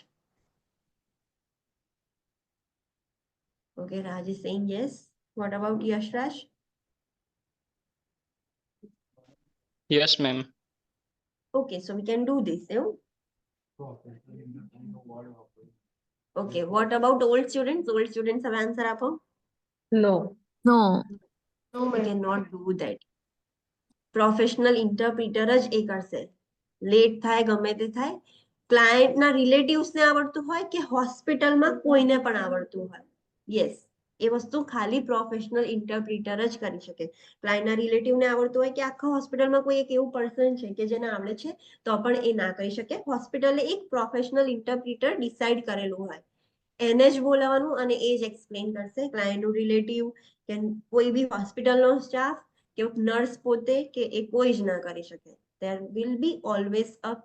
Okay, Raj is saying yes. What about Yashraj? Yes, ma'am. Okay, so we can do this. Okay, what about old students? Old students have answer આપો. No. No. No, We ma'am. cannot do that. Professional interpreter જ એ કરશે. Late થાય, ગમે તે થાય, ક્લાયન્ટના રિલેટિવ્સને આવડતું હોય કે હોસ્પિટલમાં કોઈને પણ આવડતું હોય, યસ, એ વસ્તુ ખાલી પ્રોફેશનલ ઇન્ટરપ્રિટર જ કરી શકે. ક્લાયન્ટના રિલેટિવને આવડતું હોય કે આખા હોસ્પિટલમાં કોઈ એક એવું પર્સન છે કે જેને આવડે છે તો પણ એ ના કરી શકે. હોસ્પિટલે એક પ્રોફેશનલ ઇન્ટરપ્રિટર ડિસાઇડ કરેલું હોય, એને જ બોલાવવાનું અને એ જ એક્સપ્લેન કરશે. ક્લાયન્ટનું રિલેટિવ કે કોઈ બી હોસ્પિટલનો સ્ટાફ કે નર્સ પોતે કે એ કોઈ જ ના કરી શકે. there will be always a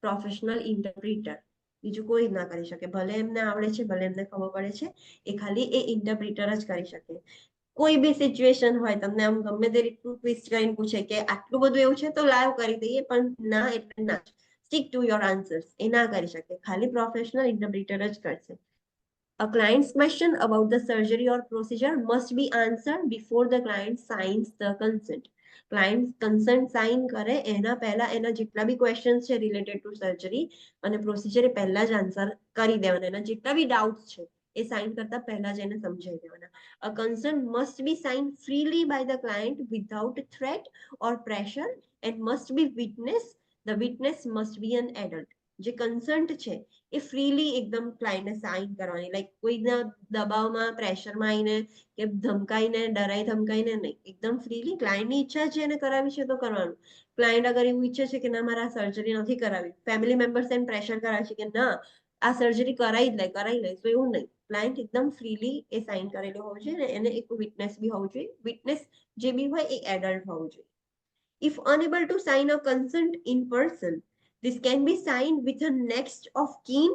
professional interpreter. બીજું કોઈ જ ના કરી શકે. ભલે એમને આવડે છે, ભલે એમને ખબર પડે છે, એ ખાલી એ ઇન્ટરપ્રિટર જ કરી શકે. કોઈ બી સિચ્યુએશન હોય, તમને આમ ગમે તે રીતનું ટ્વિસ્ટ કરીને પૂછે કે આટલું બધું એવું છે તો લાઈવ કરી દઈએ, પણ ના એટલે ના, સ્ટીક ટુ યોર આન્સર્સ, એ ના કરી શકે. ખાલી પ્રોફેશનલ ઇન્ટરપ્રિટર જ કરશે. A client's question about the surgery or procedure must be answered before the client signs the consent. Client consent sign કરે એના પહેલા એના જેટલા બી ક્વેશ્ચન્સ છે રિલેટેડ ટુ સર્જરી અને પ્રોસિજર એ પહેલા જ આન્સર કરી દેવાના. એના જેટલા બી ડાઉટ્સ છે એ સાઇન કરતા પહેલા જ એને સમજાવી દેવાના. A consent must be signed freely by the client without threat or pressure and must be witnessed. The witness must be an adult. જે કન્સન્ટ છે એ ફ્રીલી એકદમ ક્લાયન્ટને સાઇન કરવાની, લાઈક કોઈના દબાવમાં પ્રેશરમાં આવીને કે ધમકાઈને ડરાઈ ધમકાઈને નહીં, એકદમ ફ્રીલી. ક્લાયન્ટની ઈચ્છા છે એને કરાવી છે તો કરવાનું. ક્લાયન્ટ અગર એવું ઈચ્છે છે કે ના મારે આ સર્જરી નથી કરાવી, ફેમિલી મેમ્બર્સ એને પ્રેશર કરાવે છે કે ના આ સર્જરી કરાવી લે, તો એવું નહીં. ક્લાયન્ટ એકદમ ફ્રીલી એ સાઇન કરેલું હોવું જોઈએ અને એને એક વિટનેસ બી હોવું જોઈએ. વિટનેસ જે બી હોય એ એડલ્ટ હોવું જોઈએ. If unable to sign a consent in person, this can be signed with a next of kin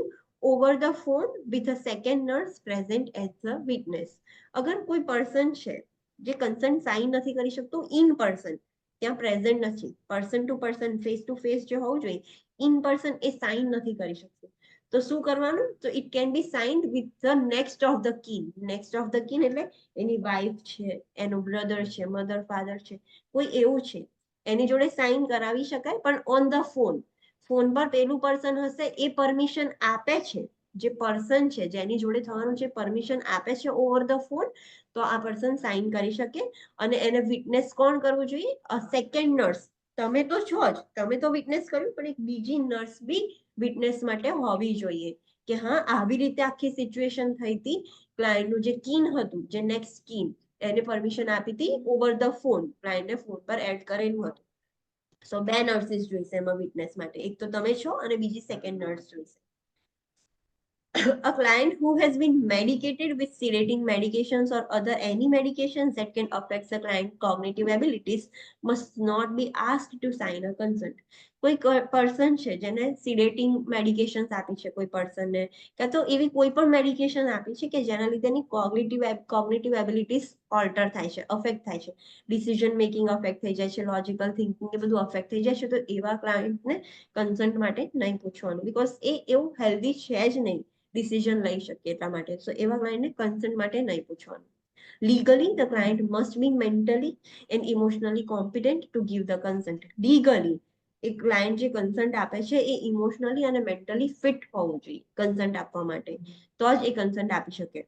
over the phone with a second nurse present as a witness. અગર કોઈ person છે જે consent sign નથી કરી શકતો in person, ત્યાં present નથી, person to person face to face જે હોવું જોઈએ, ઇન પર્સન એ સાઇન નથી કરી શકતું, તો શું કરવાનું? તો it can be signed with the next of the kin. Next of the kin એટલે એની વાઇફ છે, એનો બ્રધર છે, મધર ફાધર છે, કોઈ એવું છે એની જોડે સાઇન કરાવી શકાય, પણ ઓન ધ ફોન. ફોન પર પેલું પર્સન હશે એ પરમિશન આપે છે, જે પર્સન છે જેની જોડે થવાનું છે પરમિશન આપે છે ઓવર ધ ફોન, તો આ પર્સન સાઇન કરી શકે. અને એને વિટનેસ કોણ કરવું જોઈએ? અ સેકન્ડ નર્સ. તમે તો છો જ, તમે તો વિટનેસ કર્યું, પણ એક બીજી નર્સ બી વિટનેસ માટે હોવી જોઈએ કે હા આવી રીતે આખી સિચ્યુએશન થઈ હતી, ક્લાયન્ટનું જે કીન હતું, જે નેક્સ્ટ કીન, એને પરમિશન આપી હતી ઓવર ધ ફોન, ક્લાયન્ટને ફોન પર એડ કરેલું હતું. સો બે નર્સિસ જોઈશે એમાં વિટનેસ માટે, એક તો તમે છો અને બીજી સેકન્ડ નર્સ જોઈશે. A client who has been medicated with sedating medications or other any medications that can affect the client's cognitive abilities must not be asked to sign a consent. કોઈ person છે જેને સિડેટિંગ medications આપી છે કોઈ પર્સનને, કાં તો એવી કોઈ પણ મેડિકેશન આપી છે કે જેના લીધે એની કોગ્નિટિવ એબિલિટીઝ ઓલ્ટર થાય છે, અફેક્ટ થાય છે, ડિસિઝન મેકિંગ અફેક્ટ થઈ જાય છે, લોજિકલ થિંકિંગ એ બધું અફેક્ટ થઈ જાય છે, તો એવા ક્લાયન્ટને કન્સન્ટ માટે નહીં પૂછવાનું, બિકોઝ એ એવું હેલ્ધી છે જ નહીં ડિસિઝન લઈ શકે એટલા માટે. સો એવા ક્લાયન્ટને કન્સન્ટ માટે નહીં પૂછવાનું. Legally, the client must be mentally and emotionally competent to give the consent. Legally, એક ક્લાયન્ટ જે કન્સન્ટ આપે છે એ ઇમોશનલી અને મેન્ટલી ફિટ હોવું જોઈએ કન્સન્ટ આપવા માટે, તો જ એ કન્સન્ટ આપી શકે.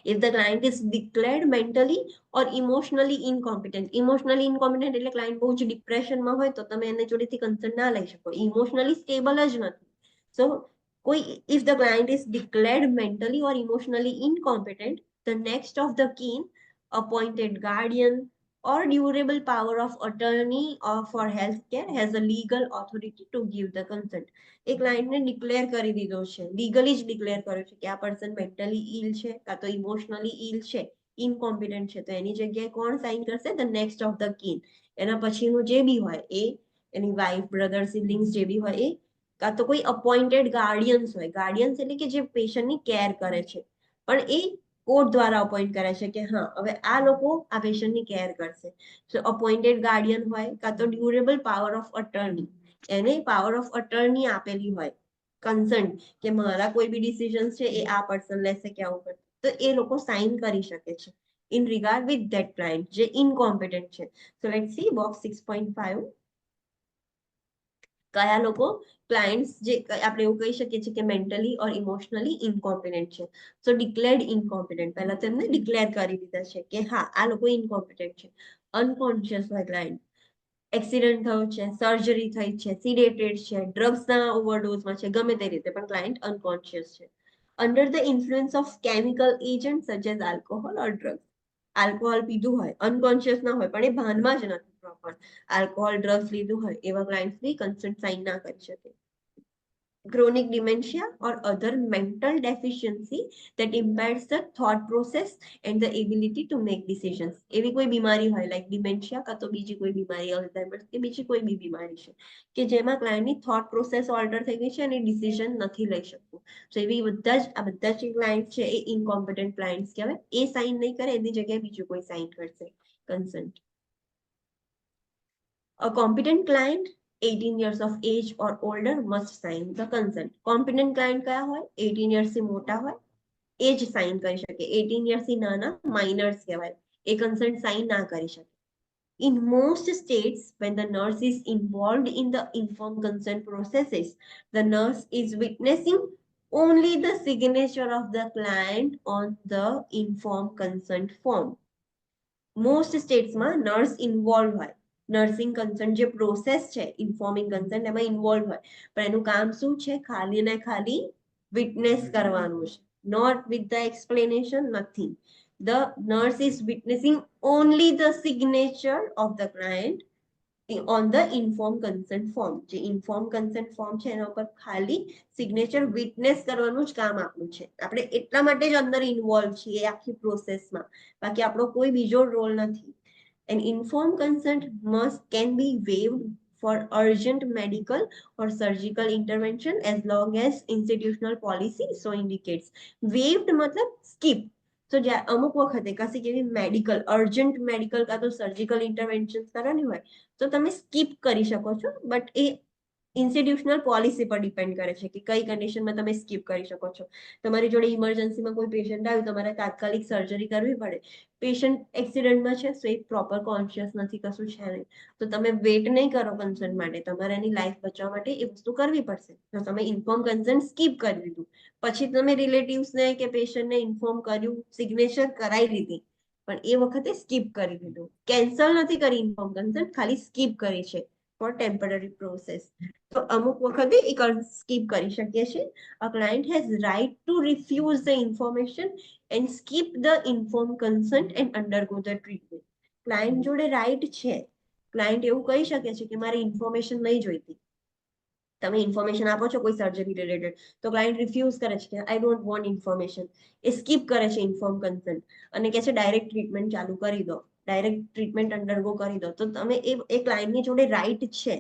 If the client is declared mentally or emotionally incompetent, emotionally incompetent એટલે ક્લાયન્ટ બહુ જ ડિપ્રેશનમાં હોય તો તમે એને જોડેથી કન્સન્ટ ના લઈ શકો, ઇમોશનલી સ્ટેબલ જ નથી. સો કોઈ if the client is declared mentally or emotionally incompetent, the next of the kin, appointed guardian or durable power of attorney or for healthcare has a legal authority to give the consent. એ ક્લાયન્ટને declare કરી દીધો છે, legally જ declare કર્યો છે કે આ પર્સન મેન્ટલી ઇલ છે કાં તો ઇમોશનલી ઇલ છે, ઇનકોમ્પિટન્ટ છે, તો એની જગ્યાએ કોણ સાઇન કરશે? The next of the kin. એના પછીનું જે બી હોય એ, એની વાઇફ, બ્રધર, સિબ્લિંગ્સ જે બી હોય એ, કાં તો કોઈ અપોઇન્ટેડ ગાર્ડિયન્સ હોય. ગાર્ડિયન્સ એટલે કે જે પેશન્ટની કેર કરે છે, પણ એ કોર્ટ દ્વારા અપોઇન્ટ કરે છે કે હા હવે આ લોકો આ પેશન્ટની કેર કરશે. સો અપોઇન્ટેડ ગાર્ડિયન હોય, કાં તો ડ્યુરેબલ પાવર ઓફ અટર્ની, એને પાવર ઓફ અટર્ની આપેલી હોય, કન્સન્ટ કે મારા કોઈ બી ડિસિઝન્સ છે એ આ પર્સન લેશે કે આવું કરશે, તો એ લોકો સાઇન કરી શકે છે in regard with that client જે ઇનકોમ્પિટન્ટ છે. So let's see box 6.5. કયા લોકો ક્લાયન્ટ્સ જે આપણે એવું કહી શકીએ છીએ કે મેન્ટલી ઓર ઇમોશનલી ઇનકોમ્પિટન્ટ છે. સો ડિક્લેર્ડ ઇનકોમ્પિટન્ટ, પહેલા તેમને ડિક્લેર કરી દીધા છે કે હા આ લોકો ઇનકોમ્પિટન્ટ છે. અનકોન્શિયસ હોય ક્લાયન્ટ, એક્સિડન્ટ થયો છે, સર્જરી થઈ છે, સિડેટેડ છે, ડ્રગ્સના ઓવરડોઝમાં છે, ગમે તે રીતે પણ ક્લાયન્ટ અનકોન્શિયસ છે. Under the influence of chemical agent such as alcohol or drugs, alcohol પીધું હોય, અનકોન્શિયસ ના હોય પણ એ ભાનમાં જ નથી પ્રોપર, આલ્કોહોલ ડ્રગ્સ લીધું હોય, એવા ક્લાયન્ટ્સ બી કન્સન્ટ સાઇન ના કરી શકે. chronic dementia or other mental deficiency that impairs the thought process and the ability to make decisions. એવી કોઈ બીમારી હોય લાઈક ડિમેન્શિયા કાં તો બીજી કોઈ બીમારી અલ્ઝાઇમર્સ કે બીજી કોઈ બી બીમારી છે કે જેમાં ક્લાયન્ટની થોટ પ્રોસેસ ઓલ્ટર થઈ ગઈ છે અને ડિસિઝન નથી લઈ શકતું. તો એવી બધા જ ક્લાયન્ટ છે એ ઇનકોમ્પિટન્ટ ક્લાયન્ટ્સ કહેવાય. એ સાઇન નહીં કરે એની જગ્યાએ બીજું કોઈ સાઇન કરશે consent. A competent client 18 years of age or older must sign the consent. Competent client કયા હોય? 18 years થી મોટા હોય એ જ સાઇન કરી શકે. 18 years થી નાના માઇનર્સ કહેવાય. એ કન્સન્ટ સાઇન ના કરી શકે. In most states, when the nurse is involved in the informed consent processes, the nurse is witnessing only the signature of the client on the informed consent form. Most states માં nurse involved હોય. Nursing consent જે process છે informing consent એમાં involve હોય પણ એનું કામ શું છે? ખાલી ને ખાલી વિટનેસ કરવાનું છે. Not with the explanation, nothing. The nurse is witnessing only the signature of the client on the informed consent form. જે informed consent form છે એના ઉપર ખાલી સિગ્નેચર વિટનેસ કરવાનું જ કામ આપણું છે. આપણે એટલા માટે જ અંદર ઇન્વોલ્વ છીએ આખી પ્રોસેસમાં, બાકી આપણો કોઈ બીજો રોલ નથી. An informed consent can be waived for urgent medical or surgical intervention as long as institutional policy so indicates. Waived मतलब skip. તો અમુક વખતે કશી કેવી મેડિકલ અર્જન્ટ મેડિકલ કાં તો સર્જિકલ ઇન્ટરવેન્શન કરવાની હોય તો તમે સ્કીપ કરી શકો છો, બટ એ ઇન્સ્ટિટ્યુશનલ પોલિસી પર ડિપેન્ડ કરે છે કે કઈ કન્ડિશનમાં તમે સ્કીપ કરી શકો છો. તમારી જોડે ઇમરજન્સીમાં કોઈ પેશન્ટ આવ્યું, તમારે તાત્કાલિક સર્જરી કરવી પડે, પેશન્ટ એક્સિડન્ટમાં છે, તો એ પ્રોપર કોન્શિયસ નથી, કશું છે નહીં, તો તમે વેટ નહીં કરો કન્સન્ટ માટે, તમારે એની લાઈફ બચાવવા માટે એ વસ્તુ કરવી પડશે. તો તમે ઇન્ફોર્મ કન્સન્ટ સ્કીપ કરી દીધું, પછી તમે રિલેટિવ્સને કે પેશન્ટને ઇન્ફોર્મ કર્યું, સિગ્નેચર કરાવી લીધી, પણ એ વખતે સ્કીપ કરી દીધું. કેન્સલ નથી કરી ઇન્ફોર્મ કન્સન્ટ, ખાલી સ્કીપ કરી છે ફોર ટેમ્પરરી પ્રોસેસ. તો અમુક વખતે એ સ્કીપ કરી શકીએ છીએ. A client has right to refuse the information and skip the informed consent and undergo the treatment. Client જોડે રાઈટ છે, ક્લાયન્ટ એવું કહી શકે છે કે મારે ઇન્ફોર્મેશન નહીં જોઈતી. તમે ઇન્ફોર્મેશન આપો છો કોઈ સર્જરી રિલેટેડ, તો ક્લાયન્ટ રિફ્યુઝ કરે છે કે I don't want information. A skip કરે છે ઇન્ફોર્મ કન્સન્ટ અને કહે છે ડાયરેક્ટ ટ્રીટમેન્ટ ચાલુ કરી દો, ડાયરેક્ટ ટ્રીટમેન્ટ અંડરગો કરી દો. તો તમે એ ક્લાયન્ટની જોડે રાઈટ છે,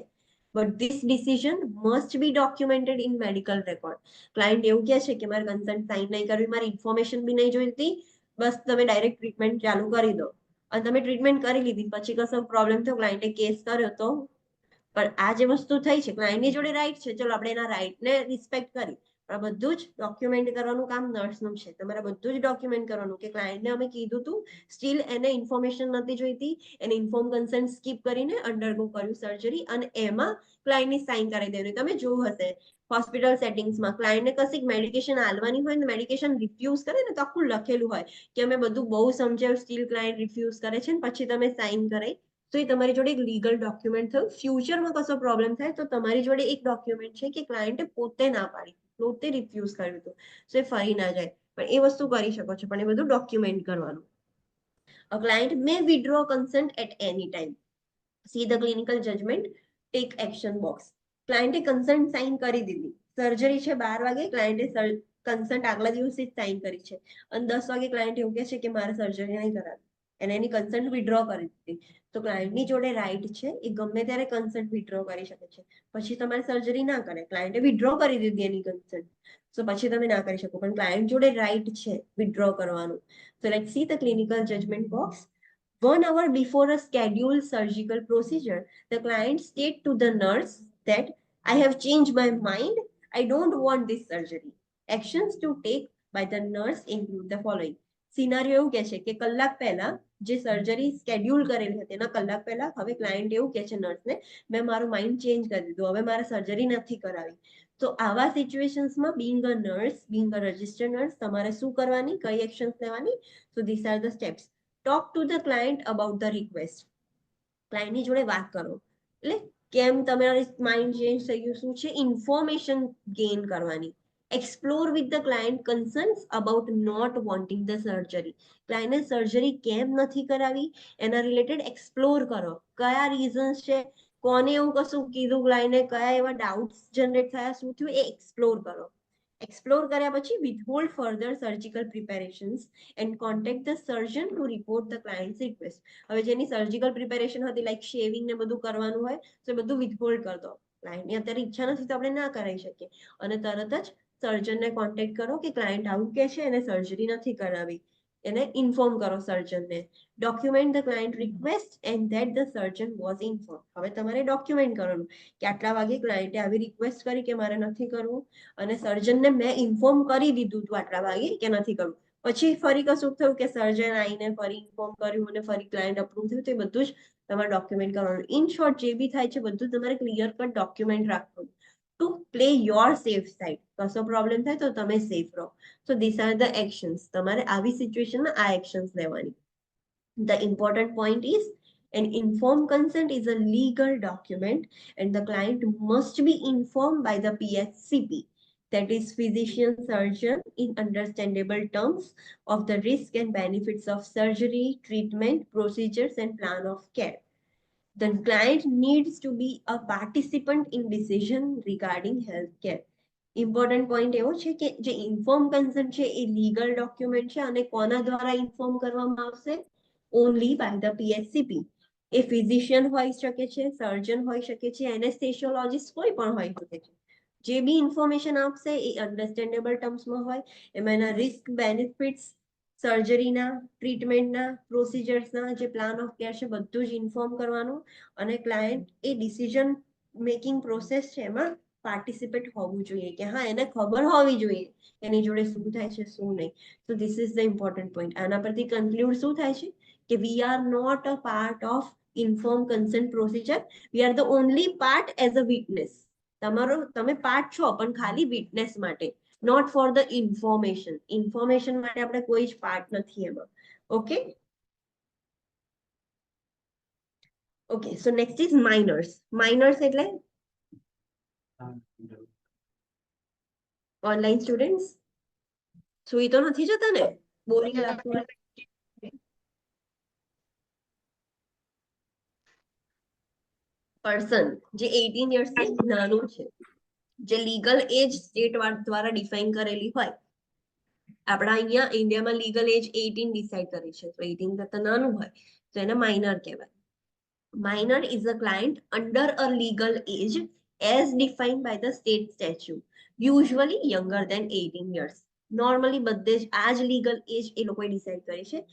but this decision must be documented in medical record. Client એવું કહે છે કે મારે કન્સન્ટ સાઇન નહીં કરવી, મારી ઇન્ફોર્મેશન બી નહીં જોઈતી, બસ તમે ડાયરેક્ટ ટ્રીટમેન્ટ ચાલુ કરી દો, અને તમે ટ્રીટમેન્ટ કરી લીધી પછી કશો પ્રોબ્લેમ થયો, ક્લાયન્ટે કેસ કર્યો, તો પણ આ જે વસ્તુ થઈ છે ક્લાયન્ટની જોડે રાઈટ છે, ચલો આપણે એના રાઈટને રિસ્પેક્ટ કરી, પણ બધું જ ડોક્યુમેન્ટ કરવાનું કામ નર્સનું છે. તમારે બધું જ ડોક્યુમેન્ટ કરવાનું કે ક્લાયન્ટને અમે કીધું હતું, સ્ટીલ એને ઇન્ફોર્મેશન નથી જોઈતી, એને ઇન્ફોર્મ કન્સન્ટ સ્કીપ કરીને અંડરગો કર્યું સર્જરી, અને એમાં ક્લાયન્ટની સાઇન કરાવી દેવાની. તમે જોયું હશે હોસ્પિટલ સેટિંગ્સમાં ક્લાયન્ટને કશીક મેડિકેશન આલવાની હોય ને મેડિકેશન રિફ્યુઝ કરે ને તો આખું લખેલું હોય કે અમે બધું બહુ સમજાવ્યું, સ્ટીલ ક્લાયન્ટ રિફ્યુઝ કરે છે ને પછી તમે સાઇન કરાઈ, તો એ તમારી જોડે એક લીગલ ડોક્યુમેન્ટ થયું. ફ્યુચરમાં કશો પ્રોબ્લેમ થાય તો તમારી જોડે એક ડોક્યુમેન્ટ છે કે ક્લાયન્ટે પોતે ના પાડી, પોતે રિફ્યુઝ કર્યું હતું, તો એ ફરી ના જાય. પણ એ વસ્તુ કરી શકો છો, પણ એ બધું ડોક્યુમેન્ટ કરવાનું. A client may withdraw consent at any time. See the clinical judgment, take action box. ક્લાયન્ટે કન્સન્ટ સાઇન કરી દીધી, સર્જરી છે 12 વાગે, ક્લાયન્ટે કન્સન્ટ આગલા દિવસે જ સાઇન કરી છે, અને 10 વાગે ક્લાયન્ટ એવું કહે છે કે મારે સર્જરી નહીં કરાવી, અને એની કન્સન્ટ વિડ્રો કરી દીધી. તો ક્લાયન્ટની જોડે રાઈટ છે, એ ગમે ત્યારે કન્સન્ટ વિડ્રો કરી શકે છે. પછી તમારે સર્જરી ના કરે, ક્લાયન્ટે વિડ્રો કરી દીધી એની કન્સન્ટ, તો પછી તમે ના કરી શકો, પણ ક્લાયન્ટ જોડે રાઈટ છે વિડ્રો કરવાનું. So let's see the clinical judgment box. 1 hour before a scheduled surgical procedure, the client states to the nurse that I have changed my mind. I don't want this surgery. Actions to take by the nurse include the following. સિનારીઓ એવું કહે છે કે કલાક પહેલા જે surgery schedule કરેલી હતી એના કલાક પહેલા હવે ક્લાયન્ટ એવું કહે છે નર્સને, મેં મારું માઇન્ડ ચેન્જ કરી દીધું, હવે મારે સર્જરી નથી કરાવી. તો આવા સિચ્યુએશન્સમાં being a nurse, being a registered nurse, તમારે શું કરવાની, કઈ એક્શન્સ લેવાની? So this are the steps. Talk to the client about the request. ક્લાયન્ટની જોડે વાત કરો, એટલે કેમ તમારી માઇન્ડ ચેન્જ થઈ ગયું, શું છે, ઇન્ફોર્મેશન ગેઇન કરવાની. Explore with the client concerns about not wanting the surgery. ક્લાયન્ટે સર્જરી કેમ નથી કરાવી એના રિલેટેડ એક્સપ્લોર કરો, કયા રીઝન્સ છે કોને એવું કશું કીધું ક્લાયન્ટે, કયા એવા ડાઉટ્સ જનરેટ થયા, શું થયું એ એક્સપ્લોર કરો. એક્સપ્લોર કર્યા પછી withhold further surgical preparations and contact the surgeon to report the client's request. હવે જેની સર્જિકલ પ્રિપેરેશન હતી લાઈક શેવિંગ ને બધું કરવાનું હોય તો બધું વિથહોલ્ડ કરી દો. ક્લાયન્ટની અત્યારે ઈચ્છા નથી તો આપણે ના કરાવી શકીએ અને તરત જ સર્જનને કોન્ટેક્ટ કરો કે ક્લાયન્ટ આવું કે છે એને સર્જરી નથી કરાવી, એને ઇન્ફોર્મ કરો સર્જનને. Document the client request and that the surgeon was inform. હવે તમારે ડોક્યુમેન્ટ કરવાનું કે આટલા વાગે ક્લાયન્ટે આવી રિક્વેસ્ટ કરી કે મારે નથી કરવું અને સર્જનને મેં ઇન્ફોર્મ કરી દીધું હતું આટલા વાગે કે નથી કરવું. પછી ફરી કશું થયું કે સર્જન આવીને ફરી ઇન્ફોર્મ કર્યું અને ફરી ક્લાયન્ટ અપ્રૂવ થયું, તો એ બધું જ તમારે ડોક્યુમેન્ટ કરવાનું. ઇન શોર્ટ જે બી થાય છે બધું તમારે ક્લિયર કટ ડોક્યુમેન્ટ રાખવાનું to play your safe side. કશો પ્રોબ્લેમ થાય તો તમે સેફ રહો. સો ધીસ આર ધ એક્શન્સ. તમારે આવી સિચ્યુએશનમાં આ એક્શન્સ લેવાની. The important point is an informed consent is a legal document and the client must be informed by the PHCP, that is physician surgeon, in understandable terms of the risk and benefits of surgery, treatment, procedures and plan of care. The client needs to be a participant in decision regarding healthcare. Important point એવો છે કે જે inform consent છે એ legal document છે અને કોના દ્વારા inform કરવામાં આવશે? Only by the PHCP. એ ફિઝિશિયન હોઈ શકે છે, સર્જન હોઈ શકે છે, એનેસ્થેસિયોલોજિસ્ટ કોઈ પણ હોઈ શકે છે. જે બી ઇન્ફોર્મેશન આપશે એ અન્ડરસ્ટેન્ડેબલ ટર્મ્સમાં હોય, એમાં એના રિસ્ક બેનિફિટ્સ, સર્જરીના, ટ્રીટમેન્ટના, પ્રોસિજર્સના જે પ્લાન ઓફ કેર છે બધું જ ઇન્ફોર્મ કરવાનું અને ક્લાયન્ટ એ ડિસિઝન મેકિંગ પ્રોસેસ છે એમાં પાર્ટિસિપેટ હોવું જોઈએ કે હા એને ખબર હોવી જોઈએ એની જોડે શું થાય છે શું નહીં. So this is the important point. આના પરથી કન્ક્લુડ શું થાય છે કે we are not a part of inform consent procedure, we are the only part as a witness. તમે પાર્ટ છો પણ ખાલી વિટનેસ માટે, not for the information. Information માટે આપણે કોઈ જ પાર્ટ નથી એમાં. Okay okay so next is minors. Minors એટલે ઓનલાઈન સ્ટુડન્ટ્સ સુઈ તો નથી જતા ને? બોરિંગ લાગતું હોય પર્સન જે 18 યર્સથી નાનું છે, જે લીગલ એજ સ્ટેટ દ્વારા ડિફાઇન કરેલી હોય. આપણા અહીંયા ઇન્ડિયામાં લીગલ એજ 18 ડિસાઇડ કરી છે, તો 18 કરતા નાનું હોય તો એને માઇનર કહેવાય. Minor is a client under a legal age as defined by the state statute, usually younger than 18 years. Normally બધે જ આ જ લીગલ એજ એ લોકોએ ડિસાઇડ કરી છે.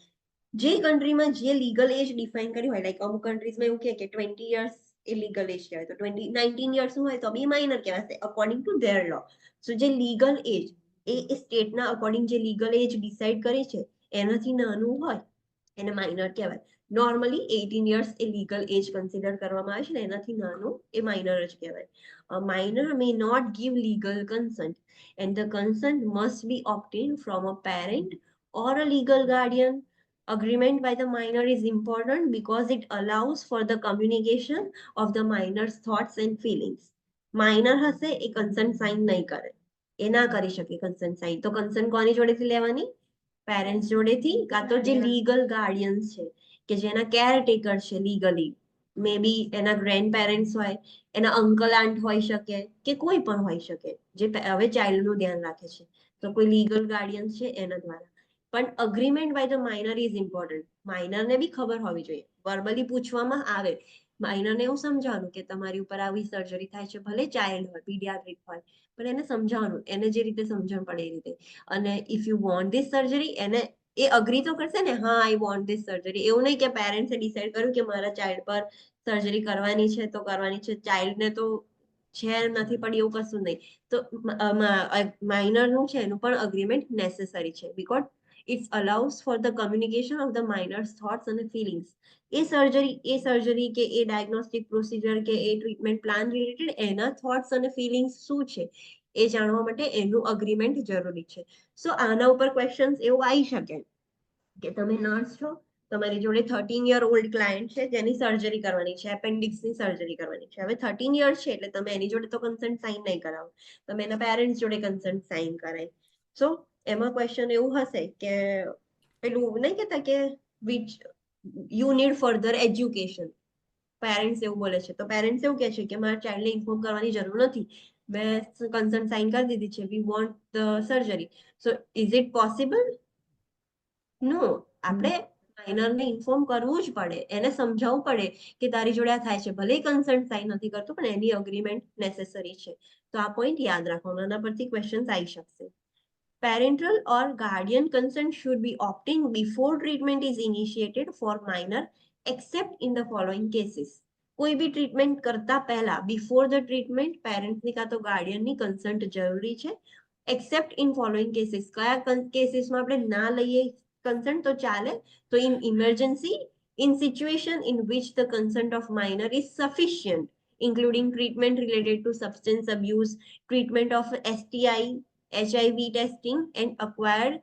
જે કન્ટ્રીમાં જે લીગલ એજ ડિફાઇન કરી હોય, લાઈક અમુક કન્ટ્રીઝમાં એવું કે 20 યર્સ એ લીગલ એજ કહેવાય, તો 19 યર્સનું હોય તો બી માઇનર કહેવાશે અકોર્ડિંગ ટુ ધેર લો. સો જે લીગલ એજ એ સ્ટેટના અકોર્ડિંગ જે લીગલ એજ ડિસાઇડ કરી છે એનાથી નાનું હોય એને માઇનર કહેવાય. નોર્મલી 18 યર્સ એ લીગલ એજ કન્સિડર કરવામાં આવે છે ને એનાથી નાનું એ માઇનર જ કહેવાય. Minor may not give legal consent and the consent must be obtained from a parent or a legal guardian. Agreement by the minor is important because it allows for the communication of the minor's thoughts and feelings. Minor હશે એ consent sign નહીં કરે, એ ના કરી શકે consent sign. તો consent કોની જોડેથી લેવાની? પેરેન્ટ્સ જોડેથી, કાં તો જે લીગલ ગાર્ડિયન્સ છે કે જેના કેરટેકર છે લીગલી, મે બી એના ગ્રેન્ડ પેરેન્ટ્સ હોય, એના અંકલ આંટ હોઈ શકે કે કોઈ પણ હોઈ શકે જે હવે ચાઇલ્ડનું ધ્યાન રાખે છે, તો કોઈ લીગલ ગાર્ડિયન્સ છે એના દ્વારા. પણ agreement by the minor is important. માઇનરને બી ખબર હોવી જોઈએ. વર્બલી પૂછવામાં આવે, માઇનરને એવું સમજાવવાનું કે તમારી ઉપર આવી સર્જરી થાય છે, ભલે ચાઇલ્ડ હોય, પીડિયાટ્રિક હોય, પણ એને સમજાવવાનું, એને જે રીતે સમજણ પડે એ રીતે. અને if you want this surgery, એને એ અગ્રી તો કરશે ને, હા આઈ વોન્ટ ધીસ સર્જરી. એવું નહીં કે પેરેન્ટ્સે ડિસાઇડ કર્યું કે મારા ચાઇલ્ડ પર સર્જરી કરવાની છે તો કરવાની છે, ચાઇલ્ડને તો છે નથી પડી એવું કશું નહીં. તો માઇનરનું છે એનું પણ અગ્રીમેન્ટ નેસેસરી છે because it's allows for the communication of the minors thoughts અને ફિલિંગ્સ. એ સર્જરી કે એ ડાયગ્નોસ્ટિક પ્રોસિજર કે એ ટ્રીટમેન્ટ પ્લાન રિલેટેડ એના થોટ્સ અને ફિલિંગ્સ શું છે એ જાણવા માટે એનું અગ્રીમેન્ટ જરૂરી છે. સો આના ઉપર ક્વેશ્ચન્સ એવું આવી શકે કે તમે નર્સ છો, તમારી જોડે 13 યર ઓલ્ડ ક્લાયન્ટ છે જેની સર્જરી કરવાની છે, એપેન્ડિક્સની સર્જરી કરવાની છે. હવે 13 યર્સ છે એટલે તમે એની જોડે તો કન્સન્ટ સાઇન નહીં કરાવો, તમે એના પેરેન્ટ્સ જોડે કન્સન્ટ સાઇન કરાય. સો એમાં ક્વેશ્ચન એવું હશે કે પેલું નહીં કહેતા કે which you need further education, parents એવું બોલે છે, તો પેરેન્ટ્સ એવું કહે છે કે મારા ચાઇલ્ડને ઇન્ફોર્મ કરવાની જરૂર નથી, મેં કન્સર્ન સાઇન કરી દીધી છે, we want the surgery. So is it possible? No. આપણે માઇનરને ઇન્ફોર્મ કરવું જ પડે, એને સમજાવવું પડે કે તારી જોડે આ થાય છે, ભલે કન્સર્ન સાઇન નથી કરતો પણ એની અગ્રીમેન્ટ નેસેસરી છે. તો આ પોઈન્ટ યાદ રાખવાનો, આના પરથી ક્વેશ્ચન આવી શકશે. Parental or guardian consent should be obtained before treatment is initiated for minor, except in the following cases. કોઈ બી ટ્રીટમેન્ટ કરતા પહેલા બિફોર ધ ટ્રીટમેન્ટ પેરેન્ટ્સની કાં તો ગાર્ડિયનની કન્સન્ટ જરૂરી છે. એક્સેપ્ટ ઇન ફોલોઈંગ કેસીસ, કયા કેસીસમાં આપણે ના લઈએ કન્સન્ટ તો ચાલે? તો in emergency, in situation in which the consent of minor is sufficient, including treatment related to substance abuse, treatment of STI, HIV testing and acquired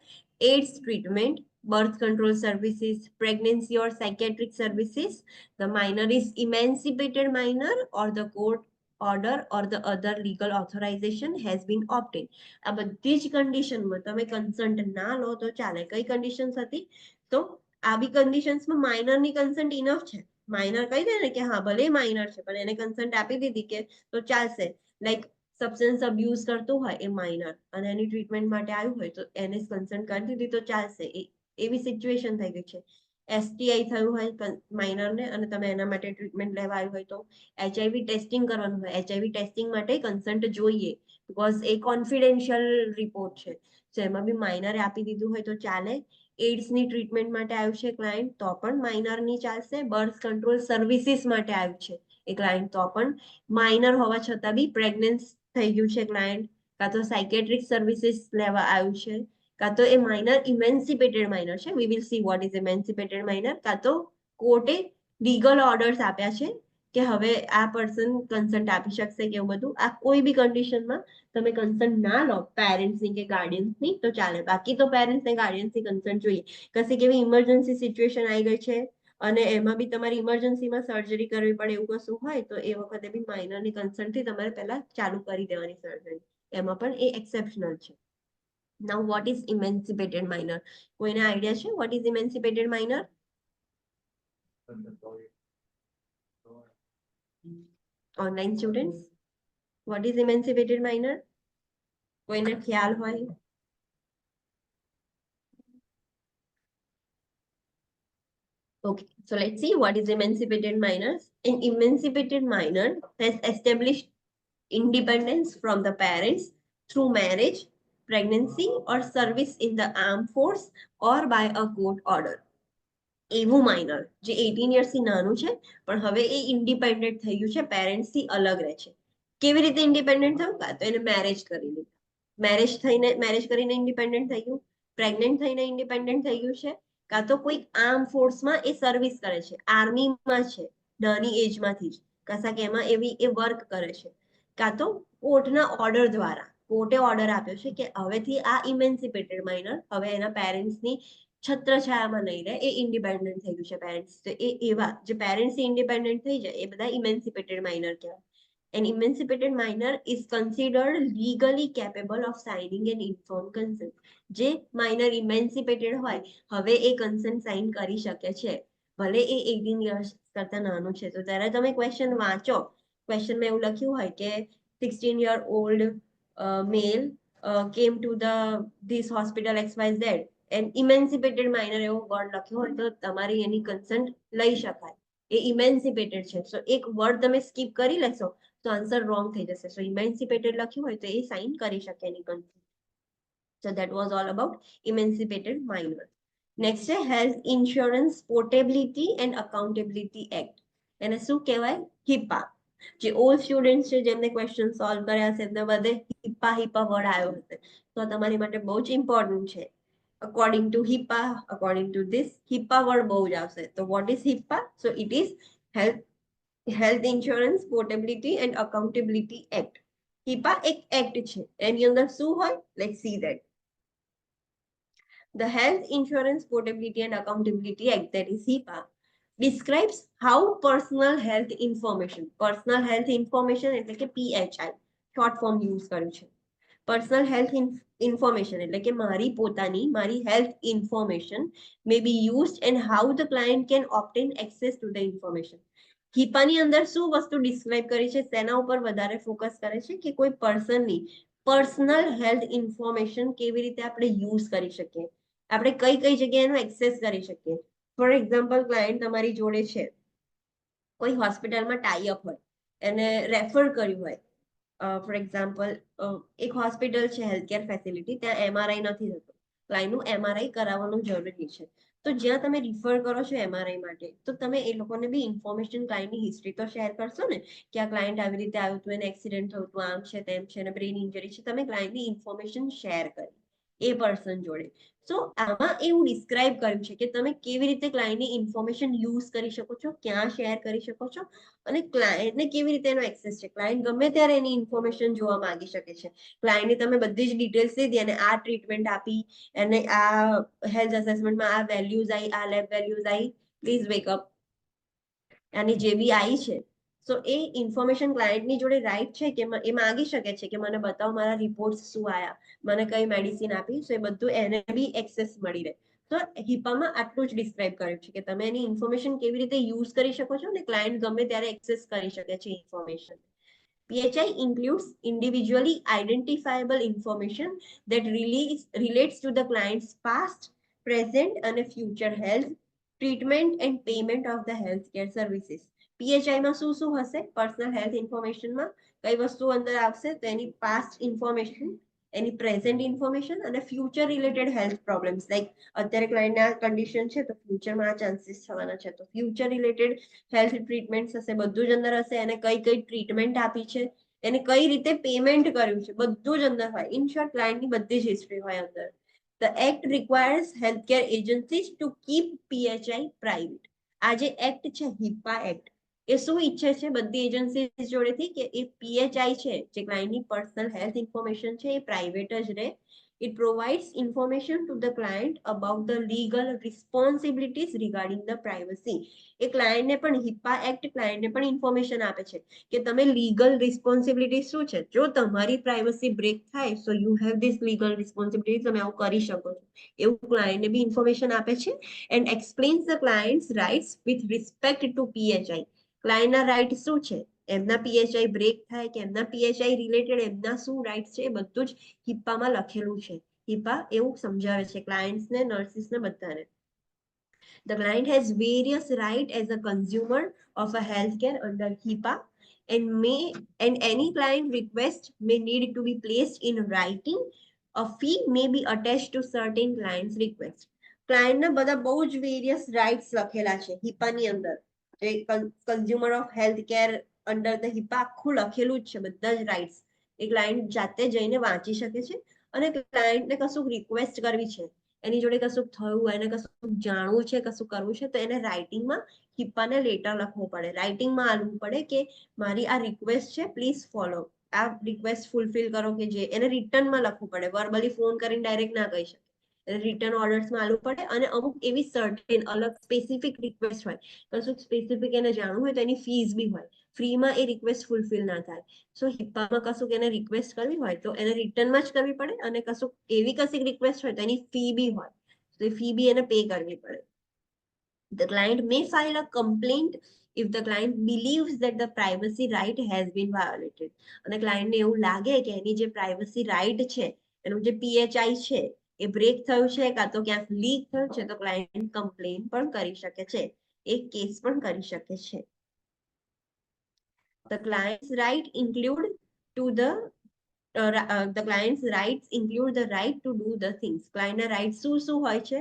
AIDS treatment, birth control services, pregnancy or psychiatric services, the minor is emancipated minor or the court order or the other legal authorization has been obtained. આ બધી જ કન્ડિશનમાં તમે consent ના લો તો ચાલે. કઈ conditions હતી? તો આવી કન્ડિશન્સમાં માઇનરની કન્સન્ટ ઇનફ છે. માઇનર કહી દે ને કે હા ભલે માઇનર છે પણ એને કન્સન્ટ આપી દીધી કે તો ચાલશે. લાઈક સબસ્ટન્સ અબ્યુઝ કરતું હોય એ માઇનર અને એની ટ્રીટમેન્ટ માટે આવ્યું હોય તો એને કન્સન્ટ કરી દીધી તો ચાલશે. એવી સિચ્યુએશન થઈ ગઈ છે. એસટીઆઈ થયું હોય માઇનરને અને તમે એના માટે ટ્રીટમેન્ટ લેવા આવ્યું હોય તો HIV ટેસ્ટિંગ કરવાનું હોય, HIV ટેસ્ટિંગ માટે કન્સન્ટ જોઈએ બીકોઝ એ કોન્ફિડેન્શિયલ રિપોર્ટ છે. તો એમાં બી માઇનરે આપી દીધું હોય તો ચાલે. એડ્સની ટ્રીટમેન્ટ માટે આવ્યું છે ક્લાયન્ટ તો પણ માઇનરની ચાલશે. બર્થ કંટ્રોલ સર્વિસીસ માટે આવ્યું છે એ ક્લાયન્ટ તો પણ માઇનર હોવા છતાં બી પ્રેગ્નન્સ થઈ ગયું છે ક્લાયન્ટ, કાં તો સાયકેટ્રિક સર્વિસીસ લેવા આવ્યું છે, કાં તો એ માઇનર ઇમેન્સિપેટેડ માઇનર છે, we will see what is emancipated minor, કાં તો કોર્ટે લીગલ ઓર્ડર્સ આપ્યા છે કે હવે આ પર્સન કન્સન્ટ આપી શકશે કે એવું બધું. આ કોઈ બી કન્ડિશનમાં તમે કન્સન્ટ ના લો પેરેન્ટ્સની કે ગાર્ડિયન્સની તો ચાલે. બાકી તો પેરેન્ટ્સ ને ગાર્ડિયન્સની કન્સન્ટ જોઈએ. કશીક એવી ઇમરજન્સી સિચ્યુએશન આવી ગઈ છે અને એમાં બી તમારી ઇમરજન્સીમાં સર્જરી કરવી પડે એવું કશું હોય તો એ વખતે બી માઇનરની કન્સન્ટથી તમારે પહેલા ચાલુ કરી દેવાની સર્જરી. એમાં પણ એ એક્સેપ્શનલ છે. Now what is emancipated minor? કોઈને આઈડિયા છે what is emancipated minor? Online students, what is emancipated minor? કોઈને ખ્યાલ હોય? Okay, so let's see what is emancipated minors. An emancipated minor has established independence from the parents through marriage, pregnancy, or service in the armed force or by a court order. એવું minor જે 18 યર્સથી નાનું છે પણ હવે એ independent થઈ ગયું છે, પેરેન્ટ્સથી અલગ રહે છે. કેવી રીતે ઇન્ડિપેન્ડન્ટ થયું? કાં તો એને મેરેજ કરી લીધું, મેરેજ કરીને ઇન્ડિપેન્ડન્ટ થઈ ગયું, પ્રેગ્નન્ટ થઈને ઇન્ડિપેન્ડન્ટ થઈ ગયું છે, કાં તો કોઈ આર્મ ફોર્સમાં એ સર્વિસ કરે છે, આર્મીમાં છે નાની એજમાંથી જ, કશાક એમાં એવી એ વર્ક કરે છે, કાં તો કોર્ટના ઓર્ડર દ્વારા કોર્ટે ઓર્ડર આપ્યો છે કે હવેથી આ ઇમેન્સિપેટેડ માઇનર હવે એના પેરેન્ટ્સની છત્રછાયામાં નહીં રહે, એ ઇન્ડિપેન્ડન્ટ થઈ ગયું છે પેરેન્ટ્સ. તો એ એવા જે પેરેન્ટ્સ ઇન્ડિપેન્ડન્ટ થઈ જાય એ બધા ઇમેન્સિપેટેડ માઇનર કહેવાય. An emancipated minor is considered legally capable of signing an informed consent. જે માઇનર ઇમેન્સિપેટેડ હોય હવે એ કન્સન્ટ સાઇન કરી શકે છે ભલે એ 18 યર્સ કરતા નાનું છે. તો ત્યારે તમે ક્વેશ્ચન વાંચો, ક્વેશ્ચનમાં એવું લખ્યું હોય કે 16-year-old male came to this hospital XYZ and emancipated minor એવો વર્ડ લખ્યો હોય તો તમારી એની કન્સન્ટ લઈ શકાય. એ ઇમેન્સિપેટેડ છે. સો એક વર્ડ તમે સ્કીપ કરી લેશો તો આન્સર રોંગ થઈ જશે. સો ઇમેન્સિપેટેડ લખ્યું હોય તો એ સાઇન કરી શકે એની consent. So that was all about emancipated minor. Next છે Health Insurance Portability and Accountability Act. એને શું કહેવાય? HIPAA. જે ઓલ્ડ સ્ટુડન્ટ છે જેમને ક્વેશ્ચન સોલ્વ કર્યા છે એમને બધે HIPAA વર્ડ આવ્યો હશે તો તમારી માટે બહુ જ ઇમ્પોર્ટન્ટ છે. According to HIPAA, according to this HIPAA word બહુ જ આવશે. તો what is HIPAA? So it is Health Insurance Portability and Accountability Act. HIPAA એક એક્ટ છે, એની અંદર શું હોય? Let's see that. The Health Insurance Portability and Accountability Act, that is HIPAA, describes how personal health information એટલે કે PHI short form use કર્યું છે. Personal health information એટલે કે મારી health information may be used and how the client can obtain access to the information. HIPAA ની અંદર શું વસ્તુ ડિસ્ક્રાઇબ કરી છે, તેના ઉપર વધારે ફોકસ કરે છે કે કોઈ પર્સનની પર્સનલ હેલ્થ ઇન્ફોર્મેશન કેવી રીતે આપણે યુઝ કરી શકીએ, આપણે કઈ કઈ જગ્યાએ એનો એક્સેસ કરી શકીએ. ફોર એક્ઝામ્પલ, ક્લાયન્ટ તમારી જોડે છે, કોઈ હોસ્પિટલમાં ટાઈ અપ હોય, એને રેફર કર્યું હોય. ફોર એક્ઝામ્પલ, એક હોસ્પિટલ છે, હેલ્થકેર ફેસિલિટી, ત્યાં MRI નથી થતું, ક્લાયન્ટનું MRI કરાવવાનું જરૂરી છે. તો જ્યાં તમે રિફર કરો છો MRI માટે, તો તમે એ લોકોને બી ઇન્ફોર્મેશન, ક્લાયન્ટની હિસ્ટ્રી તો શેર કરશો ને, કે આ ક્લાયન્ટ આવી રીતે આવ્યું હતું, એને એક્સિડન્ટ થયું હતું, આમ છે, તેમ છે, અને બ્રેઇન ઇન્જરી છે. તમે ક્લાયન્ટની ઇન્ફોર્મેશન શેર કરી એ પર્સન જોડે. સો આમાં એવું ડિસ્ક્રાઇબ કર્યું છે કે તમે કેવી રીતે ક્લાયન્ટની ઇન્ફોર્મેશન યુઝ કરી શકો છો, ક્યાં શેર કરી શકો છો, અને ક્લાયન્ટને કેવી રીતે એનો એક્સેસ છે. ક્લાયન્ટ ગમે ત્યારે એની ઇન્ફોર્મેશન જોવા માંગી શકે છે. ક્લાયન્ટની તમે બધી જ ડિટેલ્સ લીધી અને આ ટ્રીટમેન્ટ આપી, અને આ હેલ્થ અસેસમેન્ટમાં આ વેલ્યુઝ આવી, આ લેબ વેલ્યુઝ આવી, પ્લીઝ વેકઅપ, આની જે બી આવી છે. સો એ ઇન્ફોર્મેશન ક્લાયન્ટની જોડે રાઈટ છે કે એ માંગી શકે છે કે મને બતાવો મારા રિપોર્ટ શું આવ્યા, મને કઈ મેડિસિન આપી. સો એ બધું એને બી એક્સેસ મળી રહે. તો HIPAA આટલું જ ડિસ્ક્રાઇબ કર્યું છે કે તમે એની ઇન્ફોર્મેશન કેવી રીતે યુઝ કરી શકો છો, અને ક્લાયન્ટ ગમે ત્યારે એક્સેસ કરી શકે છે information. PHI includes individually identifiable information that relates to the client's past, present, and future health, treatment, and payment of the healthcare services. PHI માં શું શું હશે? પર્સનલ હેલ્થ ઇન્ફોર્મેશનમાં કઈ વસ્તુ અંદર આવશે? તો એની પાસ્ટ ઇન્ફોર્મેશન, એની પ્રેઝન્ટ ઇન્ફોર્મેશન, અને future related health problems, like અત્યારે ક્લાયન્ટને આ કન્ડિશન છે, તો ફ્યુચરમાં આ ચાન્સીસ થવાના છે, તો ફ્યુચર રિલેટેડ હેલ્થ ટ્રીટમેન્ટ હશે, બધું જ અંદર હશે. એને કઈ કઈ ટ્રીટમેન્ટ આપી છે, એને કઈ રીતે પેમેન્ટ કર્યું છે, બધું જ અંદર હોય. ઇન શોર્ટ, ક્લાયન્ટની બધી જ હિસ્ટ્રી હોય અંદર. The act requires healthcare agencies to keep PHI private. આ જે એક્ટ છે, HIPAA એક્ટ, એ શું ઈચ્છે છે બધી એજન્સી જોડેથી? કે એ PHI છે, જે ક્લાયન્ટની પર્સનલ હેલ્થ ઇન્ફોર્મેશન છે, એ પ્રાઇવેટ જ રહે. It provides information to the client about the legal responsibilities regarding the privacy. એ ક્લાયન્ટને પણ HIPAA એક્ટ ક્લાયન્ટને પણ ઇન્ફોર્મેશન આપે છે કે તમે લીગલ રિસ્પોન્સિબિલિટી શું છે. જો તમારી પ્રાઇવસી બ્રેક થાય, so you have this legal responsibility, તમે આવું કરી શકો છો, એવું ક્લાયન્ટને બી ઇન્ફોર્મેશન આપે છે. And explains the clients rights with respect to PHI. ક્લાયન્ટના રાઇટ શું છે, એમના PHI બ્રેક થાય કે એમના PHI રિલેટેડ એમના શું રાઇટ્સ છે, એ બધું જ HIPAA લખેલું છે. HIPAA એવું સમજાવે છે ક્લાયન્ટ્સને, નર્સિસને, બધાને. The client has various rights as a consumer of a healthcare under HIPAA, and any client request may need to be placed in writing. A fee may be attached to certain clients' request. ક્લાયન્ટના બધા બહુ જ various rights લખેલા છે HIPAA ની અંદર. જે consumer of health care under the HIPAA આખું લખેલું જ છે, બધા જ રાઇટ્સ. એ ક્લાયન્ટ જાતે જઈને વાંચી શકે છે. અને ક્લાયન્ટને કશું રિક્વેસ્ટ કરવી છે, એની જોડે કશું થયું, એને કશું જાણવું છે, કશું કરવું છે, તો એને રાઇટિંગમાં HIPAA લેટર લખવું પડે, રાઇટિંગમાં આલવું પડે કે મારી આ રિક્વેસ્ટ છે, પ્લીઝ ફોલો, આ રિક્વેસ્ટ ફૂલફિલ કરો, કે જે એને રિટર્નમાં લખવું પડે. વર્બલી ફોન કરીને ડાયરેક્ટ ના કહી શકે, રિટર્ન ઓર્ડર્સમાં આલવું પડે. અને અમુક એવી સર્ટેન અલગ સ્પેસિફિક રિક્વેસ્ટ હોય, કશું સ્પેસિફિક એને જાણવું હોય, તો એની ફીસ બી હોય. ફ્રીમાં એ રિક્વેસ્ટ ફૂલફિલ ના થાય. સો HIPAAમાં કશું એને રિક્વેસ્ટ કરવી હોય, તો એને રિટર્નમાં જ કરવી પડે. અને કશું એવી કશી રિક્વેસ્ટ હોય, તો એની ફી બી હોય, તો એ ફી બી એને પે કરવી પડે. The client may file a complaint if the client believes that the privacy right has been violated. અને ક્લાયન્ટને એવું લાગે કે એની જે પ્રાઇવસી રાઇટ છે, એનું જે PHI છે, એ બ્રેક થયું છે, કાં તો ક્યાંક લીક થયું છે, તો ક્લાયન્ટ કમ્પ્લેન પણ કરી શકે છે, એક કેસ પણ કરી શકે છે. The client's right include to the client's rights include the right to do the things. ક્લાયન્ટના રાઇટ શું શું હોય છે?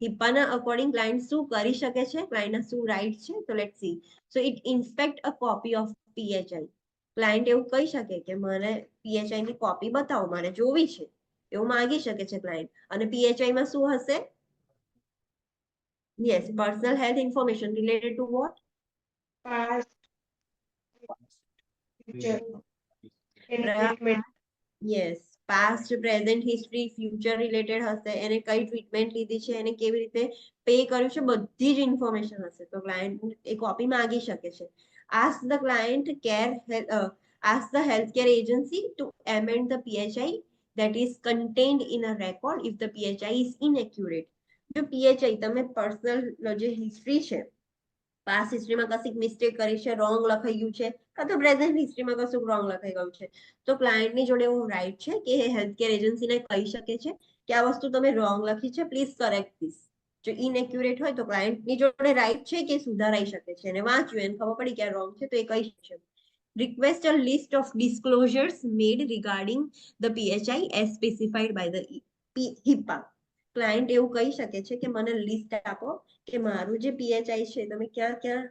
HIPAAના અકોર્ડિંગ ક્લાયન્ટ શું કરી શકે છે, ક્લાયન્ટના શું રાઇટ છે? તો let's see. So it inspect a copy of PHI. Client એવું કહી શકે કે મને PHI ની કોપી બતાવો, મારે જોવી છે, એવું માંગી શકે છે ક્લાયન્ટ. અને PHI માં શું હશે? Yes, personal health information related to what? past, future, and treatment. Yes, past, present history, future related હશે. એને કઈ ટ્રીટમેન્ટ લીધી છે, એને કેવી રીતે પે કર્યું છે, બધી જ ઇન્ફોર્મેશન હશે. તો ક્લાયન્ટ એ કોપી માંગી શકે છે. Ask the client ask the healthcare agency to amend the PHI that is contained in a record if the PHI is inaccurate. જો PHI તમે પર્સનલ જે હિસ્ટ્રી છે, પાસ્ટ હિસ્ટ્રીમાં કશીક મિસ્ટેક કરી છે, રોંગ લખાઈ ગયું છે, કાં તો પ્રેઝન્ટ હિસ્ટ્રીમાં કશું રોંગ લખાઈ ગયું છે, તો ક્લાયન્ટની જોડે એવું રાઈટ છે કે એ હેલ્થકેર એજન્સીને કહી શકે છે કે આ વસ્તુ તમે રોંગ લખી છે, પ્લીઝ કરેક્ટ ધીસ. જો ઇનએક્યુરેટ હોય તો ક્લાયન્ટની જોડે રાઈટ છે કે સુધારાઈ શકે છે, અને વાંચ્યું એને ખબર પડી કે આ રોંગ છે તો એ કહી શકે. Request a list of disclosures made regarding the PHI as specified by the HIPAA. Client એવું કહી શકે છે કે મને લિસ્ટ આપો કે મારું જે પીએચઆઈ છે તમે ક્યાં ક્યાં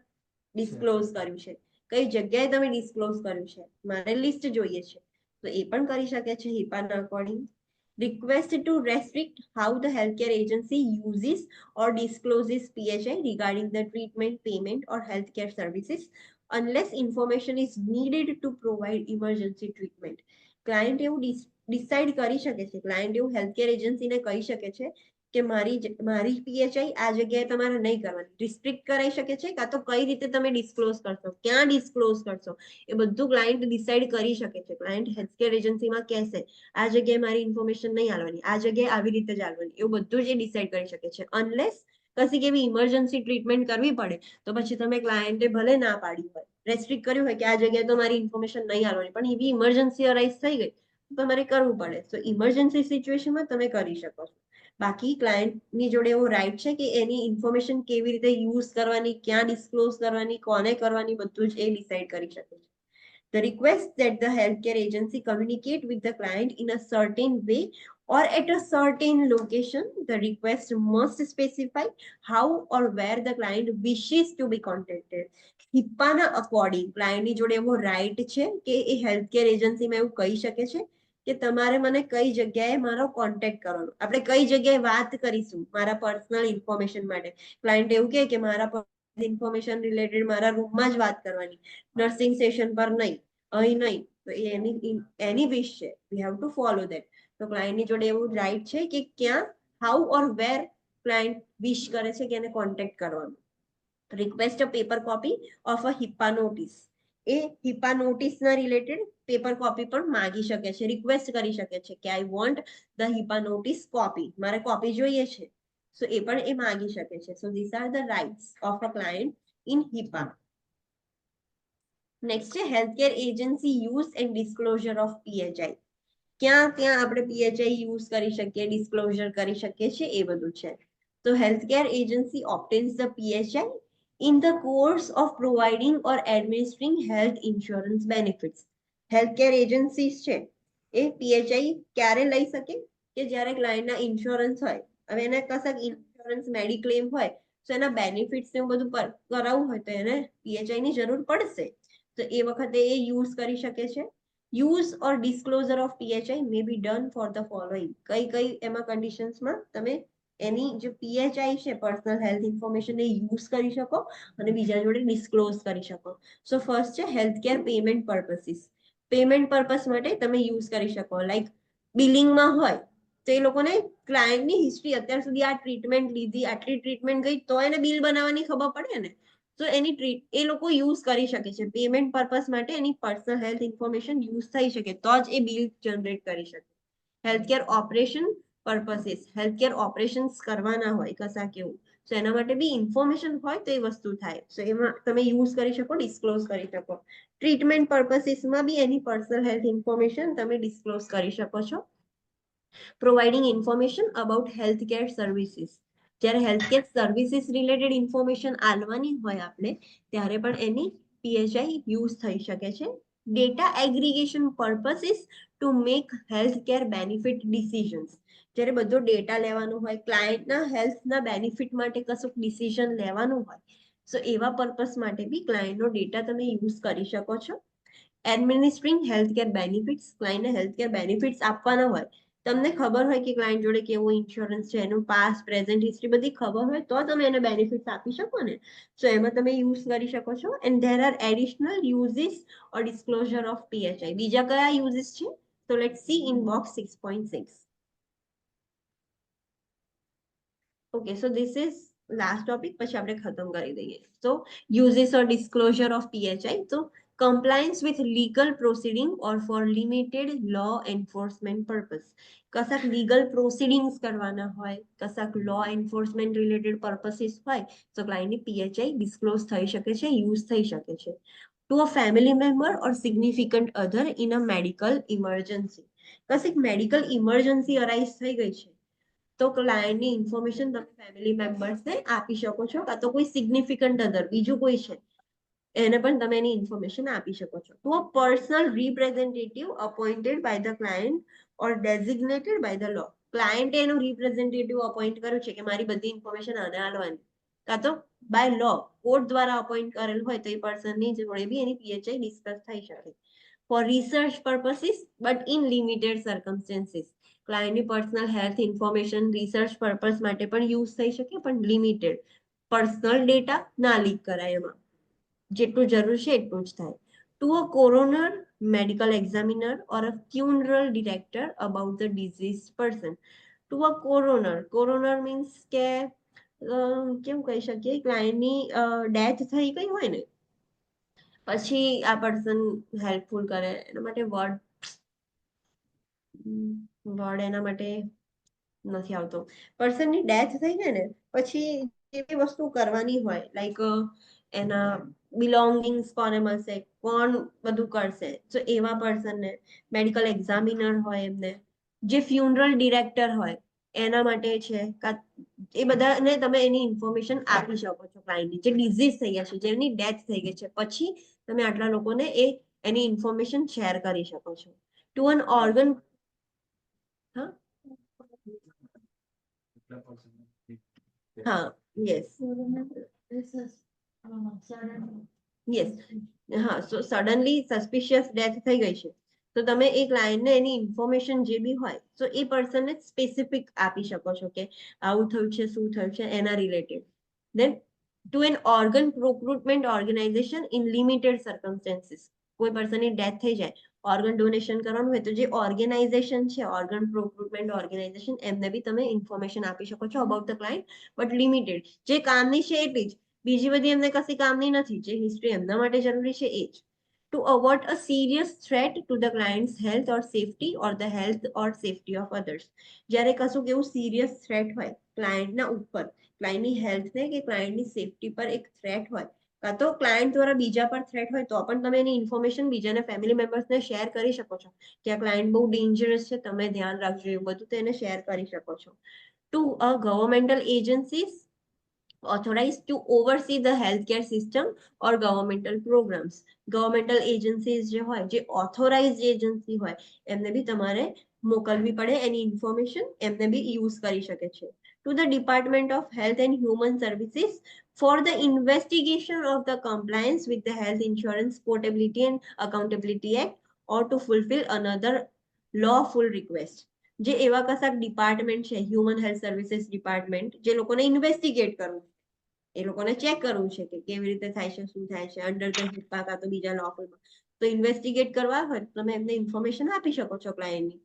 ડિસ્ક્લોઝ કર્યું છે, કઈ જગ્યાએ તમે ડિસ્ક્લોઝ કર્યું છે, મારે લિસ્ટ જોઈએ છે, તો એ પણ કરી શકે છે HIPAA according. Request to restrict how the healthcare agency uses or discloses PHI regarding the treatment, payment or healthcare services unless information is needed to provide emergency treatment. Client એવું ડિસાઇડ કરી શકે છે, ક્લાયન્ટ એવું healthcare એજન્સીને કહી શકે છે કે મારી પીએચઆઈ આ જગ્યાએ તમારે નહીં કરવાની, રિસ્ટ્રિક્ટ કરાઈ શકે છે, કાં તો કઈ રીતે તમે ડિસ્ક્લોઝ કરશો, ક્યાં ડિસ્ક્લોઝ કરશો, એ બધું ક્લાયન્ટ ડિસાઇડ કરી શકે છે. ક્લાયન્ટ હેલ્થકેર એજન્સીમાં કહેશે આ જગ્યાએ મારી ઇન્ફોર્મેશન નહીં આવવાની, આ જગ્યાએ આવી રીતે જ આવવાની, એવું બધું જ એ ડિસાઇડ કરી શકે છે. અનલેસ કશીક એવી ઇમરજન્સી ટ્રીટમેન્ટ કરવી પડે તો પછી તમે ક્લાયન્ટે ભલે ના પાડી હોય, રેસ્ટ્રિક્ટ કર્યું હોય કે આ જગ્યાએ તો મારી ઇન્ફોર્મેશન નહીં આવવાની, પણ એવી ઇમરજન્સી અરાઇઝ થઈ ગઈ તો તમારે કરવું પડે. તો ઇમરજન્સી સિચ્યુએશનમાં તમે કરી શકો છો. બાકી ક્લાયન્ટની જોડે એવો રાઈટ છે કે એની ઇન્ફોર્મેશન કેવી રીતે યુઝ કરવાની, ક્યાં ડિસ્ક્લોઝ કરવાની, કોને કરવાની, બધું જ એ ડિસાઇડ કરી શકે છે. The request that the healthcare agency communicate with the client in a certain way or at a certain location. The request must specify how or where the client wishes to be contacted. HIPAA according ક્લાયન્ટની જોડે એવો right છે કે એ healthcare એજન્સીમાં એવું કહી શકે છે કે તમારે મને કઈ જગ્યાએ મારો કોન્ટેક્ટ કરવાનો, આપણે કઈ જગ્યાએ વાત કરીશું મારા પર્સનલ ઇન્ફોર્મેશન માટે. ક્લાયન્ટ એવું કહે કે મારા ઇન્ફોર્મેશન રિલેટેડ મારા રૂમમાં જ વાત કરવાની, નર્સિંગ સેશન પર નહીં, અહીં નહીં, તો એની વિશ છે, વી હેવ ટુ ફોલો ધેટ. તો ક્લાયન્ટની જોડે એવું રાઈટ છે કે ક્યાં, હાઉ ઓર વેર ક્લાયન્ટ વિશ કરે છે કે એને કોન્ટેક્ટ કરવાનું. Request a paper copy of a HIPAA notice. એ HIPAA નોટિસના રિલેટેડ પેપર કોપી પણ માંગી શકે છે, રિક્વેસ્ટ કરી શકે છે કે I want the HIPAA notice copy, મારે કોપી જોઈએ છે, સો એ પણ એ માંગી શકે છે. So this are the rights of a client in HIPAA. Next છે healthcare agency use and disclosure of PHI. ક્યાં ત્યાં આપણે PHI યુઝ કરી શકીએ, ડિસ્ક્લોઝર કરી શકીએ છીએ, એ બધું છે. તો healthcare agency obtains the PHI in the course of providing or administering health insurance benefits. Healthcare agencies છે એ PHI ક્યારે લઈ શકે કે જ્યારે ક્લાયન્ટના ઇન્સ્યોરન્સ હોય. હવે એને કશાક ઇન્સ્યોરન્સ મેડિક્લેમ હોય તો એના બેનિફિટ્સ ને બધું કરાવવું હોય તો એને PHI ની જરૂર પડશે, તો એ વખતે એ યુઝ કરી શકે છે. Use or disclosure of PHI may be done for the following. કઈ એમાં કન્ડિશન્સમાં તમે એની જે PHI છે પર્સનલ હેલ્થ ઇન્ફોર્મેશન એ યુઝ કરી શકો અને બીજા જોડે ડિસ્ક્લોઝ કરી શકો. સો ફર્સ્ટ છે હેલ્થકેર પેમેન્ટ પર્પસીસ. પેમેન્ટ પર્પસ માટે તમે યુઝ કરી શકો, લાઈક બિલિંગમાં હોય તો એ લોકોને ક્લાયન્ટની હિસ્ટ્રી, અત્યાર સુધી આ ટ્રીટમેન્ટ લીધી, આટલી ટ્રીટમેન્ટ ગઈ, તો એને બિલ બનાવવાની ખબર પડે ને, તો એની એ લોકો યુઝ કરી શકે છે. પેમેન્ટ પર્પસ માટે એની પર્સનલ હેલ્થ ઇન્ફોર્મેશન યુઝ થઈ શકે તો જ એ બિલ જનરેટ કરી શકે. હેલ્થકેર ઓપરેશન પર્પસીસ, હેલ્થકેર ઓપરેશન્સ કરવાના હોય કશા કેવું, તો એના માટે બી ઇન્ફોર્મેશન હોય તો એ વસ્તુ થાય, સો એમાં તમે યુઝ કરી શકો, ડિસ્ક્લોઝ કરી શકો. ટ્રીટમેન્ટ પર્પસીસમાં બી એની પર્સનલ હેલ્થ ઇન્ફોર્મેશન તમે ડિસ્ક્લોઝ કરી શકો છો. Providing information about healthcare services, જ્યારે હેલ્થકેર સર્વિસીસ રિલેટેડ ઇન્ફોર્મેશન આલવાની હોય આપણે ત્યારે પણ એની PHI યુઝ થઈ શકે છે. Data aggregation purposes to make healthcare benefit decisions, જ્યારે બધો ડેટા લેવાનો હોય, ક્લાયન્ટના હેલ્થના બેનિફિટ માટે કશું ડિસિઝન લેવાનું હોય, સો એવા પર્પસ માટે બી ક્લાયન્ટનો ડેટા તમે યુઝ કરી શકો છો. એડમિનિસ્ટ્રિંગ હેલ્થકેર બેનિફિટ્સ, ક્લાયન્ટને હેલ્થકેર બેનિફિટ્સ આપવાના હોય, તમને ખબર હોય કે ક્લાયન્ટ જોડે કેવો ઇન્સ્યોરન્સ છે, એનું પાસ્ટ પ્રેઝન્ટ હિસ્ટ્રી બધી ખબર હોય તો તમે એને બેનિફિટ્સ આપી શકો ને, સો એમાં તમે યુઝ કરી શકો છો. And there are additional uses or disclosure of PHI. બીજા કયા યુઝિસ છે, તો let's see in box 6.6. Okay, so this is last topic, પછી આપણે ખતમ કરી દઈએ. તો uses or disclosure of PHI. તો compliance with legal proceeding or for limited law enforcement purpose. કશાક legal proceedings કરવાના હોય, કશાક law enforcement related purposes હોય, તો ક્લાયન્ટની PHI ડિસ્ક્લોઝ થઈ શકે છે, યુઝ થઈ શકે છે. To a family member or significant other in a medical emergency. કશીક મેડિકલ ઇમરજન્સી અરાઇઝ થઈ ગઈ છે તો ક્લાયન્ટની ઇન્ફોર્મેશન તમે ફેમિલી મેમ્બર્સને આપી શકો છો, કાં તો કોઈ સિગ્નિફિકન્ટ અધર બીજું કોઈ છે એને પણ તમે એની ઇન્ફોર્મેશન આપી શકો છો. To a personal representative appointed by the client or designated by the law. ક્લાયન્ટે એનું રિપ્રેઝેન્ટેટિવ અપોઇન્ટ કર્યું છે કે મારી બધી ઇન્ફોર્મેશન આને આલવાની, કાં તો બાય લો કોર્ટ દ્વારા અપોઇન્ટ કરેલ હોય તો એ પર્સનની જોડે બી એની PHI ડિસ્કસ થઈ શકે. For research purposes but in limited circumstances. ક્લાયન્ટની personal health information research purpose માટે પણ યુઝ થઈ શકે, પણ લિમિટેડ. પર્સનલ ડેટા ના લીક કરાય, એમાં જેટલું જરૂર છે એટલું જ થાય. To a coroner, medical examiner or a funeral director about the deceased person. To a coroner, coroner means કે કેવું કહી શકીએ, ક્લાયન્ટની ડેથ થઈ ગઈ હોય ને પછી આ પર્સન હેલ્પફુલ કરે એના માટે વર્ડ એના માટે નથી આવતો. પર્સનની ડેથ થઈ જાય ને પછી એવી વસ્તુ કરવાની હોય, લાઈક એના બિલોંગિંગ્સ કોને મળશે, કોણ બધું કરશે, તો એવા પર્સનને. મેડિકલ એક્ઝામિનર હોય એમને, જે ફ્યુનરલ ડિરેક્ટર હોય એના માટે છે, એ બધાને તમે એની ઇન્ફોર્મેશન આપી શકો છો ક્લાયન્ટની, જે ડિઝીઝ થઈ ગયા છે, જેની ડેથ થઈ ગઈ છે, પછી તમે આટલા લોકોને એની ઇન્ફોર્મેશન શેર કરી શકો છો. ટુ એન ઓર્ગન, હા હા યસ યસ હા. સો સડનલી સસ્પિશિયસ ડેથ થઈ ગઈ છે તો તમે એ ક્લાયન્ટને એની ઇન્ફોર્મેશન જે બી હોય તો એ પર્સનને સ્પેસિફિક આપી શકો છો કે આવું થયું છે, શું થયું છે, એના related. Then to an organ procurement organization in limited circumstances. કોઈ પર્સનની ડેથ થઈ જાય, ઓર્ગન ડોનેશન કરવાનું હોય તો જે ઓર્ગેનાઇઝેશન છે, ઓર્ગન પ્રોક્રુટમેન્ટ ઓર્ગેનાઇઝેશન, એમને બી તમે ઇન્ફોર્મેશન આપી શકો છો about the client, but limited. જે કામની છે એટલી જ, બીજી બધી એમને કશી કામની નથી, જે હિસ્ટ્રી એમના માટે જરૂરી છે એ જ. Two avoid a serious threat two the clients health or safety or the health or safety of others. જ્યારે કશું એવું સિરિયસ થ્રેટ હોય ક્લાયન્ટના ઉપર, ક્લાયન્ટની હેલ્થને કે ક્લાયન્ટની સેફટી પર એક થ્રેટ હોય, કાં તો ક્લાયન્ટ દ્વારા બીજા પર થ્રેટ હોય, તો પણ તમે એની ઇન્ફોર્મેશન બીજાને ફેમિલી મેમ્બર્સને શેર કરી શકો છો કે આ ક્લાયન્ટ બહુ ડેન્જરસ છે, તમે ધ્યાન રાખજો, એવું બધું તો એને શેર કરી શકો છો. To a governmental agencies authorized to oversee the healthcare system or governmental programs. Governmental agencies જે હોય, જે ઓથોરાઇઝડ એજન્સી હોય, એમને બી તમારે મોકલવી પડે એની ઇન્ફોર્મેશન, એમને બી યુઝ કરી શકે છે. To the department of health and human services for the investigation of the compliance with the Health Insurance Portability and Accountability Act or to fulfill another lawful request. જે એવા કશાક ડિપાર્ટમેન્ટ છે, human health services department, જે લોકોને investigate કરવું, એ લોકોને check કરવું છે કે કેવી રીતે થાય છે, શું થાય છે, અંડર ધ હિપ્પા કાં તો બીજા લોફુલમાં, તો ઇન્વેસ્ટિગેટ કરવા હોય તમે એમને ઇન્ફોર્મેશન આપી શકો છો ક્લાયન્ટની.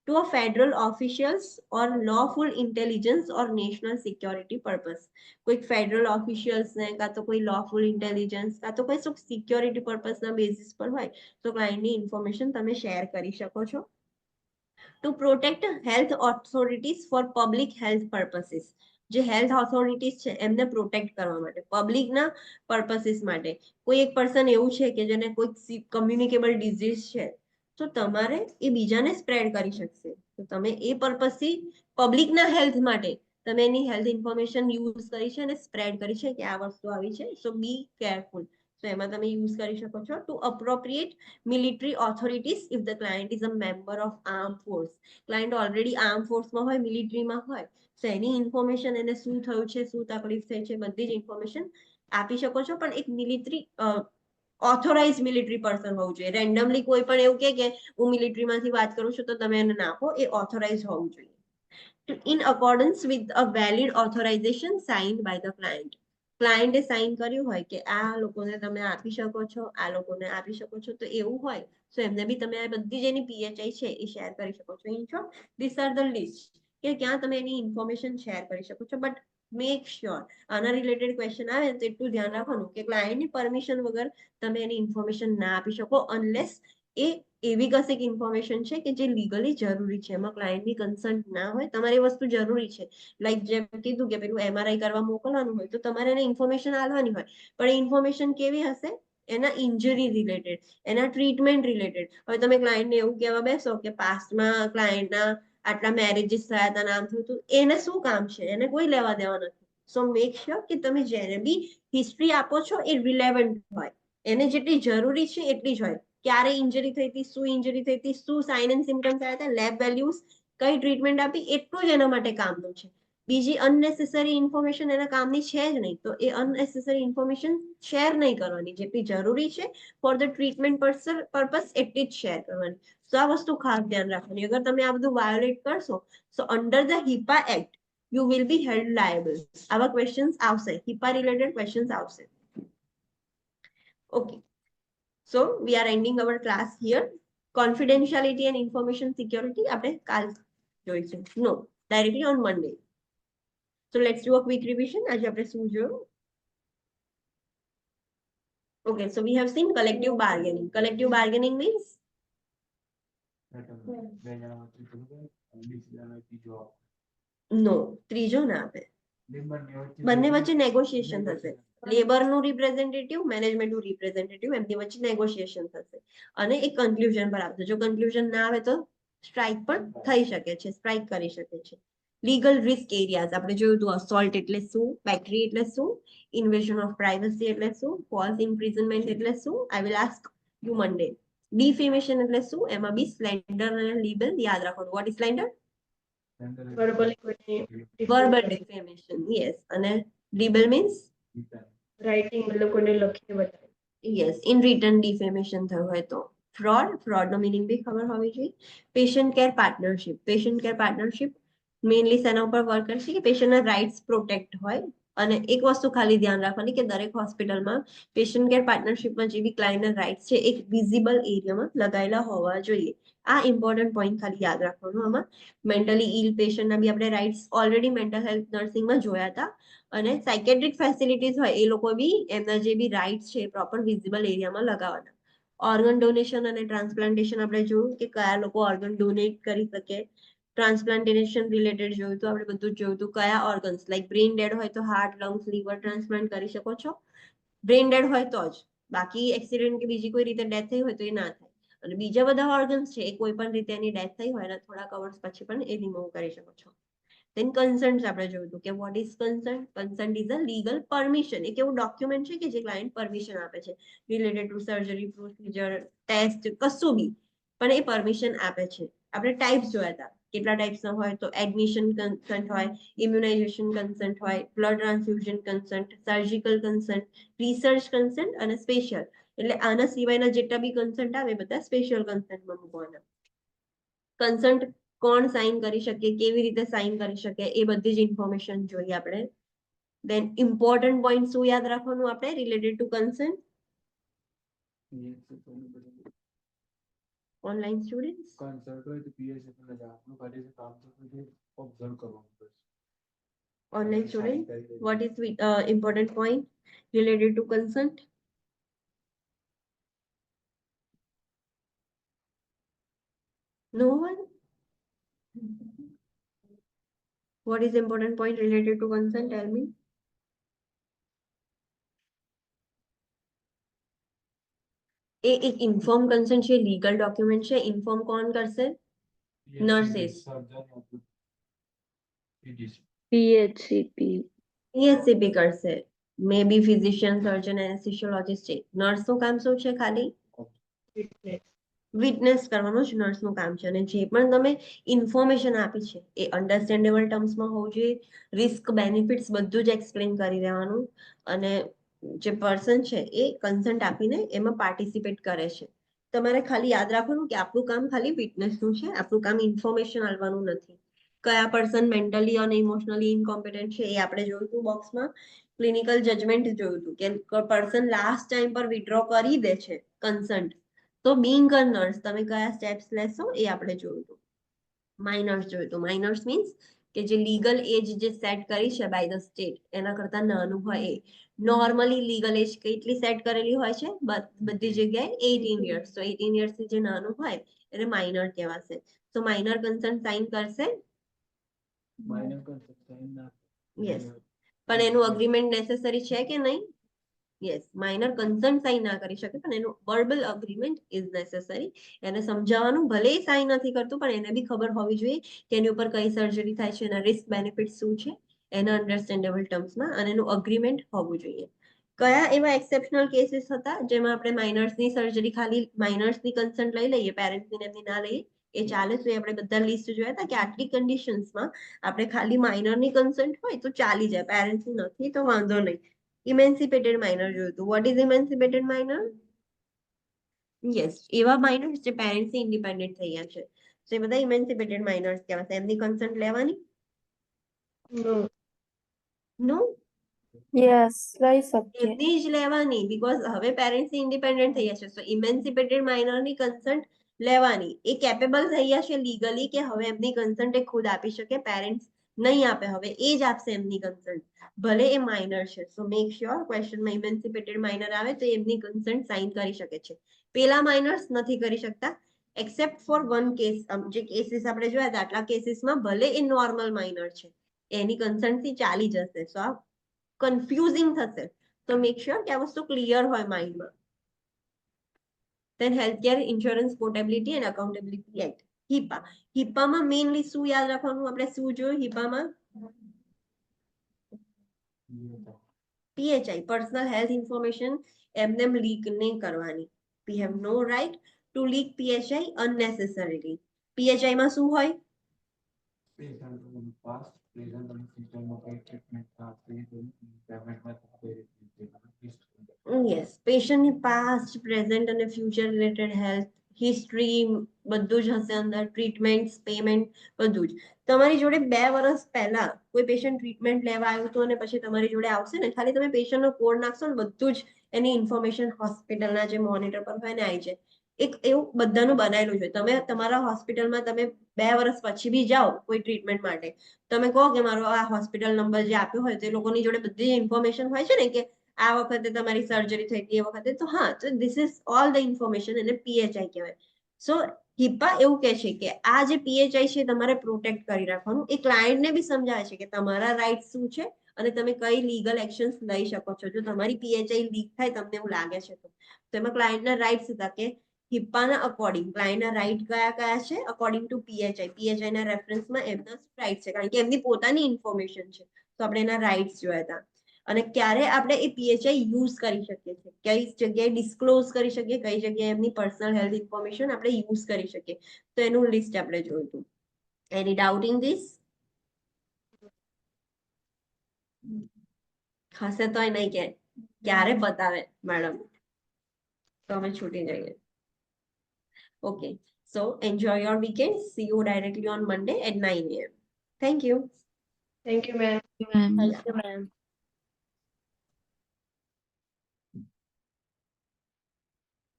To a federal officials or lawful intelligence or national security purpose. કોઈક ફેડરલ ઓફિશિયલ્સને કાં તો કોઈ લોફુલ ઇન્ટેલિજન્સ કાં તો કોઈ શું સિક્યોરિટી પર્પસના બેઝિસ પર હોય તો ક્લાયન્ટની ઇન્ફોર્મેશન તમે શેર કરી શકો છો. To protect health authorities for public health purposes. જે હેલ્થ ઓથોરિટીઝ છે એમને પ્રોટેક્ટ કરવા માટે, પબ્લિકના પર્પસીસ માટે. કોઈ એક પર્સન એવું છે કે જેને કોઈક કમ્યુનિકેબલ ડિઝીઝ છે, તો તમારે એ બીજાને સ્પ્રેડ કરી શકશે, તો તમે એ પર્પસથી પબ્લિકના હેલ્થ માટે તમે એની હેલ્થ ઇન્ફોર્મેશન યુઝ કરી છે અને સ્પ્રેડ કરી છે કે આ વસ્તુ આવી છે, સો બી કેરફુલ. તો એમાં તમે યુઝ કરી શકો છો. To appropriate military authorities if the client is a member of arm force. Client already arm ફોર્સમાં હોય, મિલિટરીમાં હોય, તો એની ઇન્ફોર્મેશન, એને શું થયું છે, શું તકલીફ થઈ છે, બધી જ ઇન્ફોર્મેશન આપી શકો છો, પણ એક મિલિટરી ઓથોરાઇઝ મિલિટરી પર્સન હોવું જોઈએ. રેન્ડમલી કોઈ પણ એવું કે હું મિલિટરીમાંથી વાત કરું છું તો તમે એને ના આપો, એ ઓથોરાઇઝ હોવું જોઈએ. In accordance with a valid authorization signed by the client. ક્લાયન્ટે સાઇન કર્યું હોય કે આ લોકોને તમે આપી શકો છો, આ લોકોને આપી શકો છો, તો એવું હોય તો એમને બી તમે આ બધી જેની PHI છે એ શેર કરી શકો છો. In short, this are the list કે ક્યાં તમે એની ઇન્ફોર્મેશન શેર કરી શકો છો, બટ મેક શ્યોર આના રિલેટેડ ક્વેશ્ચન આવે તો એટલું ધ્યાન રાખવાનું કે ક્લાયન્ટની પરમિશન વગર તમે એની ઇન્ફોર્મેશન ના આપી શકો, અનલેસ એ એવી કશેક ઇન્ફોર્મેશન છે કે જે લીગલી જરૂરી છે, એમાં ક્લાયન્ટની કન્સન્ટ ના હોય, તમારે એ વસ્તુ જરૂરી છે. લાઈક જેમ કીધું કે પેલું MRI કરવા મોકલવાનું હોય તો તમારે એને ઇન્ફોર્મેશન આપવાની હોય, પણ એ ઇન્ફોર્મેશન કેવી હશે? એના ઇન્જરી રિલેટેડ, એના ટ્રીટમેન્ટ રિલેટેડ. હવે તમે ક્લાયન્ટને એવું કહેવા બેસો કે પાસ્ટમાં ક્લાયન્ટના આટલા મેરેજીસ થયા હતા, નામ થયું હતું, એને શું કામ છે? એને કોઈ લેવા દેવા નથી. સો મેક શ્યોર કે તમે જ્યારે બી હિસ્ટ્રી આપો છો એ રિલેવન્ટ હોય, એને જેટલી જરૂરી છે એટલી જ હોય. ક્યારે ઇન્જરી થઈ હતી, શું ઇન્જરી થઈ હતી, શું સાઇન એન્ડ સિમ્ટમ્સ આવ્યા હતા, લેબ વેલ્યુઝ, કઈ ટ્રીટમેન્ટ આપી, એટલું જ એના માટે કામનું છે. બીજી અનનેસેસરી ઇન્ફોર્મેશન એના કામની છે જ નહીં, તો એ અનનેસેસરી ઇન્ફોર્મેશન શેર નહીં કરવાની. જેટલી જરૂરી છે ફોર ધ ટ્રીટમેન્ટ પર્પસ એટલી જ શેર કરવાની. તો આ વસ્તુ ખાસ ધ્યાન રાખવાની. અગર તમે આ બધું વાયોલેટ કરશો so under the HIPAA act you will be held liable. આવા ક્વેશ્ચન્સ આવશે, HIPAA રિલેટેડ ક્વેશ્ચન્સ આવશે. Okay, so we are ending our class here. Confidentiality and information security આપણે કાલ જોઈશું. No, directly on Monday. So let's do a quick revision. આજે આપણે શું જોયું? Okay, so we have seen collective bargaining. Collective bargaining means બે જણા વચ્ચે પેલું થાય, અને બીજા ત્રીજો આપે. no, ત્રીજો ના આપે. બંને વચ્ચે નેગોશિએશન થશે. લેબરનું રિપ્રેઝેન્ટેટિવ, મેનેજમેન્ટનું રિપ્રેઝેન્ટેટિવ, એમની વચ્ચે નેગોશિએશન થશે અને એક કન્ક્લુઝન પર આવશે. જો કન્ક્લુઝન ના આવે તો સ્ટ્રાઇક પણ થઈ શકે છે, સ્ટ્રાઇક કરી શકે છે. લીગલ રિસ્ક એરિયાઝ આપણે જોયું હતું. અસોલ્ટ એટલે શું, બેટરી એટલે શું, ઇન્વેઝન ઓફ પ્રાઇવસી એટલે શું, ફોલ્સ ઇમ્પ્રિઝનમેન્ટ એટલે શું, I will ask you Monday. Defamation એટલે શું, એમાં બી સ્લેન્ડર અને લીબલ યાદ રાખવાનું. What is slander? Verbally કોઈને Verbal defamation, yes. અને libel means રાઇટિંગ મતલબ કોઈને લખીને બતાવે. yes, in written defamation થયું હોય તો. ફ્રોડ નો મીનિંગ બી ખબર હોવી જોઈએ. Patient care partnership, patient care partnership mainly સેના ઉપર વર્ક કરશે કે પેશન્ટના રાઇટ્સ પ્રોટેક્ટ હોય. અને એક વસ્તુ ખાલી ધ્યાન રાખવાની કે દરેક હોસ્પિટલમાં પેશન્ટ કેર પાર્ટનરશિપમાં જે બી ક્લાયન્ટના રાઇટ્સ છે એક વિઝિબલ એરિયામાં લગાયેલા હોવા જોઈએ. આ ઇમ્પોર્ટન્ટ પોઈન્ટ ખાલી યાદ રાખવાનું. આમાં મેન્ટલી ઇલ પેશન્ટના બી આપણે રાઇટ્સ ઓલરેડી મેન્ટલ હેલ્થ નર્સિંગમાં જોયા હતા. અને સાયકેટ્રિક ફેસિલિટીઝ હોય એ લોકો બી એમના જે બી રાઇટ્સ છે પ્રોપર વિઝિબલ એરિયામાં લગાવવાના. ઓર્ગન ડોનેશન અને ટ્રાન્સપ્લાન્ટેશન આપણે જોયું કે કયા લોકો ઓર્ગન ડોનેટ કરી શકે. ટ્રાન્સપ્લાન્ટેશન રિલેટેડ જોયું તો આપણે બધું જ જોયું હતું. કયા ઓર્ગન્સ લાઈક બ્રેઇન ડેડ હોય તો હાર્ટ, લંગ્સ, લીવર ટ્રાન્સપ્લાન્ટ કરી શકો છો. બ્રેઇન ડેડ હોય તો જ, બાકી એક્સિડન્ટ કે બીજી કોઈ રીતે ડેથ થઈ હોય તો એ ના થાય. અને બીજા બધા ઓર્ગન્સ છે એ કોઈ પણ રીતે એની ડેથ થઈ હોય ને થોડા કવર્સ પછી પણ એ રિમૂવ કરી શકો છો. then consent આપણે જોયું હતું કે what is consent? Consent is a legal permission. એક એવું ડોક્યુમેન્ટ છે કે જે ક્લાયન્ટ પરમિશન આપે છે related to surgery, procedure, test, કશું બી પણ એ પરમિશન આપે છે. આપણે ટાઈપ્સ જોયા હતા. કેટલા ટાઈપ્સના હોય તો એડમિશન કન્સન્ટ હોય, ઇમ્યુનાઇઝેશન કન્સન્ટ હોય, blood transfusion consent, surgical consent, research consent અને સ્પેશિયલ. એટલે આના સિવાયના જેટલા બી કન્સન્ટ આવે બધા સ્પેશિયલ કન્સન્ટમાં મૂકવાના. કન્સન્ટ કોણ સાઇન કરી શકે, કેવી રીતે સાઇન કરી શકે, એ બધી જ ઇન્ફોર્મેશન જોઈએ આપણે. દેન ઇમ્પોર્ટન્ટ પોઈન્ટ શું યાદ રાખવાનું આપણે related to consent? Online students consult હોય તો પીએસએ પર જ આપણું ખાલી કામ તો ઓબ્ઝર્વ કરવાનું બસ. Online student what is important point related to consent? No one? What is important point related to consent? Tell me. એ એક ઇન્ફોર્મ કન્સન્ટ છે, લીગલ ડોક્યુમેન્ટ છે. ઇન્ફોર્મ કોણ કરશે? Nurses. PHCP. PHCP કરશે. મે બી ફિઝિશિયન, સર્જન, એનેસ્થેસિયોલોજિસ્ટ છે. નર્સનું કામ શું છે? ખાલી વિટનેસ કરવાનું જ નર્સનું કામ છે. અને જે પણ તમે ઇન્ફોર્મેશન આપી છે એ અન્ડરસ્ટેન્ડેબલ ટર્મ્સમાં હોવું જોઈએ. રિસ્ક બેનિફિટ્સ બધું જ એક્સપ્લેન કરી દેવાનું. અને જે પર્સન છે એ કન્સન્ટ આપીને એમાં પાર્ટિસિપેટ કરે છે. તમારે ખાલી યાદ રાખવાનું કે આપણું કામ ખાલી વિટનેસનું છે, આપણું કામ ઇન્ફોર્મેશન આપવાનું નથી. કયા પર્સન મેન્ટલી અને ઇમોશનલી ઇનકોમ્પિટન્ટ છે એ આપણે જોયું હતું બોક્સમાં. ક્લિનિકલ જજમેન્ટ જોયું હતું કે પર્સન લાસ્ટ ટાઈમ પર વિડ્રો કરી દે છે કન્સન્ટ તો બીંગ અ નર્સ તમે કયા સ્ટેપ્સ લેશો એ આપણે જોયું હતું. માઇનર્સ જોયું હતું. માઇનર્સ મીન્સ કે જે લીગલ એજ જે સેટ કરી છે બાય ધ સ્ટેટ એના કરતા નાનું હોય એ. નોર્મલી લીગલ એજ કેટલી સેટ કરેલી હોય છે બધી જગ્યાએ 18 યર્સ. તો 18 યર્સ થી જે નાનું હોય એને માઇનર કહેવાશે. તો માઇનર કન્સન્ટ સાઇન કરશે. માઇનર કન્સન્ટ સાઇન ના યસ, પણ એનું અગ્રીમેન્ટ નેસેસરી છે કે નહીં? યસ, માઇનર કન્સન્ટ સાઇન ના કરી શકે પણ એનું વર્બલ અગ્રીમેન્ટ ઇઝ નેસેસરી. એને સમજાવવાનું, ભલે સાઇન નથી કરતું પણ એને બી ખબર હોવી જોઈએ કે એની ઉપર કઈ સર્જરી થાય છે, એના રિસ્ક બેનિફિટ શું છે, એના અન્ડરસ્ટેન્ડેબલ ટર્મ્સમાં, અને એનું અગ્રીમેન્ટ હોવું જોઈએ. કયા એવા એક્સેપ્શનલ કેસીસ હતા જેમાં આપણે માઇનર્સની સર્જરી ખાલી માઇનર્સની કન્સન્ટ લઈ લઈએ, પેરેન્ટ્સની એમની ના લઈએ, એ ચાલે છે? આપણે બધા લિસ્ટ જોયા હતા કે આટલી કન્ડિશન્સમાં આપણે ખાલી માઇનરની કન્સન્ટ હોય તો ચાલી જાય, પેરેન્ટ્સની નથી તો વાંધો નહીં. ઇમેન્સિપેટેડ માઇનર જોયું હતું. What is emancipated minor? Yes, એવા માઇનર્સ જે પેરેન્ટ્સથી ઇન્ડિપેન્ડન્ટ થઈ ગયા છે, તો એ બધા ઇમેન્સિપેટેડ માઇનર્સ કહેવાશે. એમની કન્સન્ટ લેવાની? નો, યસ, લઈ શકીએ. એમની જ લેવાની, બીકોઝ હવે પેરેન્ટ્સ ઇન્ડિપેન્ડન્ટ થઈ ગયા છે. સો ઇમેન્સિપેટેડ માઇનરની કન્સન્ટ લેવાની. એ કેપેબલ થઈ ગયા છે લીગલી કે હવે એમની કન્સન્ટ એ ખુદ આપી શકે, પેરેન્ટ્સ નહીં આપે, હવે એ જ આપશે એમની કન્સન્ટ, ભલે એ માઇનર છે. સો મેક શ્યોર ક્વેશ્ચનમાં ઇમેન્સિપેટેડ માઇનર આવે તો એમની કન્સન્ટ સાઇન કરી શકે છે. પેલા માઇનર્સ નથી કરી શકતા, એક્સેપ્ટ ફોર વન કેસ. જે કેસીસ આપણે જોયા હતા આટલા કેસીસમાં ભલે એ નોર્મલ માઇનર છે, એની કન્સન્ટ થી ચાલી જશે. સો આ કન્ફ્યુઝિંગ થશે, તો મેક શ્યોર કે આ વસ્તુ ક્લિયર હોય માઇન્ડમાં. Then Healthcare Insurance Portability and Accountability Act, HIPAA. HIPAAમાં મેઇનલી શું યાદ રાખવાનું? આપણે શું જોયું HIPAAમાં? PHI, પર્સનલ હેલ્થ ઇન્ફોર્મેશન એમને લીક નહીં કરવાની. We have no right to leak PHI unnecessarily. PHI માં શું હોય? પેશન્ટનું પાસ્ટ, પ્રેઝન્ટ અને ફ્યુચરમાં કઈ ટ્રીટમેન્ટ થશે, પેમેન્ટમાં યસ, પેશન્ટની પાસ્ટ, પ્રેઝન્ટ અને ફ્યુચર રિલેટેડ હેલ્થ હિસ્ટ્રી બધું જ હશે અંદર. ટ્રીટમેન્ટ, પેમેન્ટ બધું જ. તમારી જોડે 2 વર્ષ પહેલા કોઈ પેશન્ટ ટ્રીટમેન્ટ લેવા આવ્યું હતું અને પછી તમારી જોડે આવશે ને, ખાલી તમે પેશન્ટનો કોડ નાખશો ને બધું જ એની ઇન્ફોર્મેશન હોસ્પિટલના જે મોનિટર પર હોય ને આવી જાય. એક એવું બધાનું બનાવેલું છે. તમે તમારા હોસ્પિટલમાં તમે 2 વર્ષ પછી બી જાઓ કોઈ ટ્રીટમેન્ટ માટે, તમે કહો કે મારો આ હોસ્પિટલ નંબર જે આપ્યો હોય તો એ લોકોની જોડે બધી ઇન્ફોર્મેશન હોય છે ને કે આ વખતે તમારી સર્જરી થઈ હતી, એ વખતે. તો હા, તો this is all the information, એને PHI કહેવાય. સો HIPAA એવું કહે છે કે આ જે PHI છે તમારે પ્રોટેક્ટ કરી રાખવાનું. એ ક્લાયન્ટને બી સમજાવે છે કે તમારા રાઇટ શું છે અને તમે કઈ લીગલ એક્શન્સ લઈ શકો છો જો તમારી PHI લીક થાય તમને એવું લાગે છે તો. એમાં ક્લાયન્ટના રાઇટ્સ હતા કે HIPAAના અકોર્ડિંગ ક્લાયન્ટના રાઇટ કયા કયા છે અકોર્ડિંગ ટુ PHI. PHI ના રેફરન્સમાં એમના રાઇટ છે, કારણ કે એમની પોતાની ઇન્ફોર્મેશન છે. તો આપણે એના રાઇટ્સ જોયા હતા. અને ક્યારે આપણે એ PHI યુઝ કરી શકીએ છીએ, કઈ જગ્યાએ ડિસ્ક્લોઝ કરી શકીએ, કઈ જગ્યાએ એમની પર્સનલ હેલ્થ ઇન્ફોર્મેશન આપણે યુઝ કરી શકીએ, તો એનું લિસ્ટ આપણે જોયું હતું. એની ડાઉટ ઇન ધીસ? હશે તોય નહીં કે ક્યારે બતાવે મેડમ, તો અમે છૂટી જઈએ. Okay, so enjoy your weekend. C you directly on Monday at 9 AM. Thank you. Thank you ma'am. Thank you, ma'am.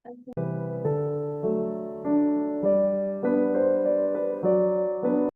Okay.